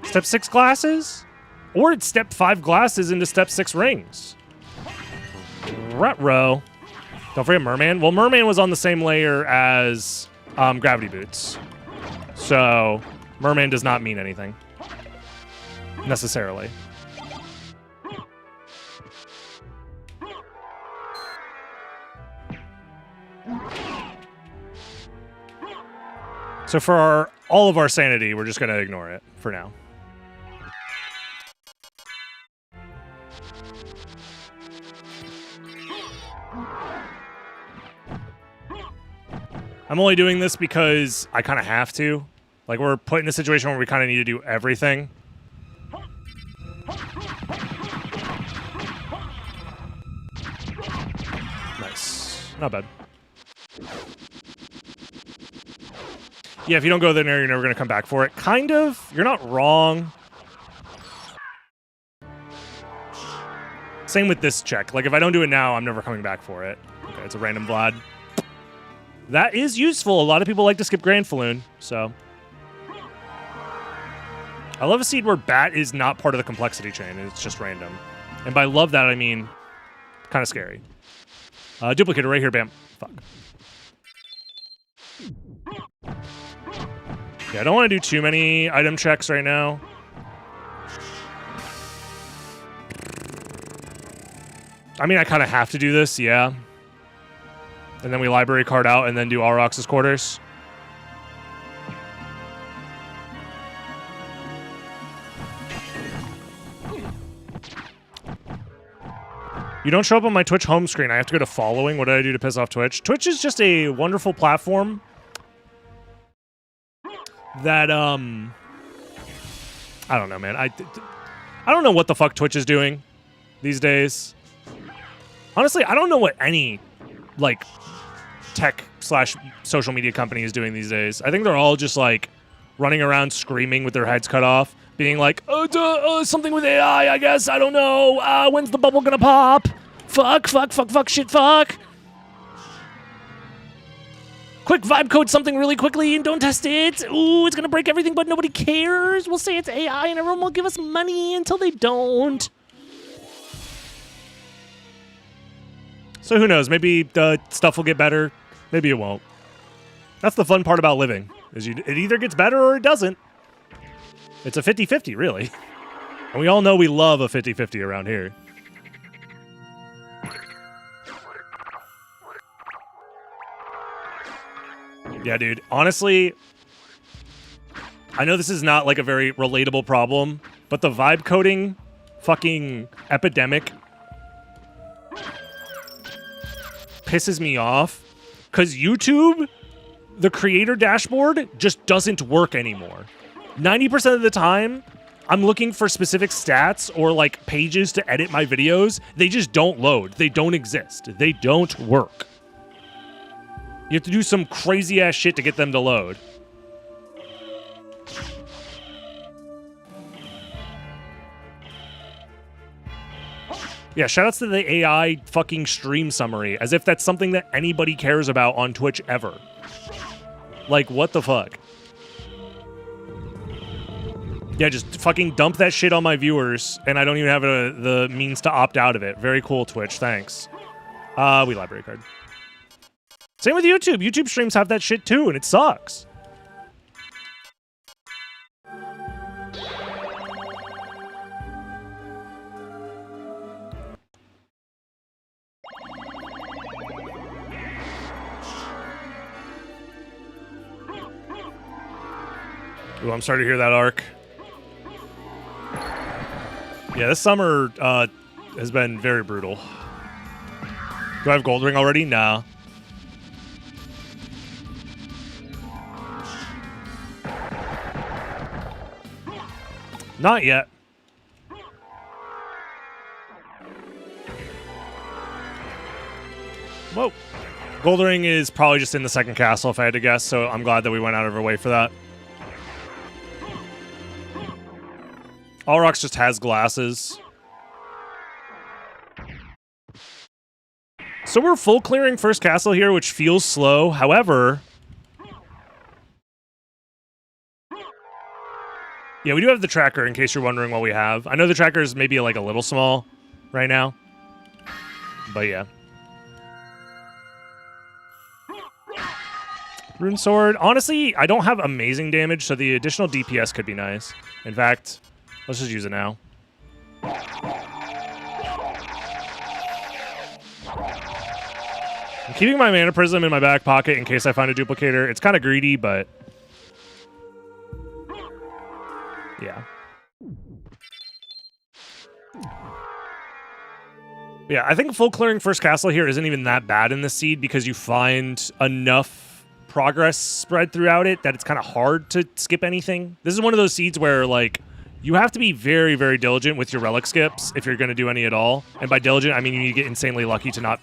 Step 6 Glasses? Or it's step 5 Glasses into step 6 Rings. Ruh-roh. Don't forget Merman. Well, Merman was on the same layer as Gravity Boots. So Merman does not mean anything. Necessarily. So for all of our sanity, we're just going to ignore it for now. I'm only doing this because I kind of have to. Like, we're put in a situation where we kind of need to do everything. Nice. Not bad. Yeah, if you don't go there, you're never going to come back for it. Kind of. You're not wrong. Same with this check. Like, if I don't do it now, I'm never coming back for it. Okay, it's a random Vlad. That is useful. A lot of people like to skip Grand Falloon, so. I love a seed where bat is not part of the complexity chain, and it's just random. And by love that, I mean kind of scary. Duplicator right here, bam. Fuck. Yeah, I don't want to do too many item checks right now. I mean, I kind of have to do this, yeah. And then we library card out and then do Aurochs's quarters. You don't show up on my Twitch home screen. I have to go to following. What did I do to piss off Twitch? Twitch is just a wonderful platform that, I don't know, man. I don't know what the fuck Twitch is doing these days. Honestly, I don't know what any, like, tech/social media company is doing these days. I think they're all just, like, running around screaming with their heads cut off, being like, something with AI, I guess. I don't know. When's the bubble gonna pop? Fuck, shit, fuck. Quick vibe code something really quickly and don't test it. Ooh, it's gonna break everything, but nobody cares. We'll say it's AI and everyone will give us money until they don't. So who knows? Maybe stuff will get better. Maybe it won't. That's the fun part about living, is it either gets better or it doesn't. It's a 50-50, really. And we all know we love a 50-50 around here. Yeah, dude. Honestly, I know this is not like a very relatable problem, but the vibe coding fucking epidemic pisses me off because YouTube, the creator dashboard, just doesn't work anymore. 90% of the time, I'm looking for specific stats or like pages to edit my videos. They just don't load. They don't exist. They don't work. You have to do some crazy ass shit to get them to load. Yeah, shoutouts to the AI fucking stream summary, as if that's something that anybody cares about on Twitch ever. Like, what the fuck? Yeah, just fucking dump that shit on my viewers, and I don't even have the means to opt out of it. Very cool, Twitch. Thanks. We library card. Same with YouTube. YouTube streams have that shit too, and it sucks. Ooh, I'm sorry to hear that, Ark. Yeah, this summer has been very brutal. Do I have gold ring already? Nah. Not yet. Whoa. Gold ring is probably just in the second castle if I had to guess, so I'm glad that we went out of our way for that. Aurochs just has glasses. So we're full clearing first castle here, which feels slow. However, yeah, we do have the tracker in case you're wondering what we have. I know the tracker is maybe like a little small right now, but yeah. Rune sword. Honestly, I don't have amazing damage, so the additional DPS could be nice. In fact, let's just use it now. I'm keeping my mana prism in my back pocket in case I find a duplicator. It's kind of greedy, but Yeah. Yeah, I think full clearing first castle here isn't even that bad in this seed because you find enough progress spread throughout it that it's kind of hard to skip anything. This is one of those seeds where, like, you have to be very, very diligent with your relic skips if you're going to do any at all. And by diligent, I mean you need to get insanely lucky to not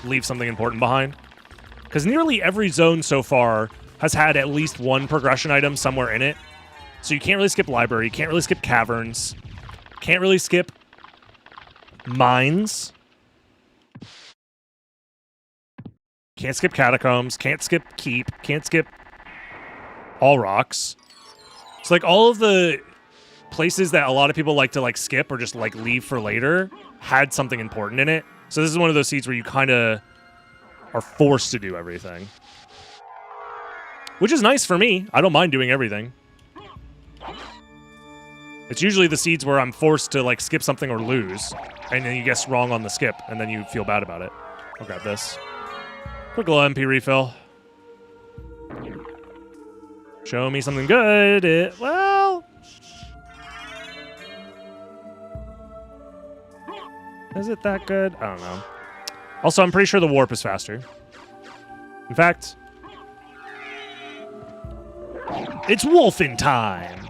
leave something important behind. Because nearly every zone so far has had at least one progression item somewhere in it. So you can't really skip library, you can't really skip caverns, can't really skip mines. Can't skip catacombs, can't skip keep, can't skip all rocks. It's like all of the places that a lot of people like to like skip or just like leave for later had something important in it. So this is one of those seeds where you kind of are forced to do everything. Which is nice for me. I don't mind doing everything. It's usually the seeds where I'm forced to like skip something or lose. And then you guess wrong on the skip and then you feel bad about it. I'll grab this. Quick little MP refill. Show me something good. Well... Is it that good? I don't know. Also, I'm pretty sure the warp is faster. In fact... It's wolfing time!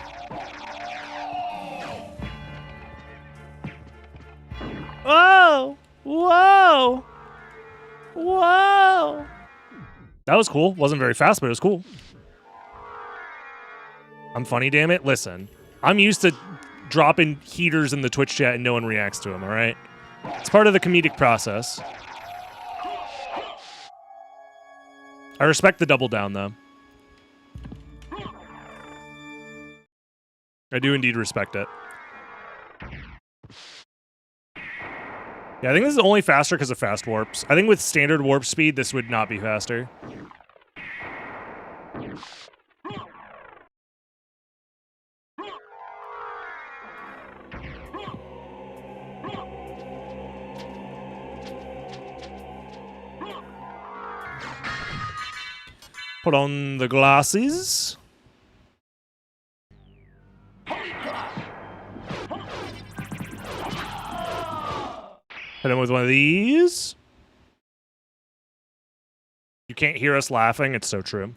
Whoa! Whoa! Whoa! That was cool. Wasn't very fast, but it was cool. I'm funny, damn it. Listen, I'm used to dropping heaters in the Twitch chat and no one reacts to them, all right? It's part of the comedic process. I respect the double down, though. I do indeed respect it. Yeah, I think this is only faster because of fast warps. I think with standard warp speed, this would not be faster. Put on the glasses. Hit him with one of these. You can't hear us laughing. It's so true.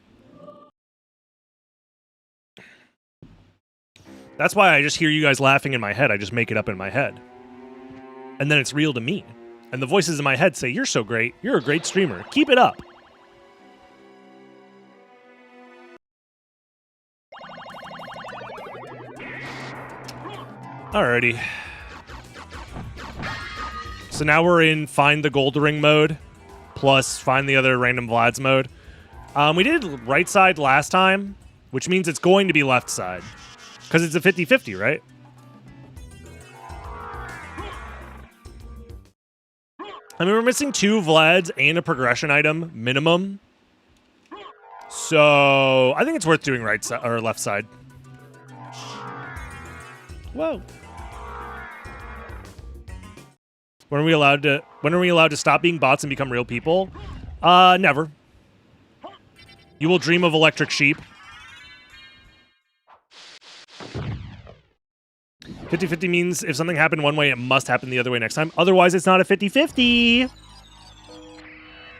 That's why I just hear you guys laughing in my head. I just make it up in my head. And then it's real to me. And the voices in my head say, "You're so great. You're a great streamer. Keep it up." Alrighty. So now we're in Find the Gold Ring mode, plus Find the Other Random Vlads mode. We did right side last time, which means it's going to be left side. Because it's a 50-50, right? I mean, we're missing 2 Vlads and a progression item, minimum. So, I think it's worth doing right side or left side. Whoa. When are we allowed to stop being bots and become real people? Never. You will dream of electric sheep. 50-50 means if something happened one way, it must happen the other way next time. Otherwise, it's not a 50-50.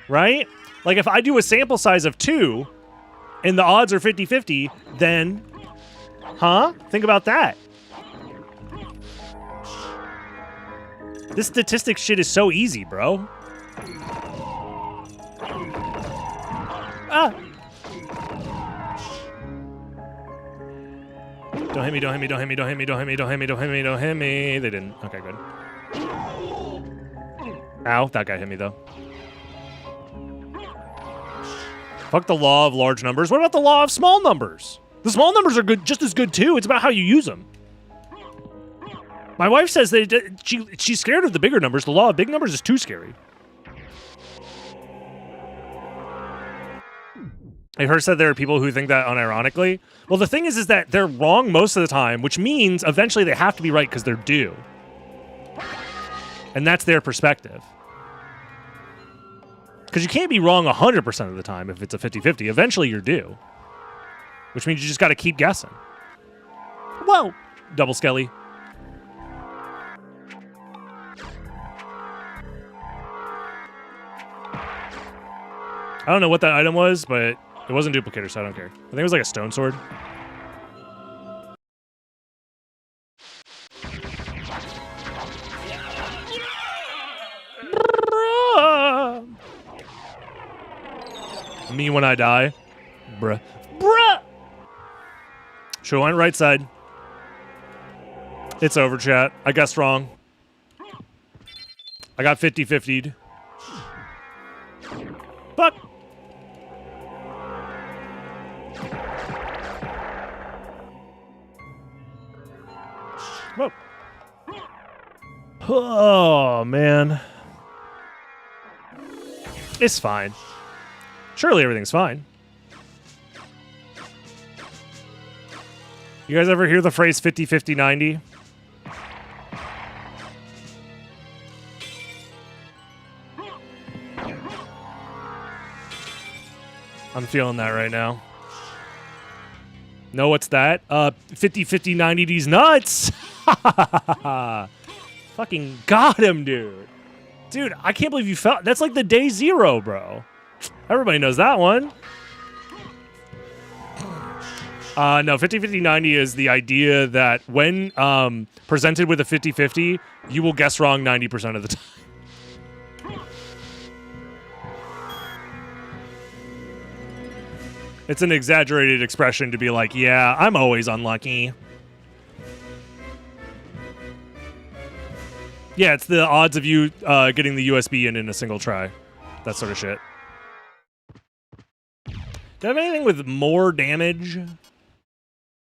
Right? Like, if I do a sample size of 2, and the odds are 50-50, then... Huh? Think about that. This statistics shit is so easy, bro. Ah! Don't hit me, don't hit me, don't hit me, don't hit me, don't hit me, don't hit me, don't hit me, don't hit me. They didn't. Okay, good. Ow, that guy hit me, though. Fuck the law of large numbers. What about the law of small numbers? The small numbers are good, just as good, too. It's about how you use them. My wife says that she's scared of the bigger numbers. The law of big numbers is too scary. I heard said there are people who think that unironically. Well, the thing is that they're wrong most of the time, which means eventually they have to be right because they're due. And that's their perspective. Because you can't be wrong 100% of the time if it's a 50-50. Eventually you're due. Which means you just got to keep guessing. Whoa! double skelly. I don't know what that item was, but it wasn't duplicator, so I don't care. I think it was like a stone sword. Me when I die. Bruh. Bruh! Should have went right side. It's over, chat. I guessed wrong. I got 50-50'd. Fuck! Whoa. Oh, man. It's fine. Surely everything's fine. You guys ever hear the phrase 50-50-90? I'm feeling that right now. No, what's that? 50-50-90 these nuts! Fucking got him, dude. Dude, I can't believe you felt... That's like the day zero, bro. Everybody knows that one. No, 50-50-90 is the idea that when presented with a 50-50, you will guess wrong 90% of the time. It's an exaggerated expression to be like, yeah, I'm always unlucky. Yeah, it's the odds of you getting the USB in a single try. That sort of shit. Do I have anything with more damage?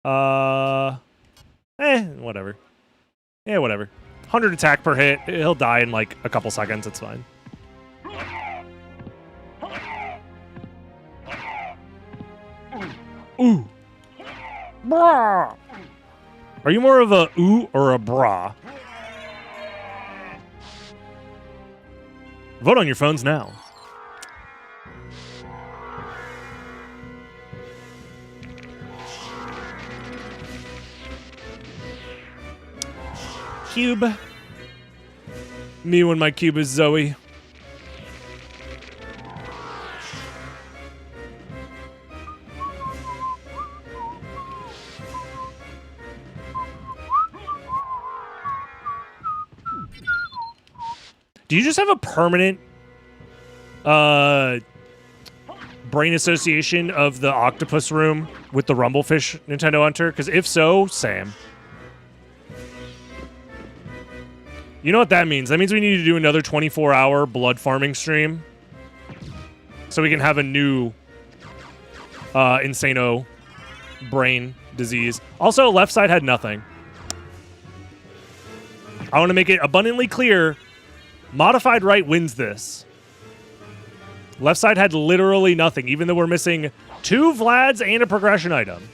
Whatever. Yeah, whatever. 100 attack per hit. He'll die in like a couple seconds. It's fine. Ooh. Brah. Are you more of a ooh or a brah? Vote on your phones now. Cube. Me when my cube is Zoe. Do you just have a permanent brain association of the octopus room with the Rumblefish Nintendo Hunter? Because if so, Sam. You know what that means? That means we need to do another 24-hour blood farming stream so we can have a new Insano brain disease. Also, left side had nothing. I want to make it abundantly clear. Modified right wins this. Left side had literally nothing, even though we're missing 2 Vlads and a progression item.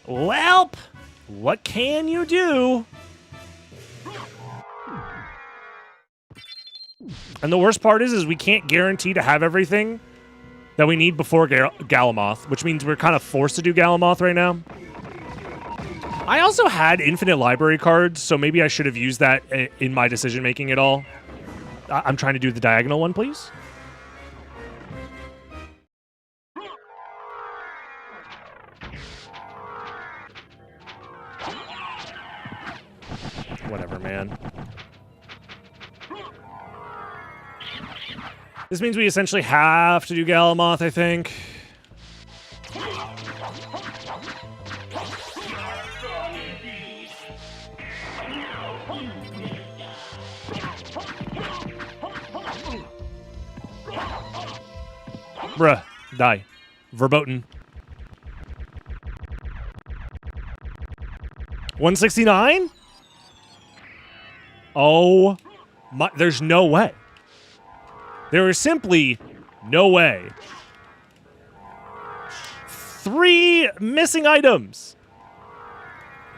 Welp, what can you do? And the worst part is we can't guarantee to have everything that we need before Galamoth, which means we're kind of forced to do Galamoth right now. I also had infinite library cards, so maybe I should have used that in my decision-making at all. I'm trying to do the diagonal one, please. Whatever, man. This means we essentially have to do Galamoth, I think. Bruh, die. Verboten. 169? Oh my, there's no way. There is simply no way. 3 missing items.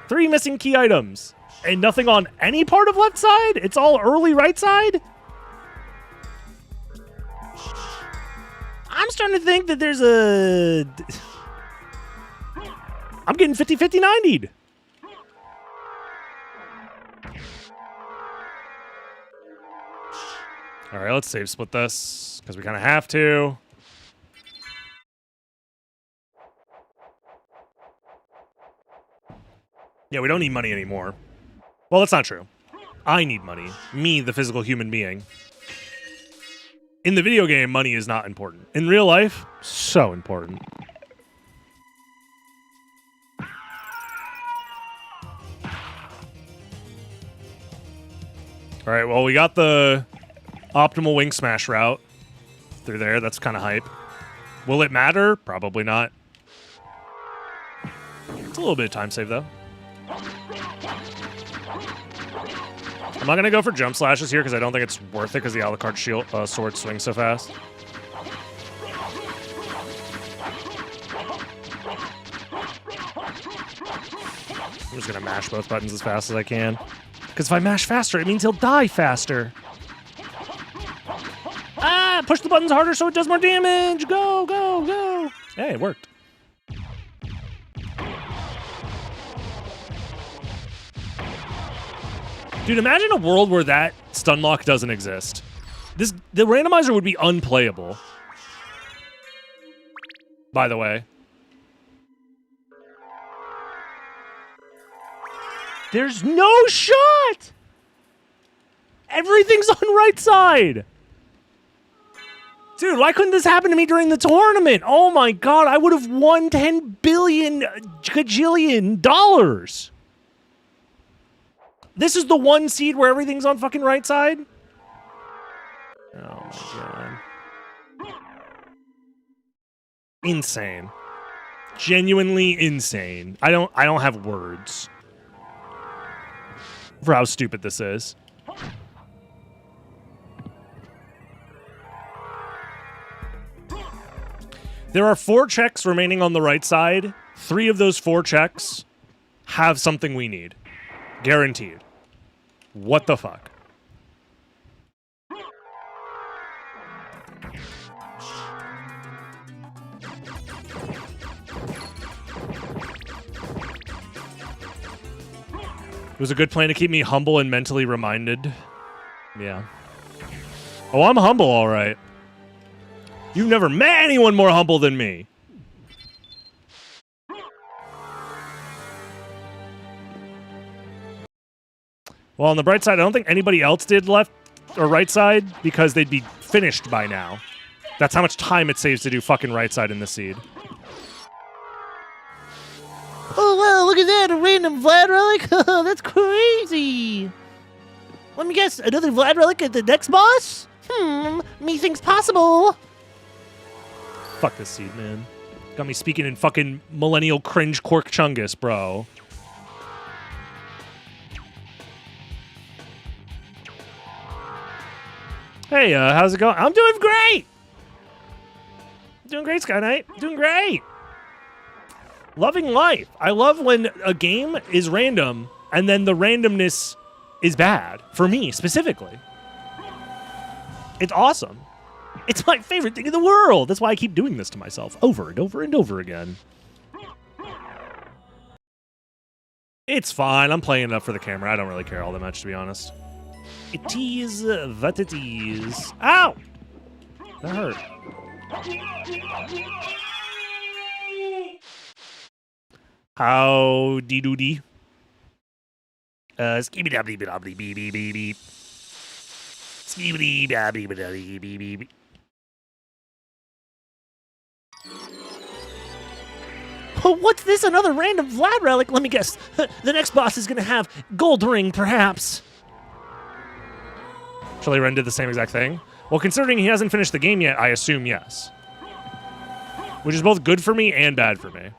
3 missing key items. And nothing on any part of left side? It's all early right side? I'm starting to think that there's a... I'm getting 50-50 90'd. All right, let's save split this because we kind of have to. Yeah, we don't need money anymore. Well, that's not true. I need money. Me, the physical human being. In the video game, money is not important. In real life, so important. All right, well, we got the optimal wing smash route through there. That's kind of hype. Will it matter? Probably not. It's a little bit of time save, though. I'm not going to go for jump slashes here because I don't think it's worth it because the Alucard shield sword swings so fast. I'm just going to mash both buttons as fast as I can. Because if I mash faster, it means he'll die faster. Ah! Push the buttons harder so it does more damage! Go, go, go! Hey, it worked. Dude, imagine a world where that stun lock doesn't exist. The randomizer would be unplayable. By the way. There's no shot! Everything's on right side! Dude, why couldn't this happen to me during the tournament? Oh my god, I would have won $10 billion gajillion dollars. This is the one seed where everything's on fucking right side? Oh my god. Insane. Genuinely insane. I don't have words for how stupid this is. There are 4 checks remaining on the right side. 3 of those 4 checks have something we need. Guaranteed. What the fuck? It was a good plan to keep me humble and mentally reminded. Yeah. Oh, I'm humble, all right. You've never met anyone more humble than me. Well, on the bright side, I don't think anybody else did left or right side because they'd be finished by now. That's how much time it saves to do fucking right side in the seed. Oh, wow, look at that, a random Vlad relic? That's crazy. Let me guess, another Vlad relic at the next boss? Methinks possible. Fuck this seed, man. Got me speaking in fucking millennial cringe Cork Chungus, bro. Hey, how's it going? I'm doing great! Doing great, Sky Knight. Doing great! Loving life. I love when a game is random and then the randomness is bad. For me, specifically. It's awesome. It's my favorite thing in the world. That's why I keep doing this to myself over and over and over again. It's fine. I'm playing it up for the camera. I don't really care all that much, to be honest. It is what it is. Ow! That hurt. Howdy doody. Skibidi dabby dabby beep beep beep beep. Skibidi dabby dabby beep beep. Oh, what's this? Another random Vlad relic? Let me guess. The next boss is gonna have gold ring, perhaps. Charlie Ren did the same exact thing. Well, considering he hasn't finished the game yet, I assume yes. Which is both good for me and bad for me.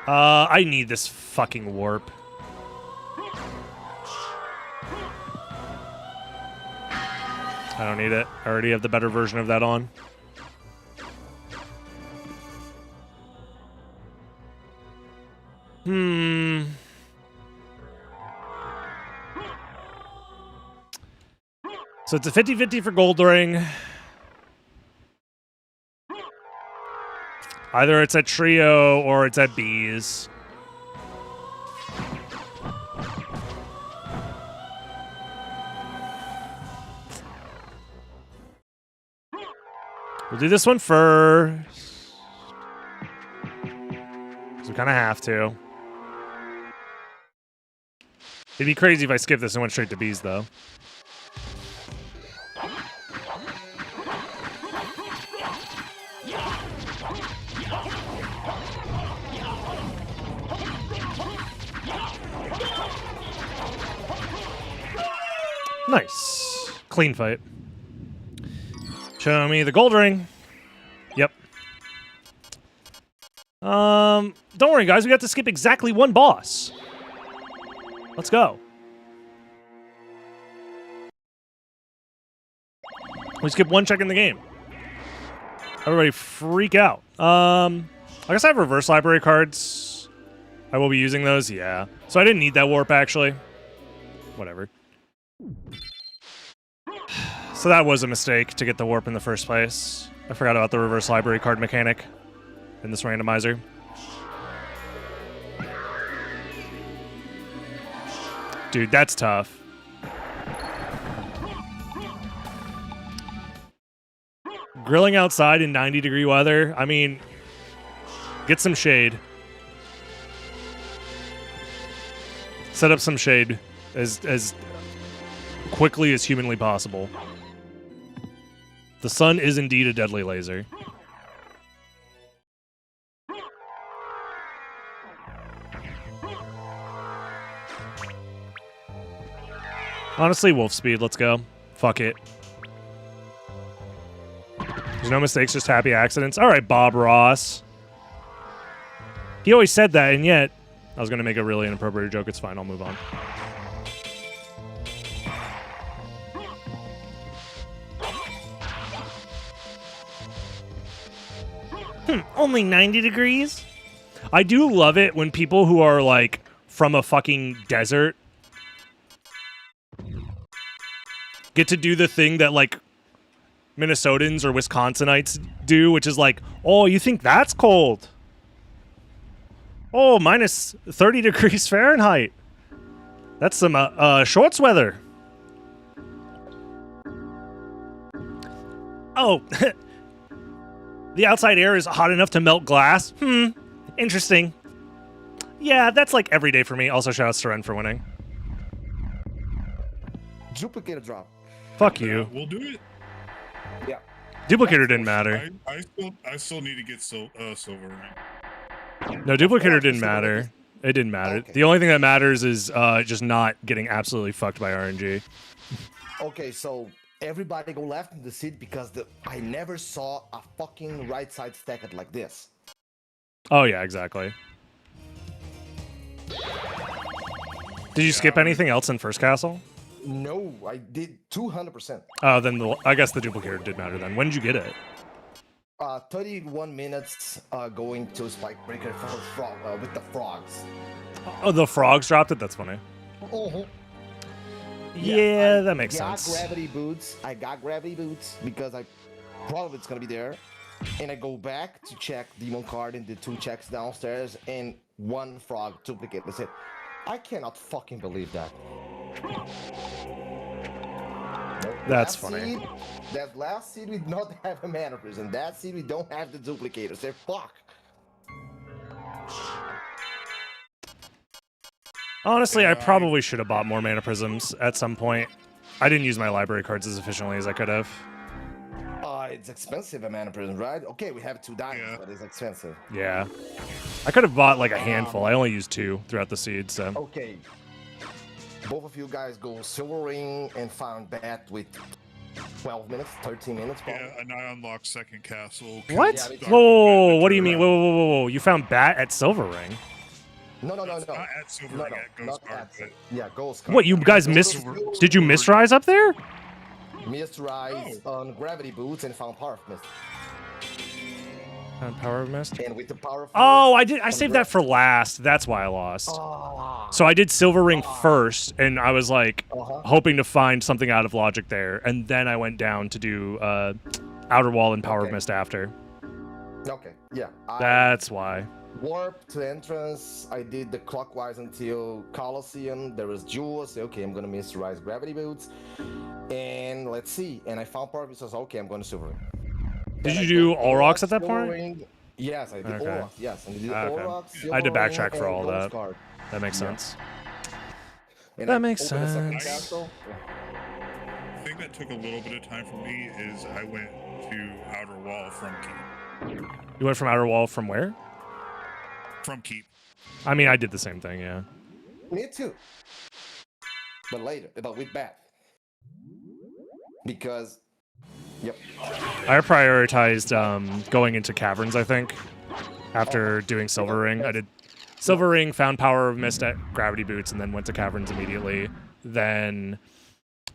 I need this fucking warp. I don't need it. I already have the better version of that on. So it's a 50-50 for gold ring. Either it's at trio or it's at bees. We'll do this one first. So we kind of have to. It'd be crazy if I skipped this and went straight to bees, though. Nice. Clean fight. Show me the gold ring. Yep. Don't worry, guys. We got to skip exactly one boss. Let's go. We skip one check in the game. Everybody freak out. I guess I have reverse library cards. I will be using those, yeah. So I didn't need that warp, actually. Whatever. So that was a mistake to get the warp in the first place. I forgot about the reverse library card mechanic in this randomizer. Dude, that's tough. Grilling outside in 90-degree weather, I mean, get some shade. Set up some shade as quickly as humanly possible. The sun is indeed a deadly laser. Honestly, wolf speed, let's go. Fuck it. There's no mistakes, just happy accidents. All right, Bob Ross. He always said that, and yet I was going to make a really inappropriate joke. It's fine, I'll move on. Only 90 degrees? I do love it when people who are, like, from a fucking desert get to do the thing that, like, Minnesotans or Wisconsinites do, which is like, oh, you think that's cold? Oh, minus 30 degrees Fahrenheit. That's some shorts weather. Oh, the outside air is hot enough to melt glass? Interesting. Yeah, that's like every day for me. Also, shoutouts to Ren for winning. Duplicator drop. Fuck you. We'll do it. Yeah. Duplicator didn't matter. I still need to get silver ring. No, duplicator didn't matter. It didn't matter. Okay. The only thing that matters is just not getting absolutely fucked by RNG. Okay, so everybody go left in the seat because I never saw a fucking right side stacked like this. Oh yeah, exactly. Did you skip anything else in First Castle? No, I did 200%. Oh, then I guess the duplicator did matter then. When did you get it? 31 minutes going to Spike Breaker with the frogs. Oh, the frogs dropped it? That's funny. Uh-huh. Yeah, that makes sense. I got gravity boots because I probably it's gonna be there. And I go back to check demon card in the 2 checks downstairs and 1 frog duplicate. That's it. I cannot fucking believe that. That's funny. That last seed we did not have a mana prison. That seed we don't have the duplicators. They're fuck. Honestly, I probably should have bought more mana prisms at some point. I didn't use my library cards as efficiently as I could have. It's expensive a mana prison, right? Okay, we have 2 diamonds, but it's expensive. Yeah. I could have bought like a handful. I only used 2 throughout the seed, so. Okay. Both of you guys go silver ring and found bat with 12 minutes, 13 minutes. Probably. Yeah, and I unlocked second castle. What? Yeah, Whoa, what do you mean? Whoa. You found bat at Silver Ring? No. Not at silver ring, at ghost card. Yeah, ghost card. What, you guys missed? Did you miss Rise up there? Missed Rise on gravity boots and found power of mist. Power of Mist. And with the power of Oh, I did. I saved that for last. That's why I lost. So I did Silver Ring first, and I was like hoping to find something out of logic there, and then I went down to do Outer Wall and Power of Mist after. Okay, yeah. That's why. Warp to entrance. I did the clockwise until Colosseum. There was Jewels. Okay, I'm gonna Mysterize Gravity Boots. And let's see. And I found Power of Mist. Okay, I'm going to Silver Ring. Did you do all rocks at that point? Ring. Yes, I did all rocks. Yes, I did all rocks. I had to Silver backtrack Ring, for and all Gold that. Card. That makes sense. And That I makes opened the second sense. castle. The thing that took a little bit of time for me is I went to Outer Wall from Keep. You went from Outer Wall from where? From Keep. I mean, I did the same thing, yeah. Me too. But later, but with Bat. Because, yep. I prioritized going into caverns, I think, after doing Silver Ring. I did Silver Ring, found Power of Mist at Gravity Boots, and then went to caverns immediately. Then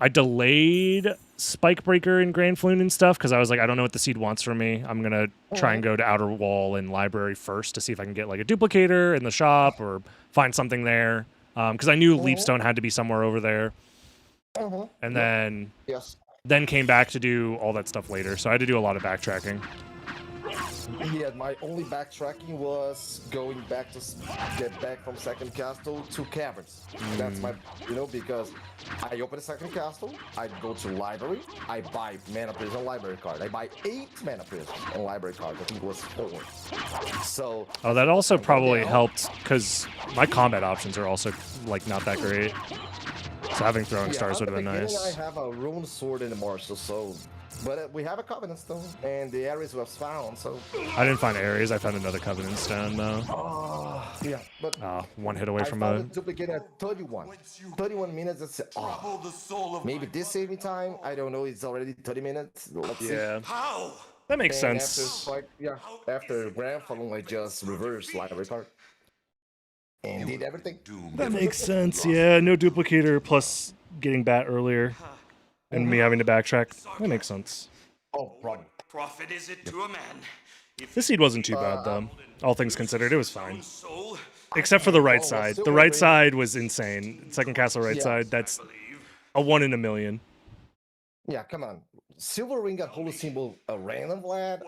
I delayed Spike Breaker and Grand Floon and stuff because I was like, I don't know what the seed wants from me. I'm going to try and go to Outer Wall and Library first to see if I can get like a duplicator in the shop or find something there. Because I knew Leapstone had to be somewhere over there. And then came back to do all that stuff later. So I had to do a lot of backtracking. Yeah, my only backtracking was going back to get back from second castle to caverns. That's my, because I open the second castle, I go to library, I buy mana prison library card. I buy 8 mana prison and library cards. I think it was 4. So. Oh, that also probably helped because my combat options are also like not that great. So having throwing stars would have been nice. I have a rune sword in the marshal, so. But we have a Covenant Stone, and the Ares was found, so... I didn't find Ares, I found another Covenant Stone, though. Yeah, but... one hit away from I a... found a duplicate at 31. 31 minutes, that's... maybe this saved me time, I don't know, it's already 30 minutes, let's see. How? That makes sense. After Grand Fallen, I just reversed library card. And did everything. That makes sense, yeah, no duplicator, plus getting bat earlier. And me having to backtrack. That makes sense. Oh, problem. Profit is it to a man? This seed wasn't too bad, though. All things considered, it was fine. Except for the right side. The right side was insane. Second castle right side, that's a 1 in a million. Yeah, come on. Silver Ring got Holy Symbol a random lad.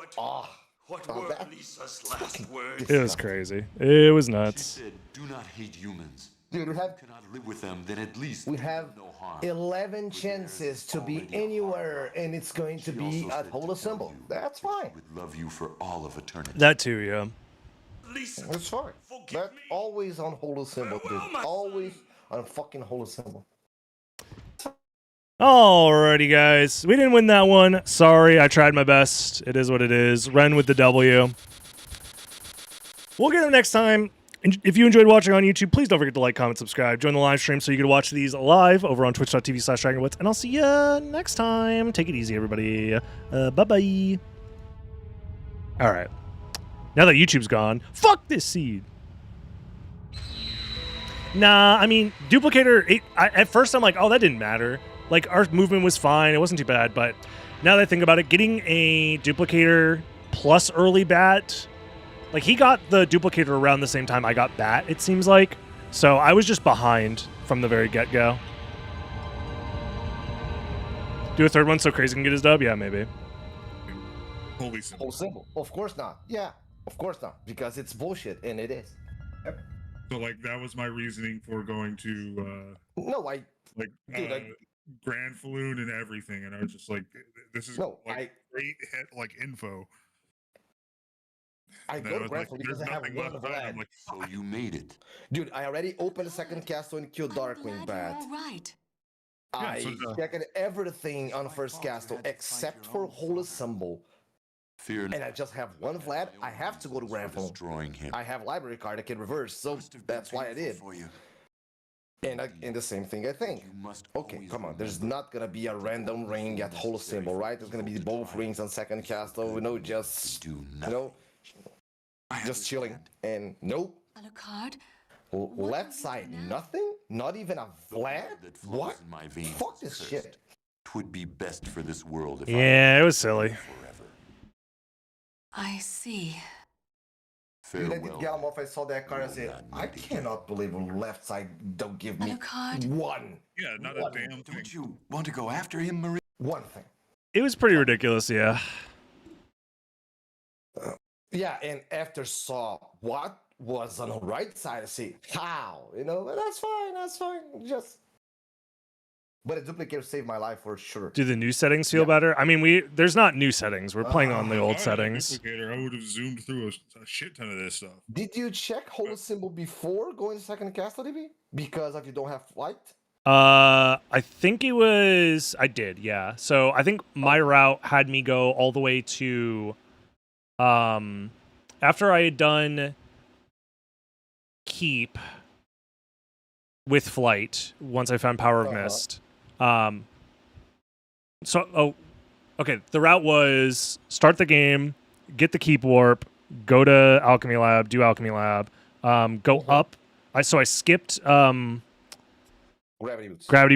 What were Lisa's last words? It was crazy. It was nuts. She said, do not hate humans. Dude, If you cannot live with them, then at least we have no harm. 11 chances to be anywhere, and it's going to be at Holy Symbol. That's fine. Would love you for all of eternity. That too, yeah. Lisa, That's fine. That's always on Holy Symbol, dude. Always on fucking Holy Symbol. Alrighty, guys. We didn't win that one. Sorry, I tried my best. It is what it is. Ren with the W. We'll get him next time. If you enjoyed watching on YouTube, please don't forget to like, comment, subscribe. Join the live stream so you can watch these live over on twitch.tv/DragonWits. And I'll see you next time. Take it easy, everybody. Bye-bye. All right. Now that YouTube's gone, fuck this seed. Nah, I mean, duplicator, at first I'm like, oh, that didn't matter. Like, our movement was fine. It wasn't too bad. But now that I think about it, getting a duplicator plus early bat... Like, he got the duplicator around the same time I got bat, it seems like. So I was just behind from the very get-go. Do a third one so Crazy can get his dub? Yeah, maybe. Holy Symbol. Holy Symbol. Of course not. Yeah, of course not. Because it's bullshit, and it is. So, like, that was my reasoning for going to, No, like, Grand Falloon and everything. And I was just like, this is, great hit, like, info. I go to Grand Falloon because I have one Vlad. Like, So you made it. Dude, I already opened the second castle and killed Darkwing Bat. Right. I checked everything on the first castle except for Holy Symbol. Fear And I just have one Vlad. I have to go to Grand Falloon. destroying him. I have library card I can reverse, so that's why I did. For you. And the same thing I think. You must Okay, always come on. There's remember not gonna be a random ring at Holy Symbol, right? There's gonna be both rings on second castle. Just do nothing. just chilling. And nope. Alucard? Left side, nothing? Not even a Vlad? That flows What? in my veins Fuck this is shit. cursed. 'Twould be best for this world if Yeah, it was silly. I lived forever. I see. Dude, I did Farewell. get him off. I saw that card. I said, I cannot believe on left side don't give me one. Yeah, not a damn thing. Don't you want to go after him, Marie? One thing. It was pretty ridiculous, yeah. Yeah, and after saw what was on the right side, I see how, but that's fine. But a duplicator saved my life for sure. Do the new settings feel better? I mean, there's not new settings. We're playing on the old If I had a settings. duplicator, I would have zoomed through a shit ton of this stuff. Did you check hold symbol before going to second castle, DB? Because if you don't have flight? I think it was. I did, yeah. So I think my route had me go all the way to. After I had done keep with flight, once I found Power of Mist. Okay. The route was start the game, get the keep warp, go to Alchemy Lab, do Alchemy Lab, go up. I skipped Gravity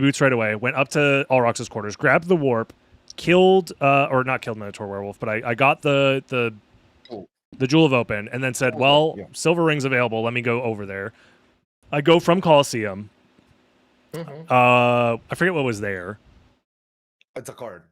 Boots right away. Went up to Alrox's quarters, grabbed the warp, killed or not killed Minotaur Werewolf, but I got the Jewel of Open, and then said, Silver Ring's available. Let me go over there. I go from Coliseum. I forget what was there. It's a card.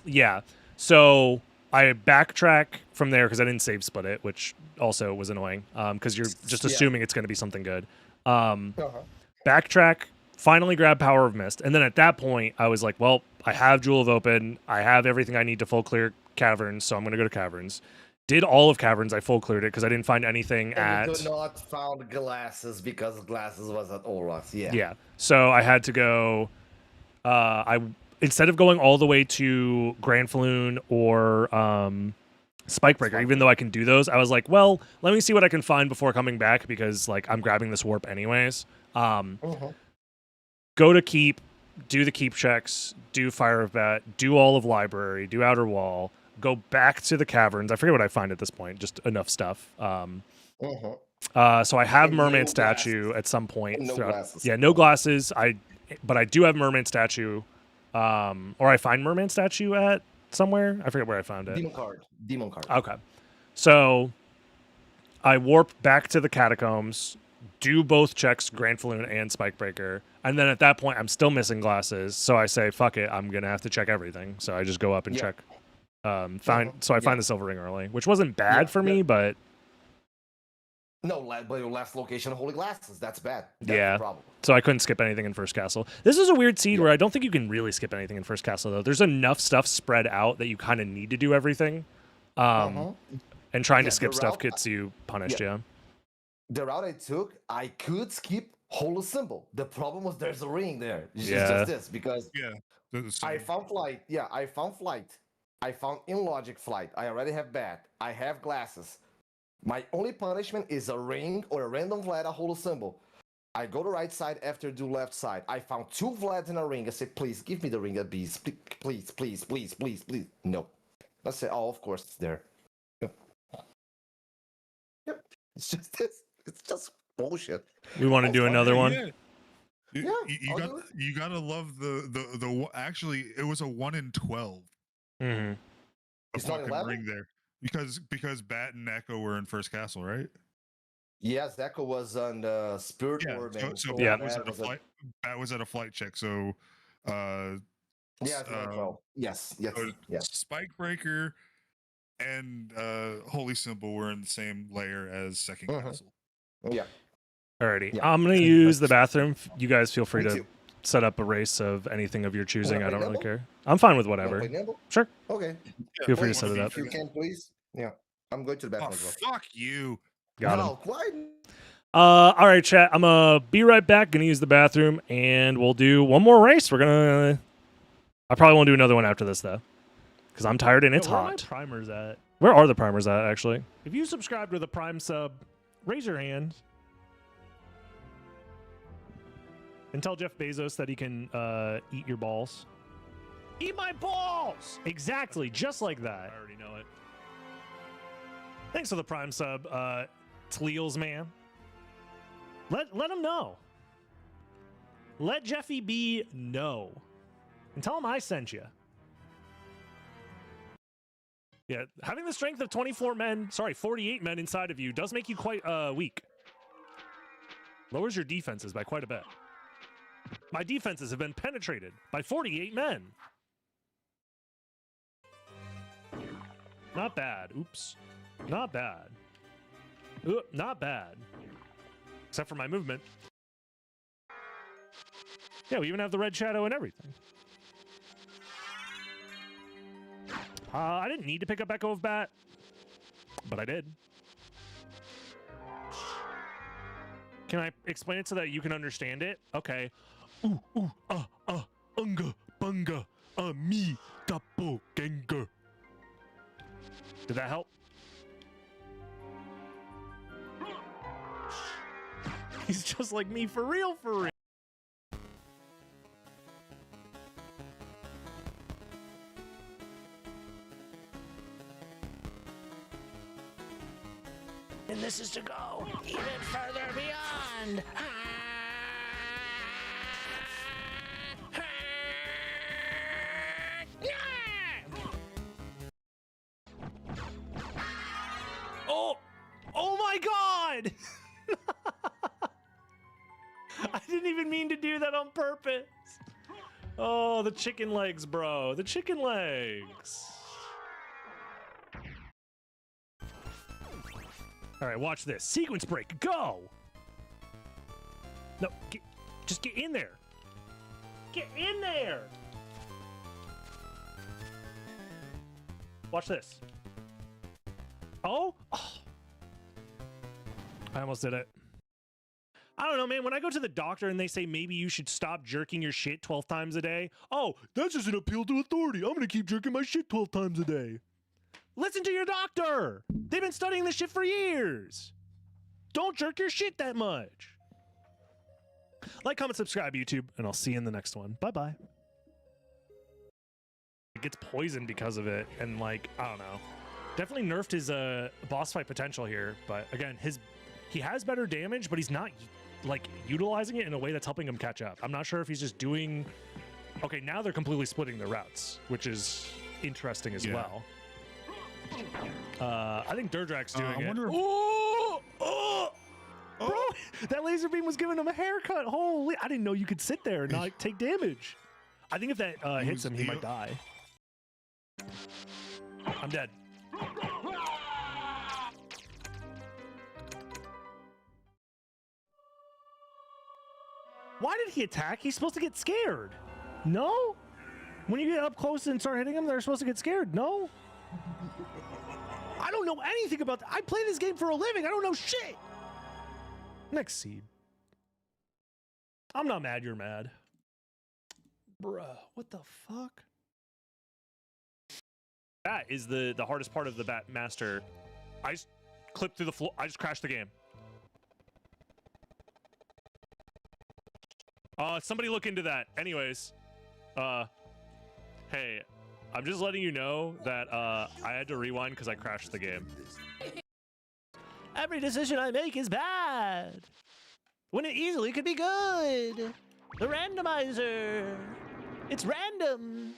Yeah. So I backtrack from there because I didn't save split it, which also was annoying because you're just assuming it's going to be something good. Backtrack, finally grab Power of Mist. And then at that point, I was like, well, I have Jewel of Open. I have everything I need to full clear Caverns, so I'm going to go to Caverns. Did all of Caverns. I full cleared it because I didn't find anything at... You did not found glasses because glasses was at Olrox. Yeah. So I had to go... Instead of going all the way to Grand Falloon or Spikebreaker, even though I can do those, I was like, well, let me see what I can find before coming back because I'm grabbing this warp anyways. Go to Keep, do the Keep checks, do Fire of Bat, do all of Library, do Outer Wall, go back to the Caverns. I forget what I find at this point, just enough stuff. So I have Mermaid Statue at some point. No glasses. Yeah, no glasses. But I do have Mermaid Statue. Or I find Merman Statue at somewhere. I forget where I found it. Demon card. Okay. So I warp back to the catacombs, do both checks, Grand Falloon and Spikebreaker. And then at that point, I'm still missing glasses. So I say, fuck it. I'm going to have to check everything. So I just go up and check. So I find the Silver Ring early, which wasn't bad for me, but... No, but your last location of Holy Glasses. That's bad. That's the problem. So I couldn't skip anything in First Castle. This is a weird seed where I don't think you can really skip anything in First Castle, though. There's enough stuff spread out that you kind of need to do everything. And trying to skip stuff gets you punished, The route I took, I could skip Holy Symbol. The problem was there's a ring there. It's just this, because I found flight. Yeah, I found flight. I found in logic flight. I already have bat. I have glasses. My only punishment is a ring or a random Vlad, a Holy Symbol. I go to right side after do left side. I found 2 Vlads in a ring. I said, please, give me the ring of bees. Please, please, please, please, please. No. I said, oh, of course it's there. Yep. It's just this. It's just bullshit. We want to do another one? Yeah. You gotta love the actually, it was a 1 in 12. Mm-hmm. It's not 11? Ring there. Because Bat and Echo were in First Castle, right? Yes, Echo was on the Spirit Orb. So Bat was at a flight check. So, yes. Spikebreaker and Holy Symbol were in the same layer as Second Castle. Yeah. Alrighty, I'm gonna use the bathroom. You guys feel free to set up a race of anything of your choosing. I don't really care. I'm fine with whatever. Sure. Okay. Feel free to set it up. If you can, please. Yeah. I'm going to the bathroom as well. Fuck you. Got him. Quiet. All right, chat. I'm gonna be right back. Gonna use the bathroom, and we'll do one more race. I probably won't do another one after this though, because I'm tired and it's hot. Where are my primers at? Where are the primers at? Actually, if you subscribed with a Prime sub, raise your hand. And tell Jeff Bezos that he can eat your balls. Eat my balls! Exactly, just like that. I already know it. Thanks for the Prime sub, Tleals man. Let him know. Let Jeffy B know. And tell him I sent you. Yeah, having the strength of 48 men inside of you does make you quite weak. Lowers your defenses by quite a bit. My defenses have been penetrated by 48 men. Not bad. Oops. Not bad. Not bad. Except for my movement. Yeah, we even have the red shadow and everything. I didn't need to pick up Echo of Bat, but I did. Can I explain it so that you can understand it? Okay. Unga, bunga, me, tapo, genga. Did that help? He's just like me for real, for real. And this is to go even further beyond. Oh my God! I didn't even mean to do that on purpose. Oh, the chicken legs, bro. The chicken legs. All right, watch this. Sequence break. Go. No, just get in there. Get in there. Watch this. Oh. I almost did it. I don't know, man. When I go to the doctor and they say maybe you should stop jerking your shit 12 times a day. Oh, that's just an appeal to authority. I'm going to keep jerking my shit 12 times a day. Listen to your doctor. They've been studying this shit for years. Don't jerk your shit that much. Like, comment, subscribe, YouTube, and I'll see you in the next one. Bye-bye. It gets poisoned because of it, and like, I don't know. Definitely nerfed his boss fight potential here, but again, he has better damage, but he's not like utilizing it in a way that's helping him catch up. I'm not sure if he's just doing... Okay, now they're completely splitting the routes, which is interesting as well. I think Durdrak's doing it. I wonder if... Bro, that laser beam was giving him a haircut. Holy, I didn't know you could sit there and not take damage. I think if that hits him, he might die. I'm dead. Why did he attack? He's supposed to get scared. No? When you get up close and start hitting them, they're supposed to get scared. No? I don't know anything about that. I play this game for a living. I don't know shit. Next seed. I'm not mad you're mad. Bruh, what the fuck? That is the hardest part of the Bat Master. I just clipped through the floor. I just crashed the game. Somebody look into that. Anyways, hey, I'm just letting you know that I had to rewind because I crashed the game. Every decision I make is bad, when it easily could be good. The randomizer. It's random.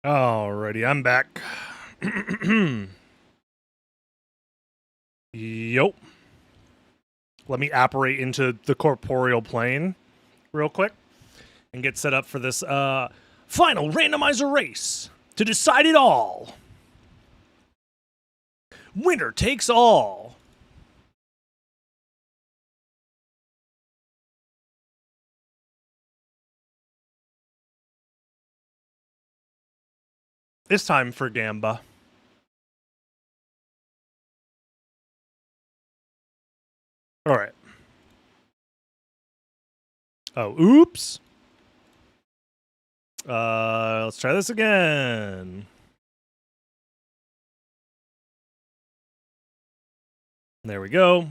Alrighty, I'm back. Yup. Let me apparate into the corporeal plane real quick and get set up for this final randomizer race to decide it all. Winner takes all. This time for Gamba. All right. Oh, oops. Let's try this again. There we go.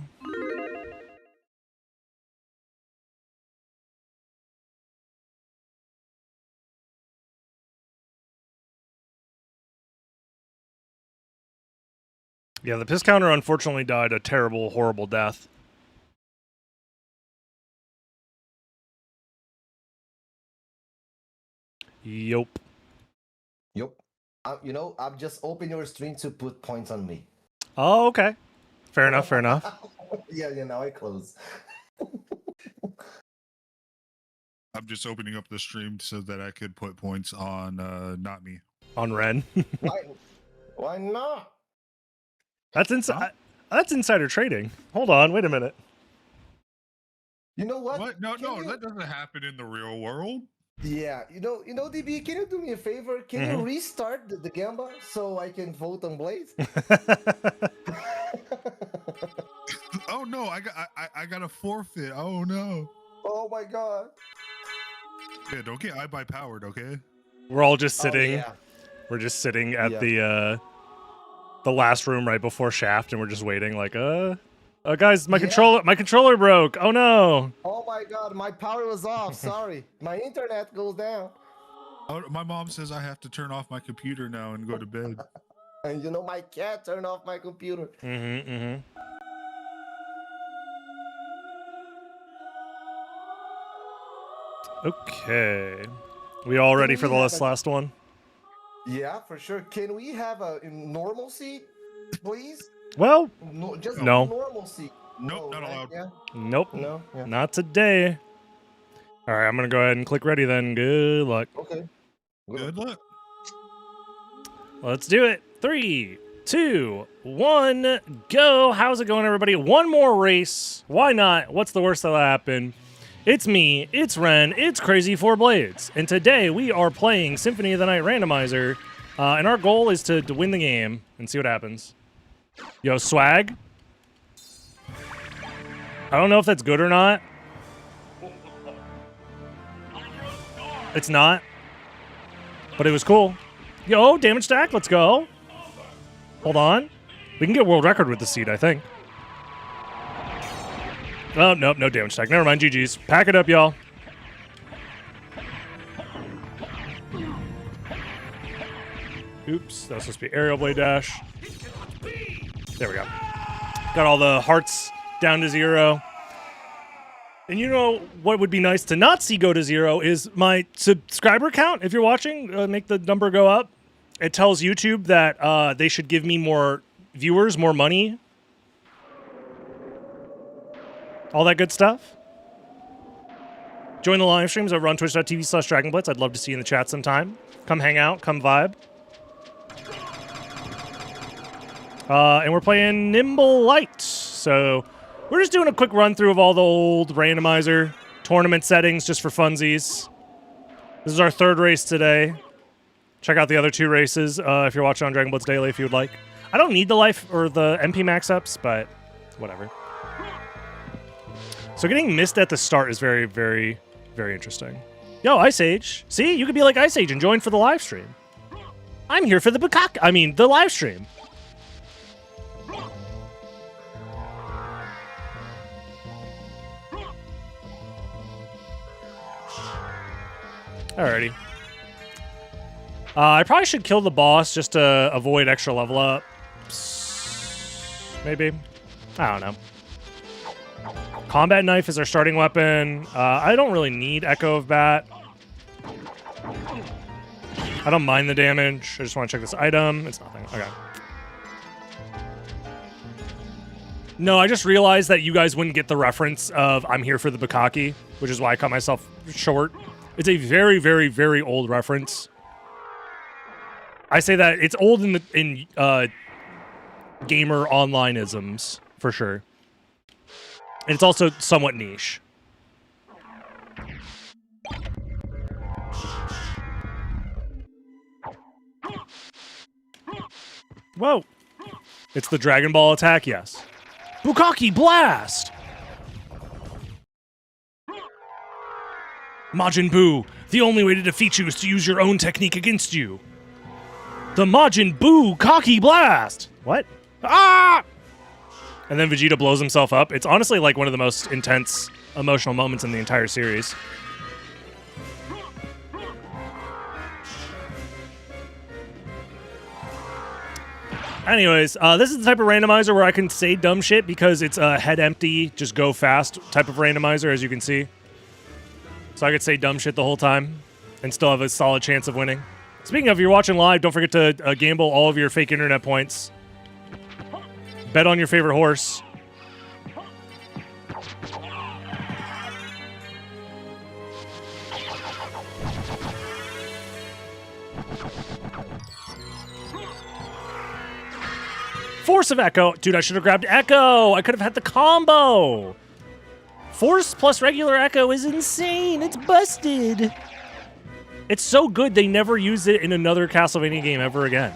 Yeah, the piss counter unfortunately died a terrible, horrible death. Yup. Yup. You know, I'm just open your stream to put points on me. Oh, okay. Fair enough. Fair enough. Yeah, now I close. I'm just opening up the stream so that I could put points on not me. On Ren. Why not? That's insider trading. Hold on. Wait a minute. You know what? What? No, that doesn't happen in the real world. Yeah, you know, DB, can you do me a favor? Can you restart the Gamba so I can vote on Blaze? Oh no, I got a forfeit. Oh no. Oh my god. Yeah, don't get I powered, okay? We're all just sitting. Oh, yeah. We're just sitting at the last room right before Shaft, and we're just waiting. Like, guys, my controller broke. Oh no. Oh my god, my power was off. Sorry, my internet goes down. Oh, my mom says I have to turn off my computer now and go to bed. And you know, my cat turned off my computer. Okay. We all ready for the last one? Yeah, for sure. Can we have a normal seat, please? Well, No, just no. a normal seat. Nope, not allowed. Yeah. Nope. No. Yeah. Not today. All right, I'm going to go ahead and click ready then. Good luck. Okay. Good luck. Let's do it. 3, 2, 1, go. How's it going, everybody? One more race. Why not? What's the worst that'll happen? It's me, it's Ren, it's Crazy 4 Blades. And today we are playing Symphony of the Night Randomizer. And our goal is to win the game and see what happens. Yo, swag. I don't know if that's good or not. It's not. But it was cool. Yo, damage stack, let's go. Hold on. We can get world record with the seed, I think. Oh, nope, no damage stack. Never mind, GG's. Pack it up, y'all. Oops, that was supposed to be aerial blade dash. There we go. Got all the hearts down to 0. And you know what would be nice to not see go to 0 is my subscriber count. If you're watching, make the number go up. It tells YouTube that they should give me more viewers, more money. All that good stuff. Join the live streams over on twitch.tv/DragonBlitz. I'd love to see you in the chat sometime. Come hang out, come vibe. And we're playing Nimble Light. So we're just doing a quick run through of all the old randomizer tournament settings just for funsies. This is our 3rd race today. Check out the other 2 races if you're watching on Dragon Blitz Daily if you would like. I don't need the life or the MP max ups, but whatever. So getting missed at the start is very, very, very interesting. Yo, Ice Age. See, you could be like Ice Age and join for the live stream. I'm here for the the live stream. Alrighty. I probably should kill the boss just to avoid extra level ups. Maybe. I don't know. Combat knife is our starting weapon. I don't really need Echo of Bat. I don't mind the damage. I just want to check this item. It's nothing. Okay. No, I just realized that you guys wouldn't get the reference of I'm here for the Bukkake, which is why I cut myself short. It's a very, very, very old reference. I say that it's old in gamer online-isms, for sure. And it's also somewhat niche. Whoa. It's the Dragon Ball attack, yes. Bukkake Blast! Majin Buu, the only way to defeat you is to use your own technique against you. The Majin Buu Bukkake Blast! What? Ah! And then Vegeta blows himself up. It's honestly like one of the most intense emotional moments in the entire series. Anyways, this is the type of randomizer where I can say dumb shit because it's a head empty, just go fast type of randomizer, as you can see. So I could say dumb shit the whole time. and still have a solid chance of winning. Speaking of, if you're watching live, don't forget to gamble all of your fake internet points. Bet on your favorite horse. Force of Echo. Dude, I should have grabbed Echo. I could have had the combo. Force plus regular Echo is insane. It's busted. It's so good they never use it in another Castlevania game ever again.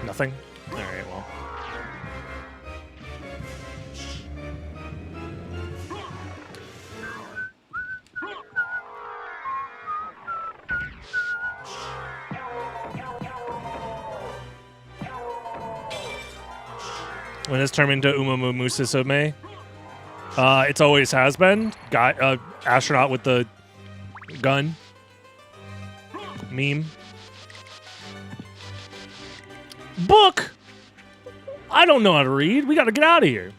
Nothing? Alright, well. When it's turned into Umamumusisome, it's always has been. Guy, astronaut with the gun. Meme. Book! I don't know how to read. We gotta get out of here.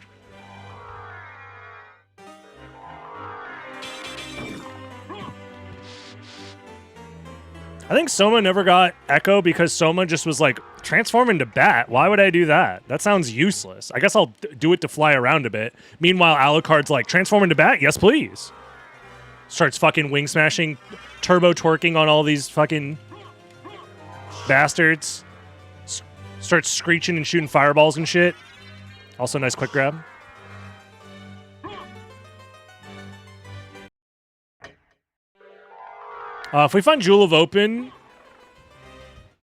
I think Soma never got Echo because Soma just was like, transform into bat. Why would I do that? That sounds useless. I guess I'll do it to fly around a bit. Meanwhile, Alucard's like, transform into bat? Yes, please. Starts fucking wing smashing, turbo twerking on all these fucking bastards. Starts screeching and shooting fireballs and shit. Also, nice quick grab. If we find Jewel of Open,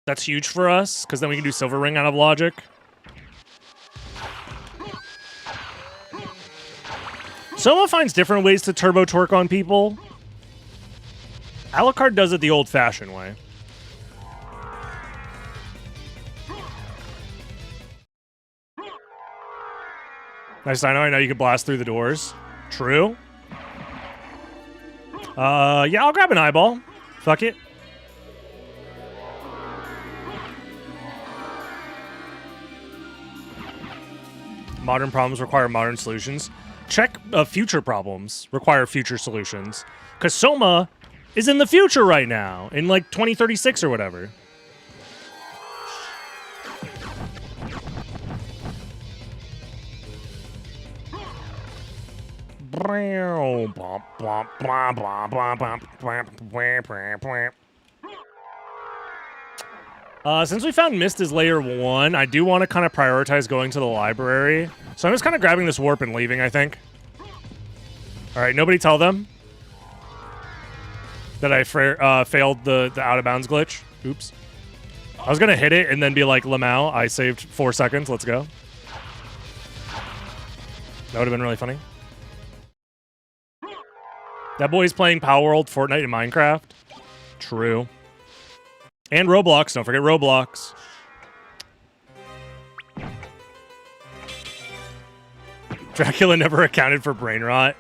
that's huge for us, because then we can do Silver Ring out of Logic. Soma finds different ways to turbo twerk on people. Alucard does it the old-fashioned way. Nice, I know you can blast through the doors. True. Yeah, I'll grab an eyeball. Fuck it. Modern problems require modern solutions. Check future problems require future solutions. Because Soma is in the future right now. In like 2036 or whatever. Since we found Mist as layer 1, I do want to kind of prioritize going to the library. So I'm just kind of grabbing this warp and leaving, I think. Alright, nobody tell them that I failed the out-of-bounds glitch. Oops. I was going to hit it and then be like, Lamau, I saved 4 seconds, let's go. That would have been really funny. That boy's playing Power World, Fortnite, and Minecraft. True. And Roblox. Don't forget Roblox. Dracula never accounted for brain rot.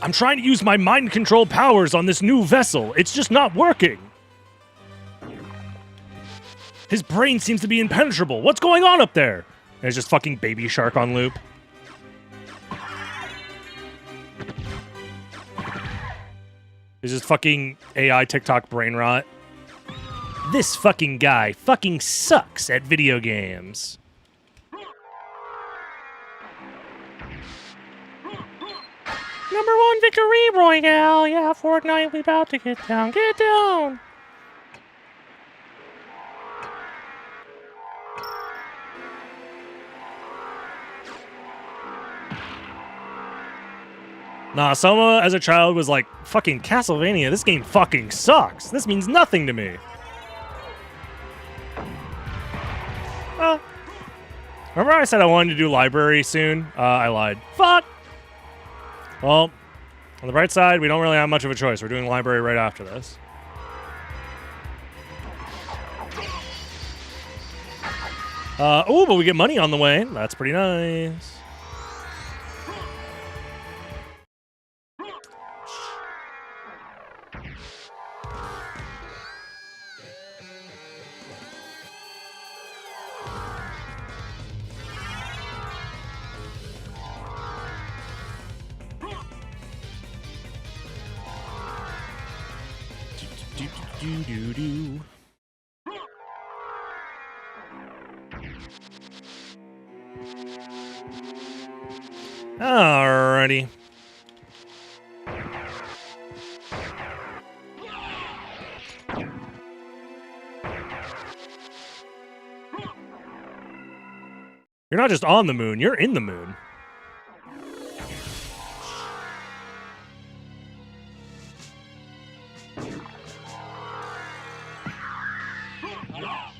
I'm trying to use my mind control powers on this new vessel. It's just not working. His brain seems to be impenetrable. What's going on up there? And it's just fucking Baby Shark on loop. It's just fucking AI TikTok brain rot. This fucking guy fucking sucks at video games. Number 1 victory royale. Yeah, Fortnite, we about to get down. Get down. Nah, Soma as a child was like, fucking Castlevania, this game fucking sucks. This means nothing to me. Remember I said I wanted to do library soon? I lied. Fuck! Well, on the bright side, we don't really have much of a choice. We're doing library right after this. Oh, but we get money on the way. That's pretty nice. Do do do. Alrighty. You're not just on the moon, you're in the moon.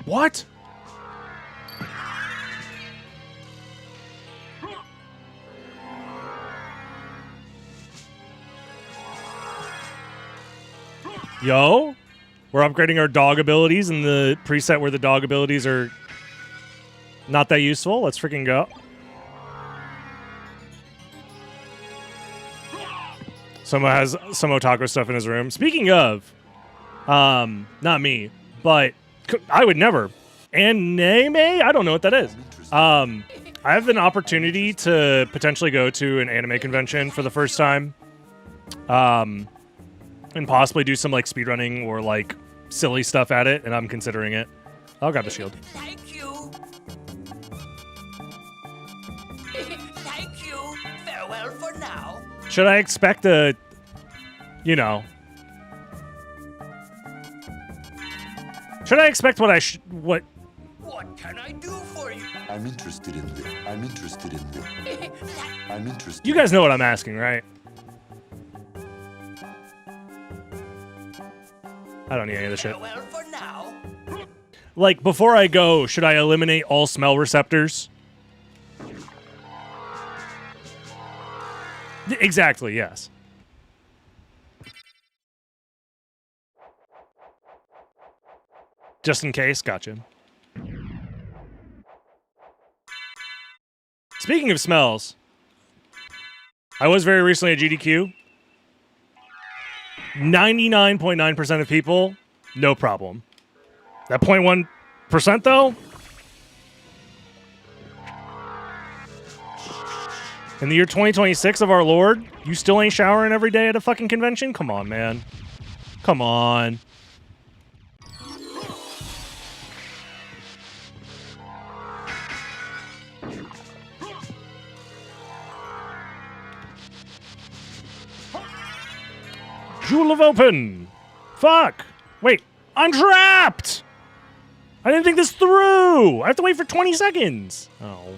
What? Yo, we're upgrading our dog abilities in the preset where the dog abilities are not that useful. Let's freaking go. Somo has some otaku stuff in his room. Speaking of, not me, but I would never. Anime? I don't know what that is. I have an opportunity to potentially go to an anime convention for the first time. And possibly do some like speedrunning or like silly stuff at it, and I'm considering it. I'll grab the shield. Thank you. Thank you. Farewell for now. Should I expect a, you know, should I expect what what? What can I do for you? I'm interested in this. I'm interested in this. I'm interested. You guys know what I'm asking, right? I don't need any of this shit. Farewell for now. Like, before I go, should I eliminate all smell receptors? Exactly, yes. Just in case, gotcha. Speaking of smells, I was very recently at GDQ. 99.9% of people, no problem. That 0.1% though? In the year 2026 of our Lord, you still ain't showering every day at a fucking convention? Come on, man. Come on. Jewel of Open! Fuck! Wait, I'm trapped! I didn't think this through! I have to wait for 20 seconds! Oh.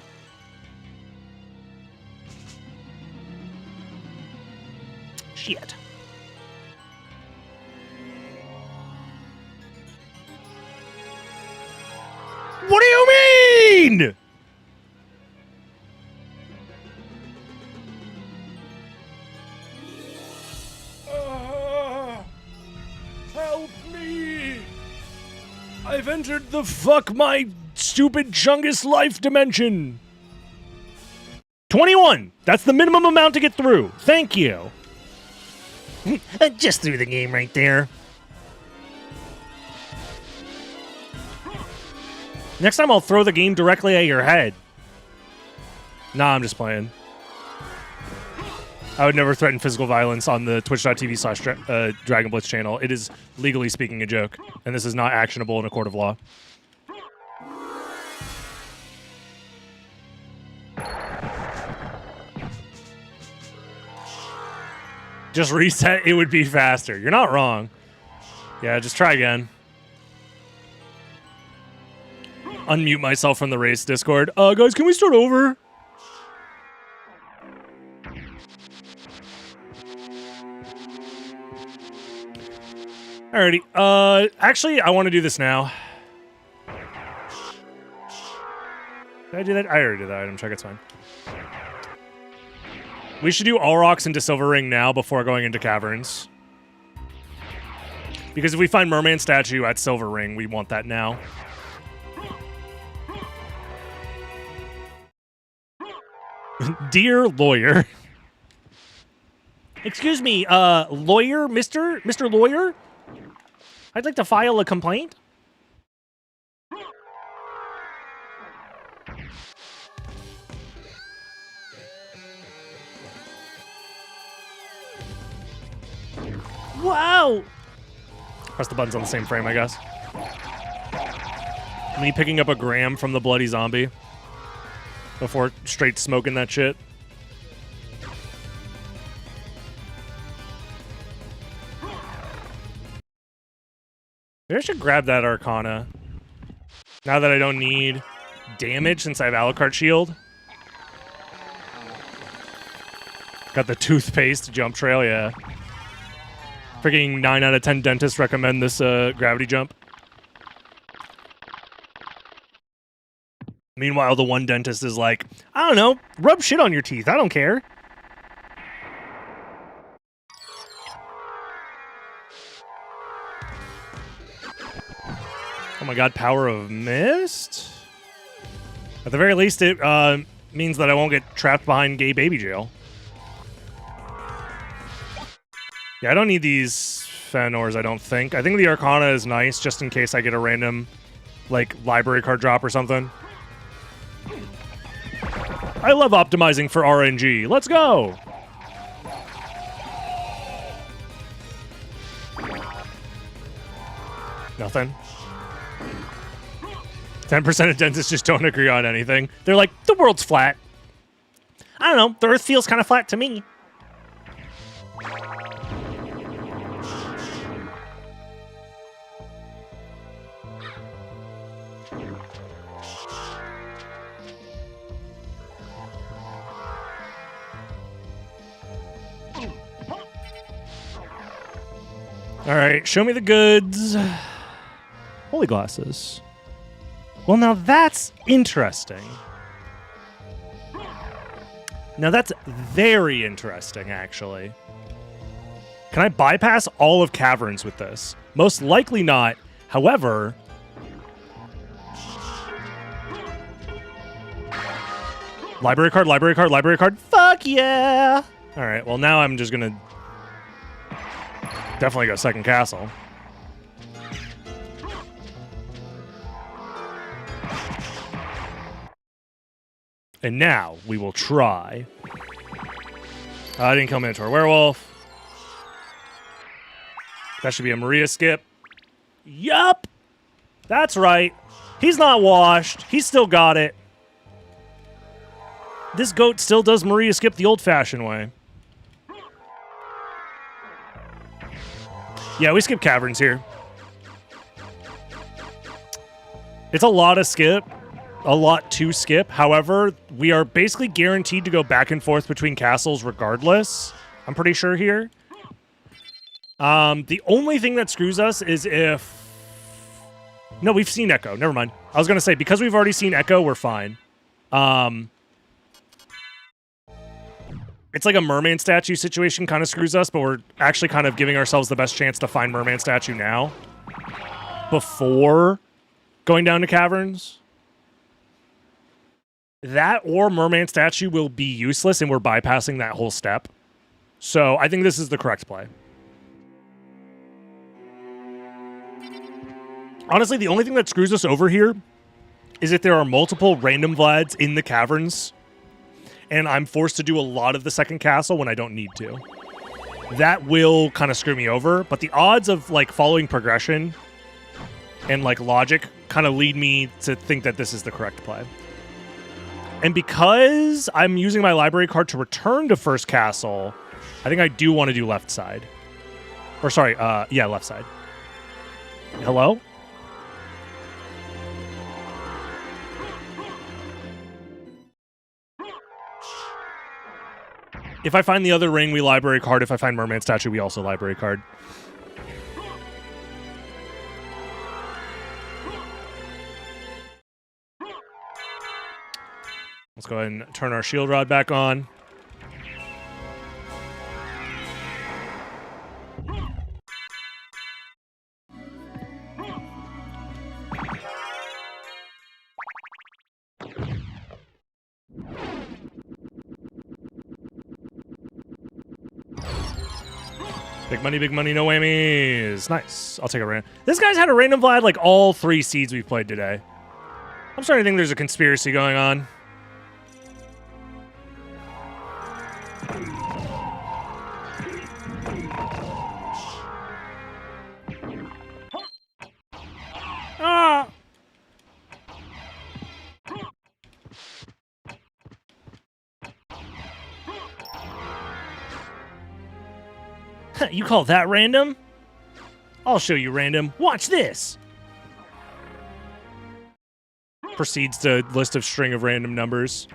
Shit. What do you mean?! Help me! I've entered the fuck my stupid Chungus life dimension! 21! That's the minimum amount to get through. Thank you. Just threw the game right there. Next time I'll throw the game directly at your head. Nah, I'm just playing. I would never threaten physical violence on the twitch.tv/Dragon Blitz channel. It is, legally speaking, a joke, and this is not actionable in a court of law. Just reset, it would be faster. You're not wrong. Yeah, just try again. Unmute myself from the race Discord. Guys, can we start over? Alrighty. Actually, I want to do this now. Did I do that? I already did that item check. It's fine. We should do all rocks into Silver Ring now before going into caverns. Because if we find Merman statue at Silver Ring, we want that now. Dear lawyer. Excuse me, lawyer, Mr. Lawyer? I'd like to file a complaint. Wow! Press the buttons on the same frame, I guess. Me picking up a gram from the bloody zombie before straight smoking that shit. Maybe I should grab that Arcana. Now that I don't need damage since I have Alucard Shield. Got the toothpaste jump trail, yeah. Freaking 9 out of 10 dentists recommend this gravity jump. Meanwhile, the one dentist is like, I don't know, rub shit on your teeth. I don't care. Oh my god, Power of Mist? At the very least, it means that I won't get trapped behind gay baby jail. Yeah, I don't need these Fëanors, I don't think. I think the Arcana is nice, just in case I get a random, like, library card drop or something. I love optimizing for RNG. Let's go! Nothing. 10% of dentists just don't agree on anything. They're like, the world's flat. I don't know, the Earth feels kind of flat to me. All right, show me the goods. Holy glasses. Well, now that's interesting. Now that's very interesting, actually. Can I bypass all of Caverns with this? Most likely not. However... Library card, library card, library card. Fuck yeah! All right, well, now I'm just gonna... definitely go second castle. And now we will try. I didn't kill Minotaur Werewolf. That should be a Maria skip. Yup! That's right. He's not washed. He's still got it. This goat still does Maria skip the old-fashioned way. Yeah, we skip Caverns here. It's a lot of skip. A lot to skip. However, we are basically guaranteed to go back and forth between castles regardless. I'm pretty sure here. The only thing that screws us is if... No, we've seen Echo. Never mind. I was going to say, because we've already seen Echo, we're fine. It's like a Merman statue situation kind of screws us, but we're actually kind of giving ourselves the best chance to find Merman statue now. Before going down to Caverns. That or Merman statue will be useless, and we're bypassing that whole step. So I think this is the correct play. Honestly, the only thing that screws us over here is if there are multiple random Vlads in the Caverns, and I'm forced to do a lot of the second castle when I don't need to. That will kind of screw me over, but the odds of like following progression and like logic kind of lead me to think that this is the correct play. And because I'm using my library card to return to first castle, I think I do want to do left side. Or sorry, yeah, left side. Hello? If I find the other ring, we library card. If I find Merman statue, we also library card. Let's go ahead and turn our shield rod back on. Big money, no whammies. Nice. I'll take a random. This guy's had a random Vlad like all 3 seeds we've played today. I'm starting to think there's a conspiracy going on. You call that random? I'll show you random. Watch this. Proceeds to list of string of random numbers.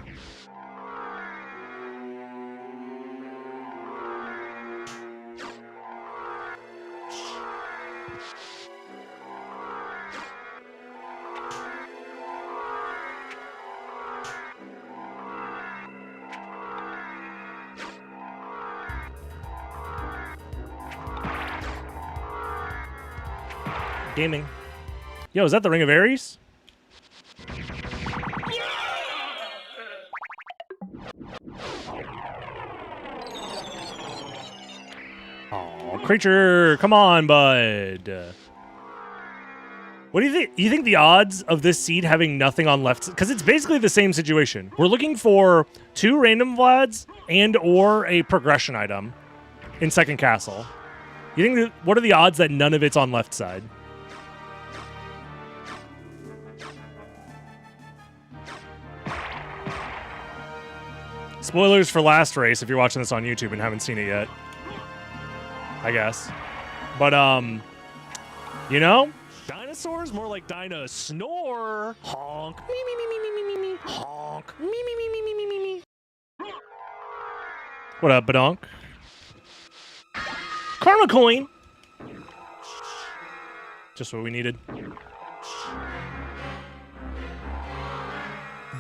Gaming. Yo, is that the Ring of Ares? Oh, creature, come on, bud. What do you think? You think the odds of this seed having nothing on left? Because it's basically the same situation. We're looking for 2 random Vlads and or a progression item in second castle. You think that, what are the odds that none of it's on left side? Spoilers for last race if you're watching this on YouTube and haven't seen it yet. I guess. But, you know? Dinosaurs? More like dino-snore. Honk. Me, me, me, me, me, me, me, me. Honk. Me, me, me, me, me, me, me, me. What up, Badonk? Karma coin! Just what we needed.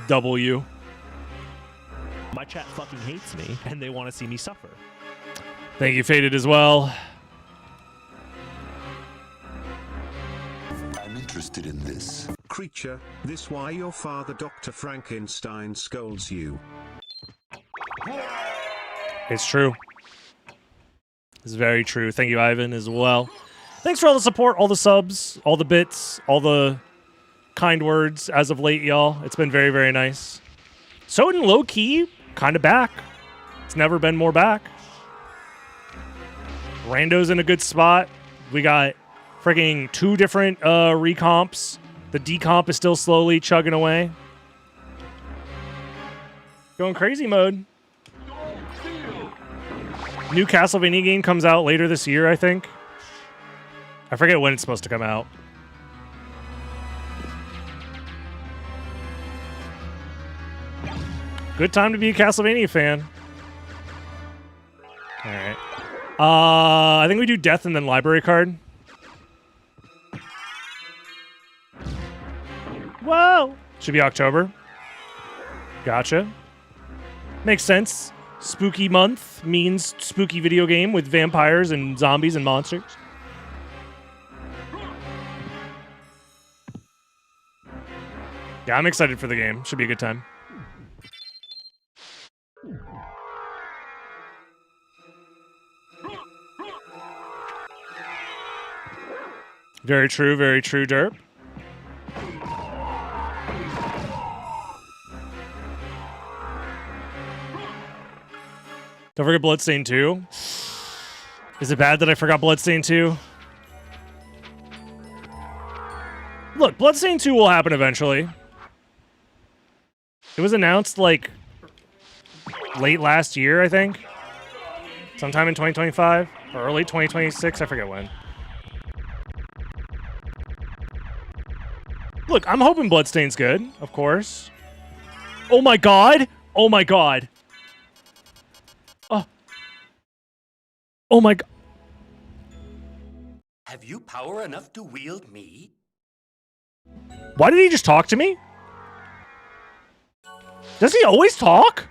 W. My chat fucking hates me, and they want to see me suffer. Thank you, Faded, as well. I'm interested in this. Creature, this why your father Dr. Frankenstein scolds you. It's true. It's very true. Thank you, Ivan, as well. Thanks for all the support, all the subs, all the bits, all the kind words as of late, y'all. It's been very, very nice. SotN low-key, kind of back. It's never been more back. Rando's in a good spot. We got freaking 2 different recomps. The decomp is still slowly chugging away. Going crazy mode. New Castlevania game comes out later this year, I think. I forget when it's supposed to come out. Good time to be a Castlevania fan. All right. I think we do death and then library card. Whoa! Should be October. Gotcha. Makes sense. Spooky month means spooky video game with vampires and zombies and monsters. Yeah, I'm excited for the game. Should be a good time. Very true, Derp. Don't forget Bloodstained 2. Is it bad that I forgot Bloodstained 2? Look, Bloodstained 2 will happen eventually. It was announced, like, late last year, I think. Sometime in 2025. Or early 2026, I forget when. Look, I'm hoping Bloodstained's good, of course. Oh my god! Oh my god! Oh. Oh my god. Have you power enough to wield me? Why did he just talk to me? Does he always talk?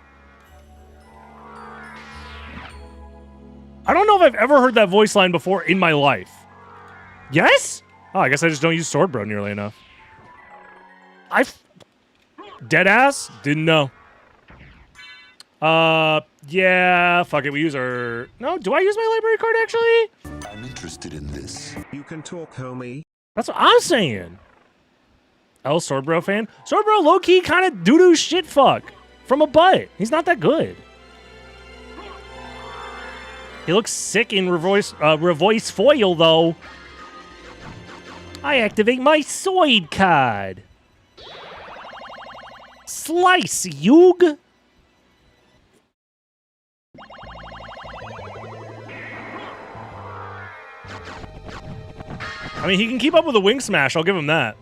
I don't know if I've ever heard that voice line before in my life. Yes? Oh, I guess I just don't use Sword Bro nearly enough. Deadass? Didn't know. Yeah, fuck it, we use our... No, do I use my library card, actually? I'm interested in this. You can talk, homie. That's what I'm saying. L Sword Bro fan? Sword Bro low-key kind of doo-doo shit fuck. From a butt. He's not that good. He looks sick in revoice foil, though. I activate my Soid card. Slice, Yug. I mean, he can keep up with a wing smash. I'll give him that.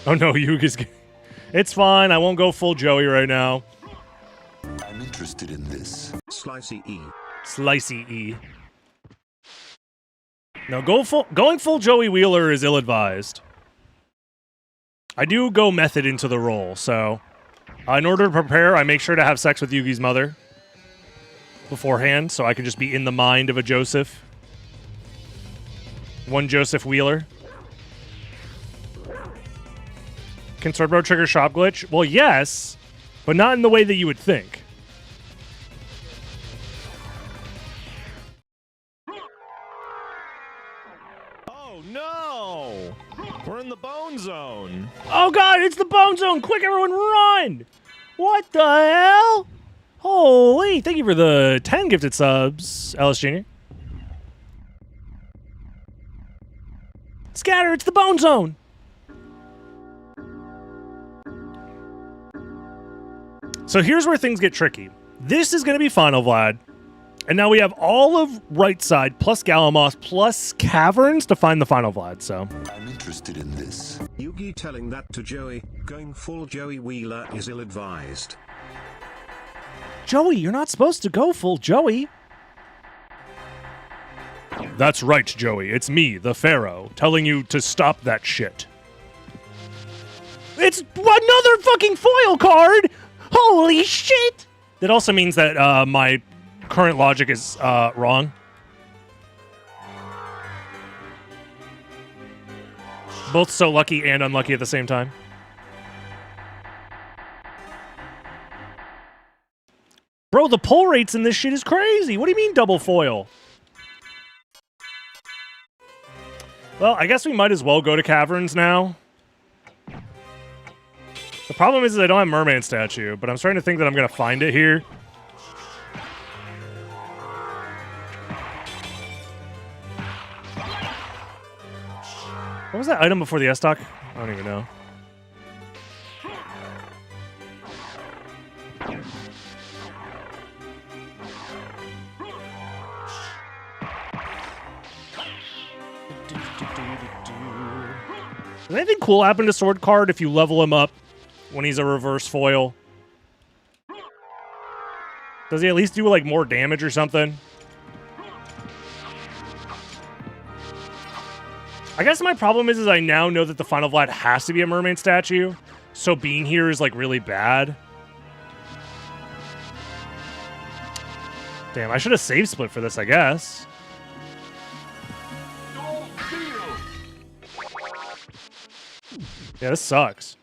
Oh no, Yug is... It's fine. I won't go full Joey right now. I'm interested in this. Slicey E. Slicey E. No, going full Joey Wheeler is ill-advised. I do go method into the role, so... in order to prepare, I make sure to have sex with Yugi's mother beforehand, so I can just be in the mind of a Joseph. One Joseph Wheeler. Can Sword Bro trigger shop glitch? Well, yes, but not in the way that you would think. Oh no! We're in the bone zone. Oh god, it's the bone zone! Quick, everyone run! What the hell? Holy, thank you for the 10 gifted subs, Ellis Jr. Scatter, it's the bone zone! So here's where things get tricky. This is going to be final, Vlad. And now we have all of right side plus Galamos plus Caverns to find the final Vlad, so. I'm interested in this. Yugi telling that to Joey, going full Joey Wheeler is ill-advised. Joey, you're not supposed to go full Joey. That's right, Joey. It's me, the Pharaoh, telling you to stop that shit. It's another fucking foil card! Holy shit! That also means that my current logic is wrong. Both so lucky and unlucky at the same time. Bro, the pull rates in this shit is crazy. What do you mean double foil? Well, I guess we might as well go to Caverns now. The problem is I don't have Merman Statue, but I'm starting to think that I'm going to find it here. What was that item before the S-Stock? I don't even know. Does anything cool happen to Sword Card if you level him up when he's a reverse foil? Does he at least do like more damage or something? I guess my problem is I now know that the final Vlad has to be a mermaid statue, so being here is like really bad. Damn, I should have save split for this, I guess. Yeah, this sucks.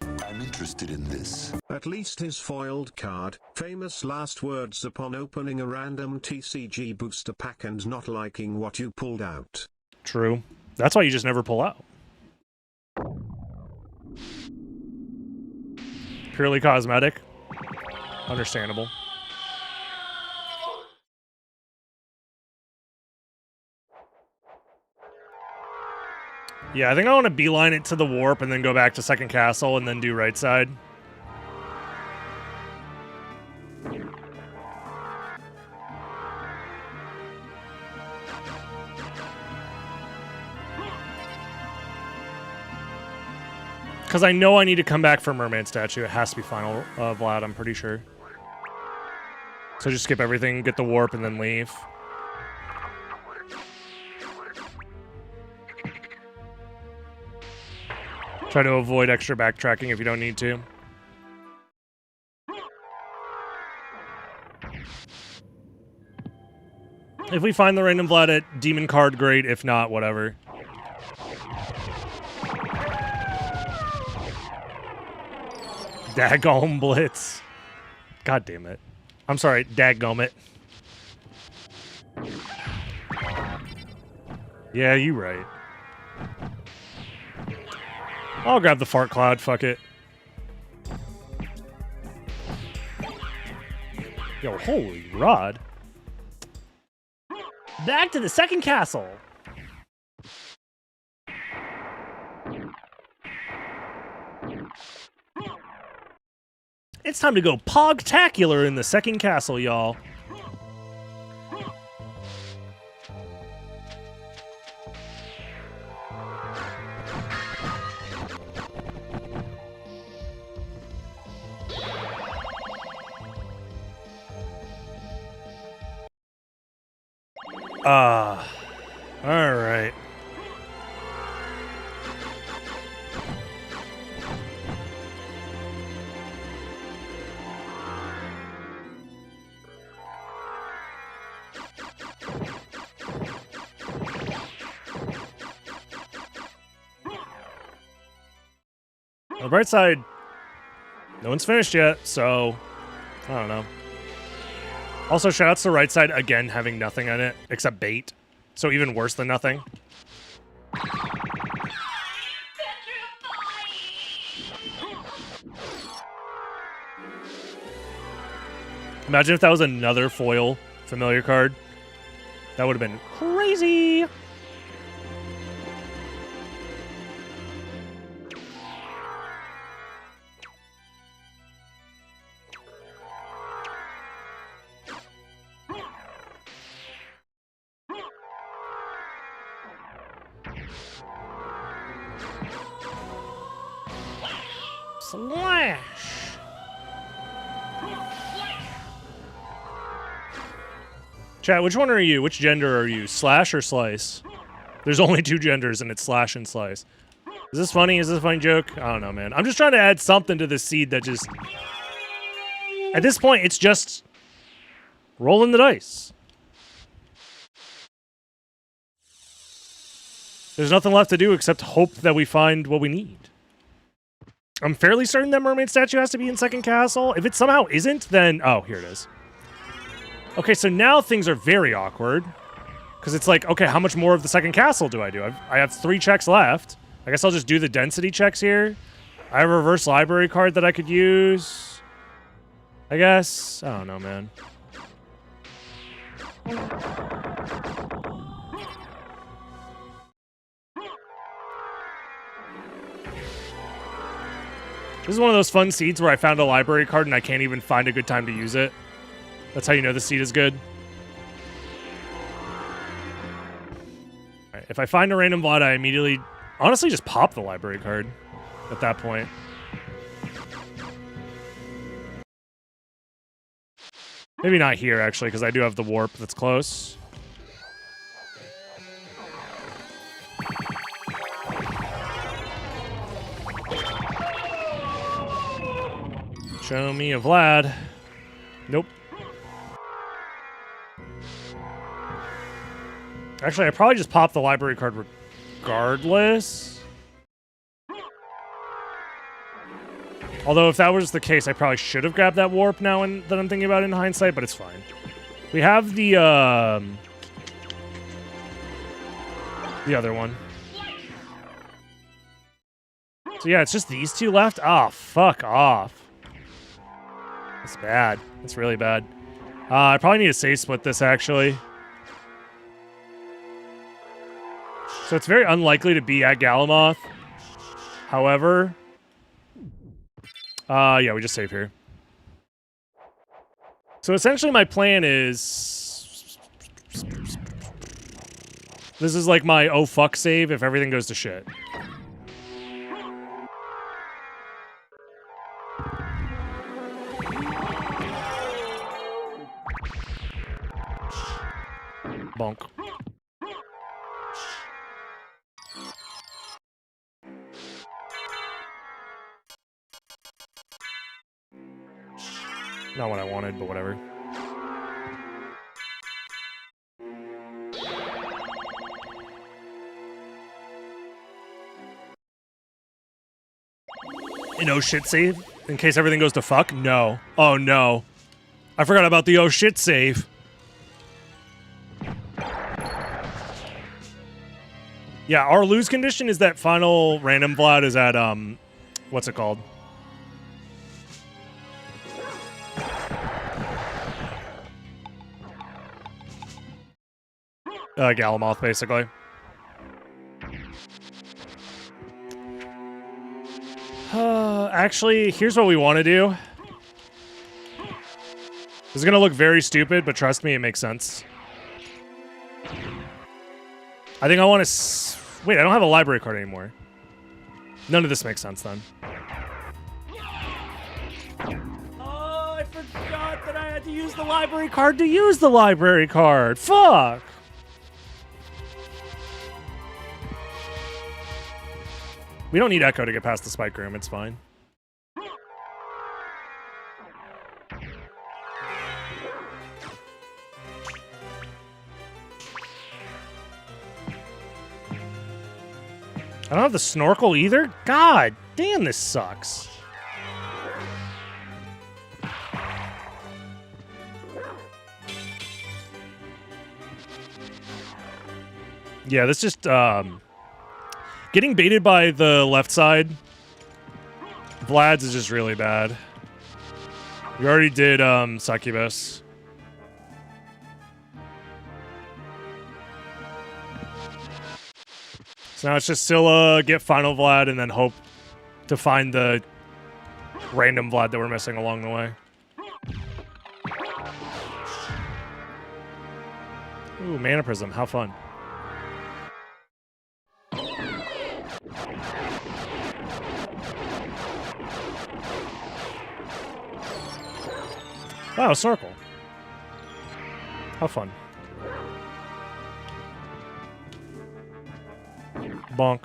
I'm interested in this. At least his foiled card, famous last words upon opening a random TCG booster pack and not liking what you pulled out. True. That's why you just never pull out. Purely cosmetic. Understandable. Yeah, I think I want to beeline it to the warp and then go back to second castle and then do right side. Because I know I need to come back for Mermaid Statue. It has to be final, Vlad, I'm pretty sure. So just skip everything, get the warp, and then leave. Try to avoid extra backtracking if you don't need to. If we find the random Vlad at Demon card, great. If not, whatever. Daggone Blitz. God damn it. I'm sorry, daggum it. Yeah, you right. I'll grab the fart cloud, fuck it. Yo, holy rod. Back to the second castle. It's time to go pogtacular in the second castle, y'all. All right. On the bright side, no one's finished yet, so I don't know. Also, shoutouts to right side again having nothing on it except bait, so even worse than nothing. Imagine if that was another foil familiar card. That would have been crazy. Slash. Chat, which one are you? Which gender are you? Slash or slice? There's only two genders and it's slash and slice. Is this funny? Is this a funny joke? I don't know, man. I'm just trying to add something to this seed that just... At this point, it's just rolling the dice. There's nothing left to do except hope that we find what we need. I'm fairly certain that mermaid statue has to be in second castle. If it somehow isn't, then... Oh, here it is. Okay, so now things are very awkward. Because it's like, okay, how much more of the second castle do I do? I have 3 checks left. I guess I'll just do the density checks here. I have a reverse library card that I could use. I guess. I don't know, man. This is one of those fun seeds where I found a library card and I can't even find a good time to use it. That's how you know the seed is good. Alright, if I find a random Vlad, I immediately, honestly, just pop the library card at that point. Maybe not here, actually, because I do have the warp that's close. Show me a Vlad. Nope. Actually, I probably just popped the library card regardless. Although if that was the case, I probably should have grabbed that warp now that I'm thinking about it in hindsight, but it's fine. We have the other one. So yeah, it's just these two left. Ah, oh, fuck off. That's bad. That's really bad. I probably need to save split this, actually. So it's very unlikely to be at Galamoth. However... yeah, we just save here. So essentially my plan is... This is like my oh fuck save if everything goes to shit. Bonk. Not what I wanted, but whatever. An oh shit save? In case everything goes to fuck? No. Oh no. I forgot about the oh shit save. Yeah, our lose condition is that final random Vlad is at, what's it called? Galamoth, basically. Actually, here's what we want to do. This is gonna look very stupid, but trust me, it makes sense. I think I want to... Wait, I don't have a library card anymore. None of this makes sense then. Oh, I forgot that I had to use the library card to use the library card. Fuck! We don't need Echo to get past the spike room. It's fine. I don't have the snorkel either? God damn, this sucks. Yeah, this just, getting baited by the left side, Vlad's is just really bad. We already did, Succubus. So now it's just Scylla, get final Vlad, and then hope to find the random Vlad that we're missing along the way. Ooh, Mana Prism, how fun. Wow, Snorkel. How fun. Bonk.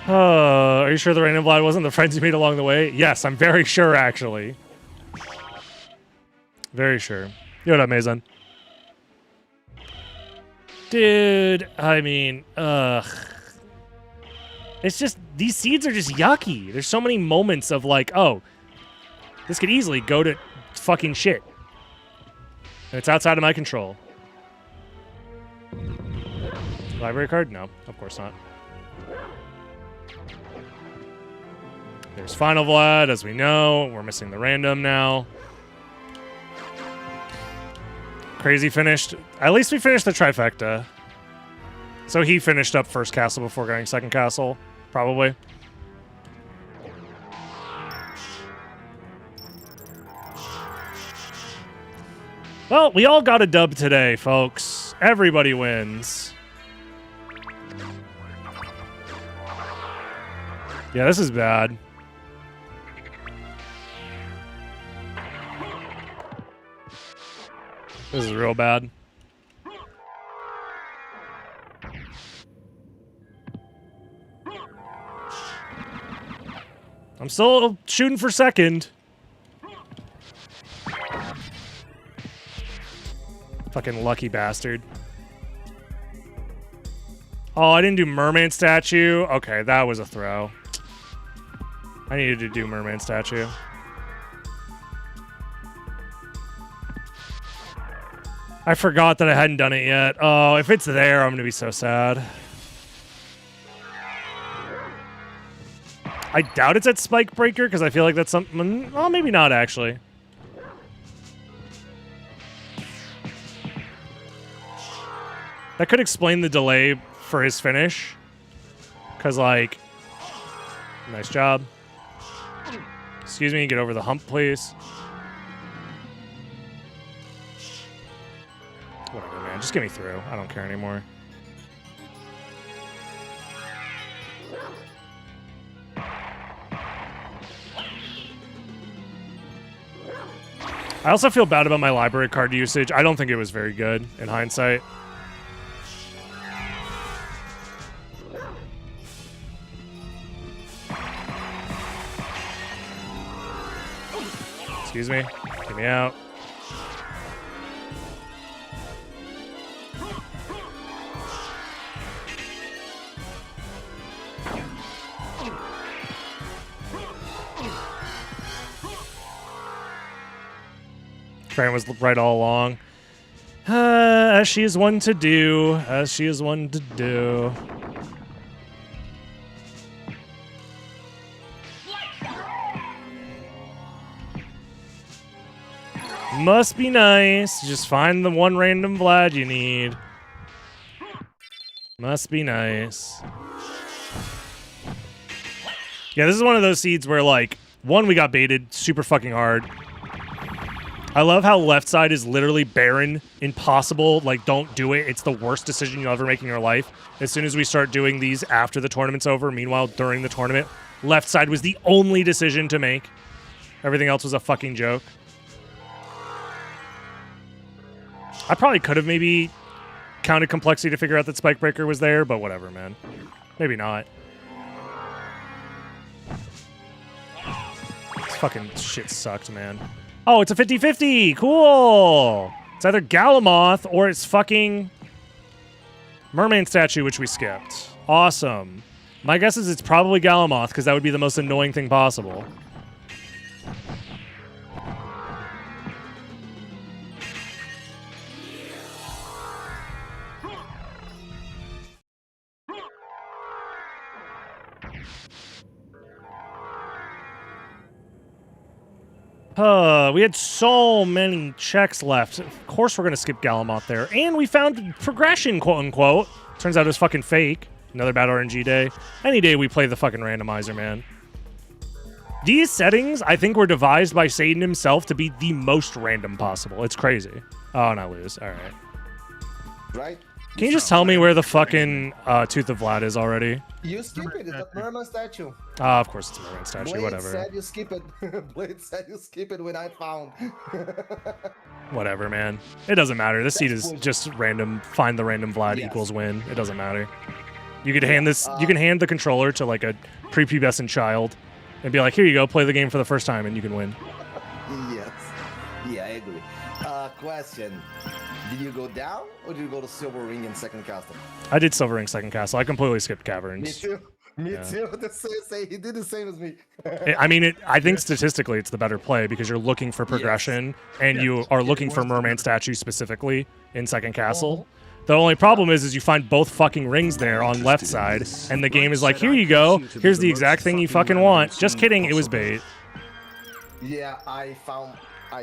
Are you sure the random Vlad wasn't the friends you made along the way? Yes, I'm very sure, actually. Very sure. You know what up, Mason? Dude, I mean, it's just, these seeds are just yucky. There's so many moments of like, oh, this could easily go to fucking shit. And it's outside of my control. Library card? No, of course not. There's Final Vlad, as we know. We're missing the random now. Crazy finished. At least we finished the trifecta. So he finished up first castle before going second castle, probably. Well, we all got a dub today, folks. Everybody wins. Yeah, this is bad. This is real bad. I'm still shooting for second. Fucking lucky bastard. Oh, I didn't do merman statue. Okay, that was a throw. I needed to do merman statue. I forgot that I hadn't done it yet. Oh, if it's there, I'm going to be so sad. I doubt it's at Spike Breaker, because I feel like that's something... Well, maybe not, actually. That could explain the delay for his finish. Because, like... Nice job. Excuse me, get over the hump, please. Whatever, man. Just get me through. I don't care anymore. I also feel bad about my library card usage. I don't think it was very good in hindsight. Excuse me. Get me out. Fran was right all along. As she is one to do. As she is one to do. Must be nice. Just find the one random Vlad you need. Must be nice. Yeah, this is one of those seeds where, like, one, we got baited super fucking hard. I love how left side is literally barren, impossible, like, don't do it. It's the worst decision you'll ever make in your life. As soon as we start doing these after the tournament's over, meanwhile, during the tournament, left side was the only decision to make. Everything else was a fucking joke. I probably could have maybe counted complexity to figure out that Spike Breaker was there, but whatever, man. Maybe not. This fucking shit sucked, man. Oh, it's a 50-50! Cool! It's either Galamoth or it's fucking Merman statue, which we skipped. Awesome. My guess is it's probably Galamoth, because that would be the most annoying thing possible. We had so many checks left. Of course we're going to skip Galamoth there. And we found progression, quote-unquote. Turns out it was fucking fake. Another bad RNG day. Any day we play the fucking randomizer, man. These settings, I think, were devised by Satan himself to be the most random possible. It's crazy. Oh, and I lose. All right. Right? Can you just tell me where the fucking Tooth of Vlad is already? You skip it. It's a Merman statue. Ah, of course it's a Merman statue. Blade Whatever. said you skip it. Blade said you skip it when I found. Whatever, man. It doesn't matter. This seed is just random. Find the random Vlad equals win. It doesn't matter. You could hand this. You can hand the controller to like a prepubescent child, and be like, "Here you go. Play the game for the first time, and you can win." Yes. Yeah, I agree. Question. Did you go down or did you go to Silver Ring in second castle? I did Silver Ring second castle. I completely skipped caverns. Me too. Me too. He did the same as me. I mean, I think statistically it's the better play because you're looking for progression and you are looking for Merman statue specifically in second castle. The only problem is you find both fucking rings there on left side, and the game is like, here you go. Here's the exact thing you fucking want. Just kidding. It was bait. Yeah, I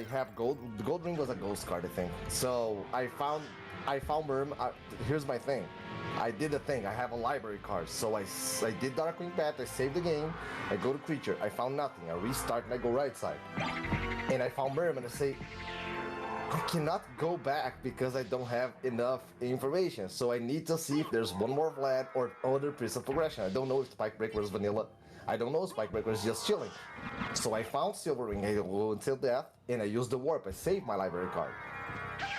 have gold. The gold ring was a ghost card, I think. So I found Merm. Here's my thing. I did a thing. I have a library card. So I did Darkwing Bat. I saved the game. I go to creature. I found nothing. I restart and I go right side. And I found Merm and I say, I cannot go back because I don't have enough information. So I need to see if there's one more Vlad or other piece of progression. I don't know if Spike Breaker is vanilla. I don't know if Spike Breaker is just chilling. So I found Silver Ring. I go until death, and I use the warp. I save my library card.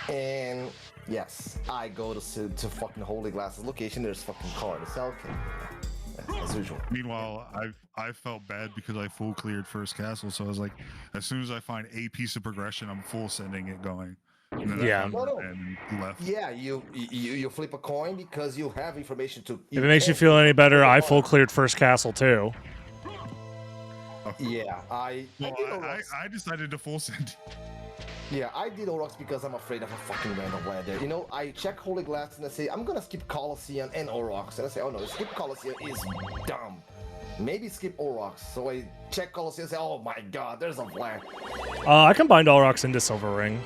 And yes, I go to fucking Holy Glass's location. There's fucking card. It's okay. As usual. Meanwhile, I felt bad because I full cleared first castle, so I was like, as soon as I find a piece of progression, I'm full sending it going. And then Yeah. And left. Yeah, you flip a coin because you have information to. If it makes you feel any better, I full cleared first castle too. Yeah, I decided to full send. Yeah, I did Orox because I'm afraid of a fucking random Vlad there. You know, I check Holy Glass and I say, I'm gonna skip Colosseum and Orox. And I say, oh no, skip Colosseum is dumb. Maybe skip Orox. So I check Colosseum and say, oh my god, there's a Vlad. I combined Orox into Silver Ring,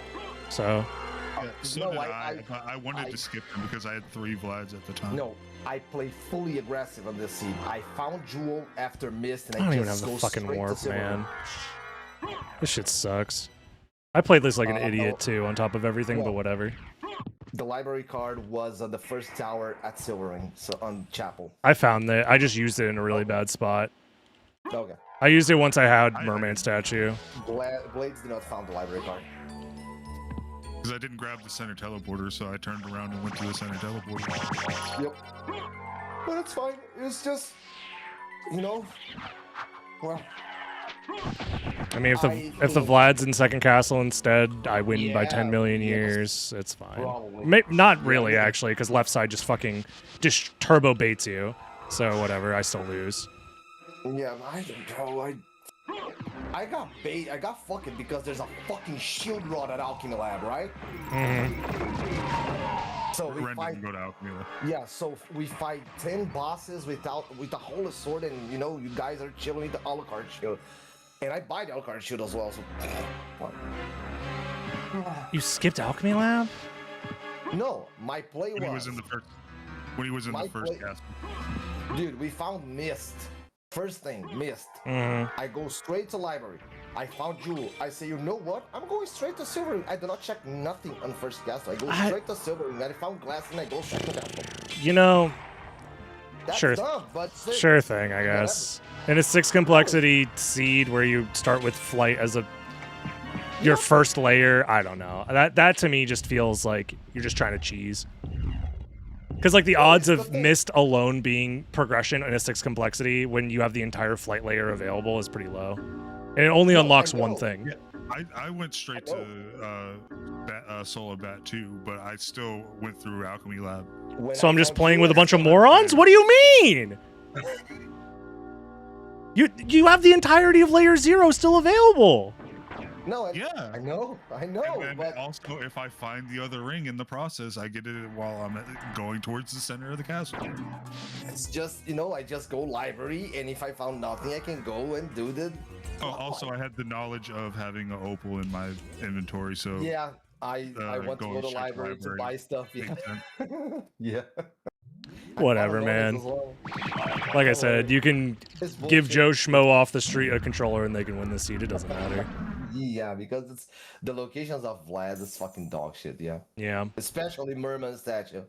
so. Yeah, so did I wanted to skip them because I had 3 Vlads at the time. No, I play fully aggressive on this seed. I found Jewel after Mist and I don't even have the fucking warp, man. This shit sucks. I played this like an idiot too, on top of everything, but whatever. The library card was on the first tower at Silver Ring, so on Chapel. I found that. I just used it in a really bad spot. Okay. I used it once I had Merman statue. Blades did not found the library card. Because I didn't grab the center teleporter, so I turned around and went to the center teleporter. Yep. But it's fine. It's just, you know, well. I mean, if the Vlad's in second castle instead, I win by 10 million years. It's fine. Not really, actually, because left side just fucking turbo baits you. So whatever, I still lose. Yeah, I don't know. I got bait. I got fucking because there's a fucking shield rod at Alchemy Lab, right? So we fight. Go to Alchemy Lab. Yeah, so we fight 10 bosses with the Holy Sword, and you know, you guys are chilling with the Alucard shield. And I buy the Alucard shield as well, so You skipped Alchemy Lab? No, my play When he was in the first castle. Dude, we found mist. First thing, mist. I go straight to library. I found Jewel. I say, you know what? I'm going straight to silver. I do not check nothing on first castle. I go straight to silver. And I found glass and I go second castle. You know, That's sure, dumb, but sure thing, I guess. In a 6 complexity seed where you start with flight as your first layer, I don't know. That to me just feels like you're just trying to cheese. Because like the odds of mist alone being progression in a 6 complexity when you have the entire flight layer available is pretty low, and it only unlocks one thing. Yeah, I went straight to Solar Bat 2, but I still went through Alchemy Lab. So I'm just playing with a bunch of morons? What do you mean? You have the entirety of layer 0 still available. No, yeah, I know. And but also, if I find the other ring in the process, I get it while I'm going towards the center of the castle. it's just, I just go library, and if I found nothing, I can go and do the. Oh, also, I had the knowledge of having an opal in my inventory, so yeah, I want to go to library to buy stuff. Yeah. Yeah. Whatever, man. Like I said, you can give Joe Schmo off the street a controller and they can win the seed. It doesn't matter. Yeah, because it's the locations of Vlad is fucking dog shit. Yeah. Yeah. Especially Merman statue.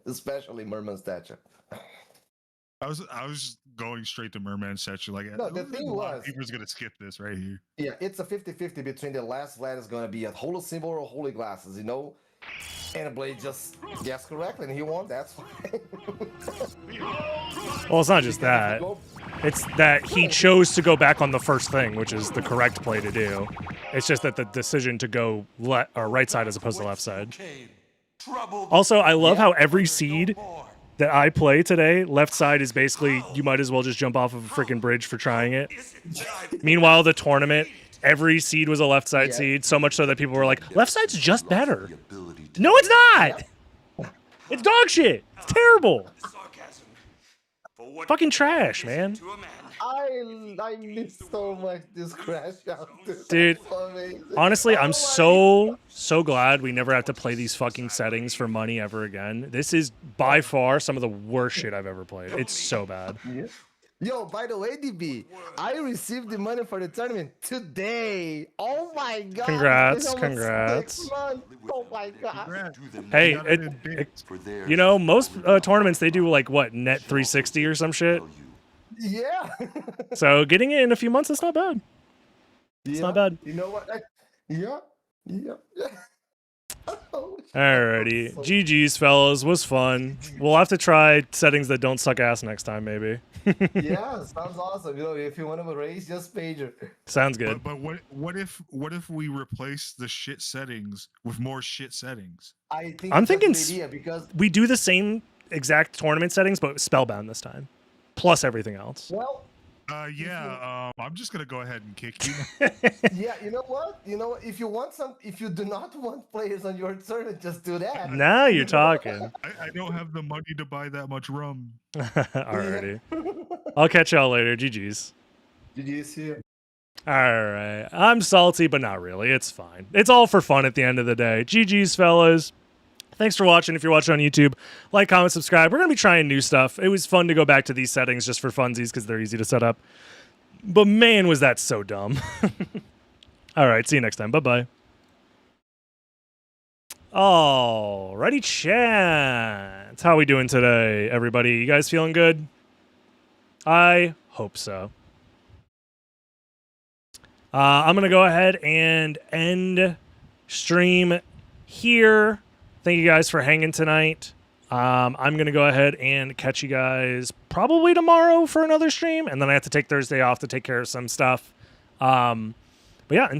I was going straight to Merman statue. Like, no, the thing was, people's gonna skip this right here. Yeah, it's a 50-50 between the last Vlad is gonna be a holy symbol or holy glasses, And Blade just guessed correctly, and he won. That's fine. Well, it's not just that. It's that he chose to go back on the first thing, which is the correct play to do. It's just that the decision to go right side as opposed to left side. Also, I love how every seed that I play today, left side is basically, you might as well just jump off of a freaking bridge for trying it. Meanwhile, the tournament, every seed was a left side seed, so much so that people were like, left side's just better. No, it's not! It's dog shit! It's terrible! Fucking trash, man. I miss so much this crash out. Dude, honestly, I'm so glad we never have to play these fucking settings for money ever again. This is by far some of the worst shit I've ever played. It's so bad. Yeah. Yo, by the way, DB, I received the money for the tournament today. Oh my god. Congrats. Oh my god. Hey, most tournaments, they do like, what, net 360 or some shit? Yeah. So getting it in a few months, that's not bad. It's not bad. You know what? Yeah. Alrighty. GG's, fellas. Was fun. We'll have to try settings that don't suck ass next time, maybe. Yeah, sounds awesome. If you want to raise, just pager. Sounds good. But what if we replace the shit settings with more shit settings? I'm thinking because we do the same exact tournament settings, but spellbound this time, plus everything else. Well. I'm just gonna go ahead and kick you. Yeah, you know what? If you do not want players on your tournament, just do that. Now you're talking. I don't have the money to buy that much rum. Alrighty. I'll catch y'all later. GG's. GG's here. Alright. I'm salty, but not really. It's fine. It's all for fun at the end of the day. GG's, fellas. Thanks for watching. If you're watching on YouTube, like, comment, subscribe. We're going to be trying new stuff. It was fun to go back to these settings just for funsies because they're easy to set up. But man, was that so dumb. All right, see you next time. Bye-bye. Alrighty, chat. How we doing today, everybody? You guys feeling good? I hope so. I'm going to go ahead and end stream here. Thank you guys for hanging tonight. I'm going to go ahead and catch you guys probably tomorrow for another stream. And then I have to take Thursday off to take care of some stuff. But yeah, until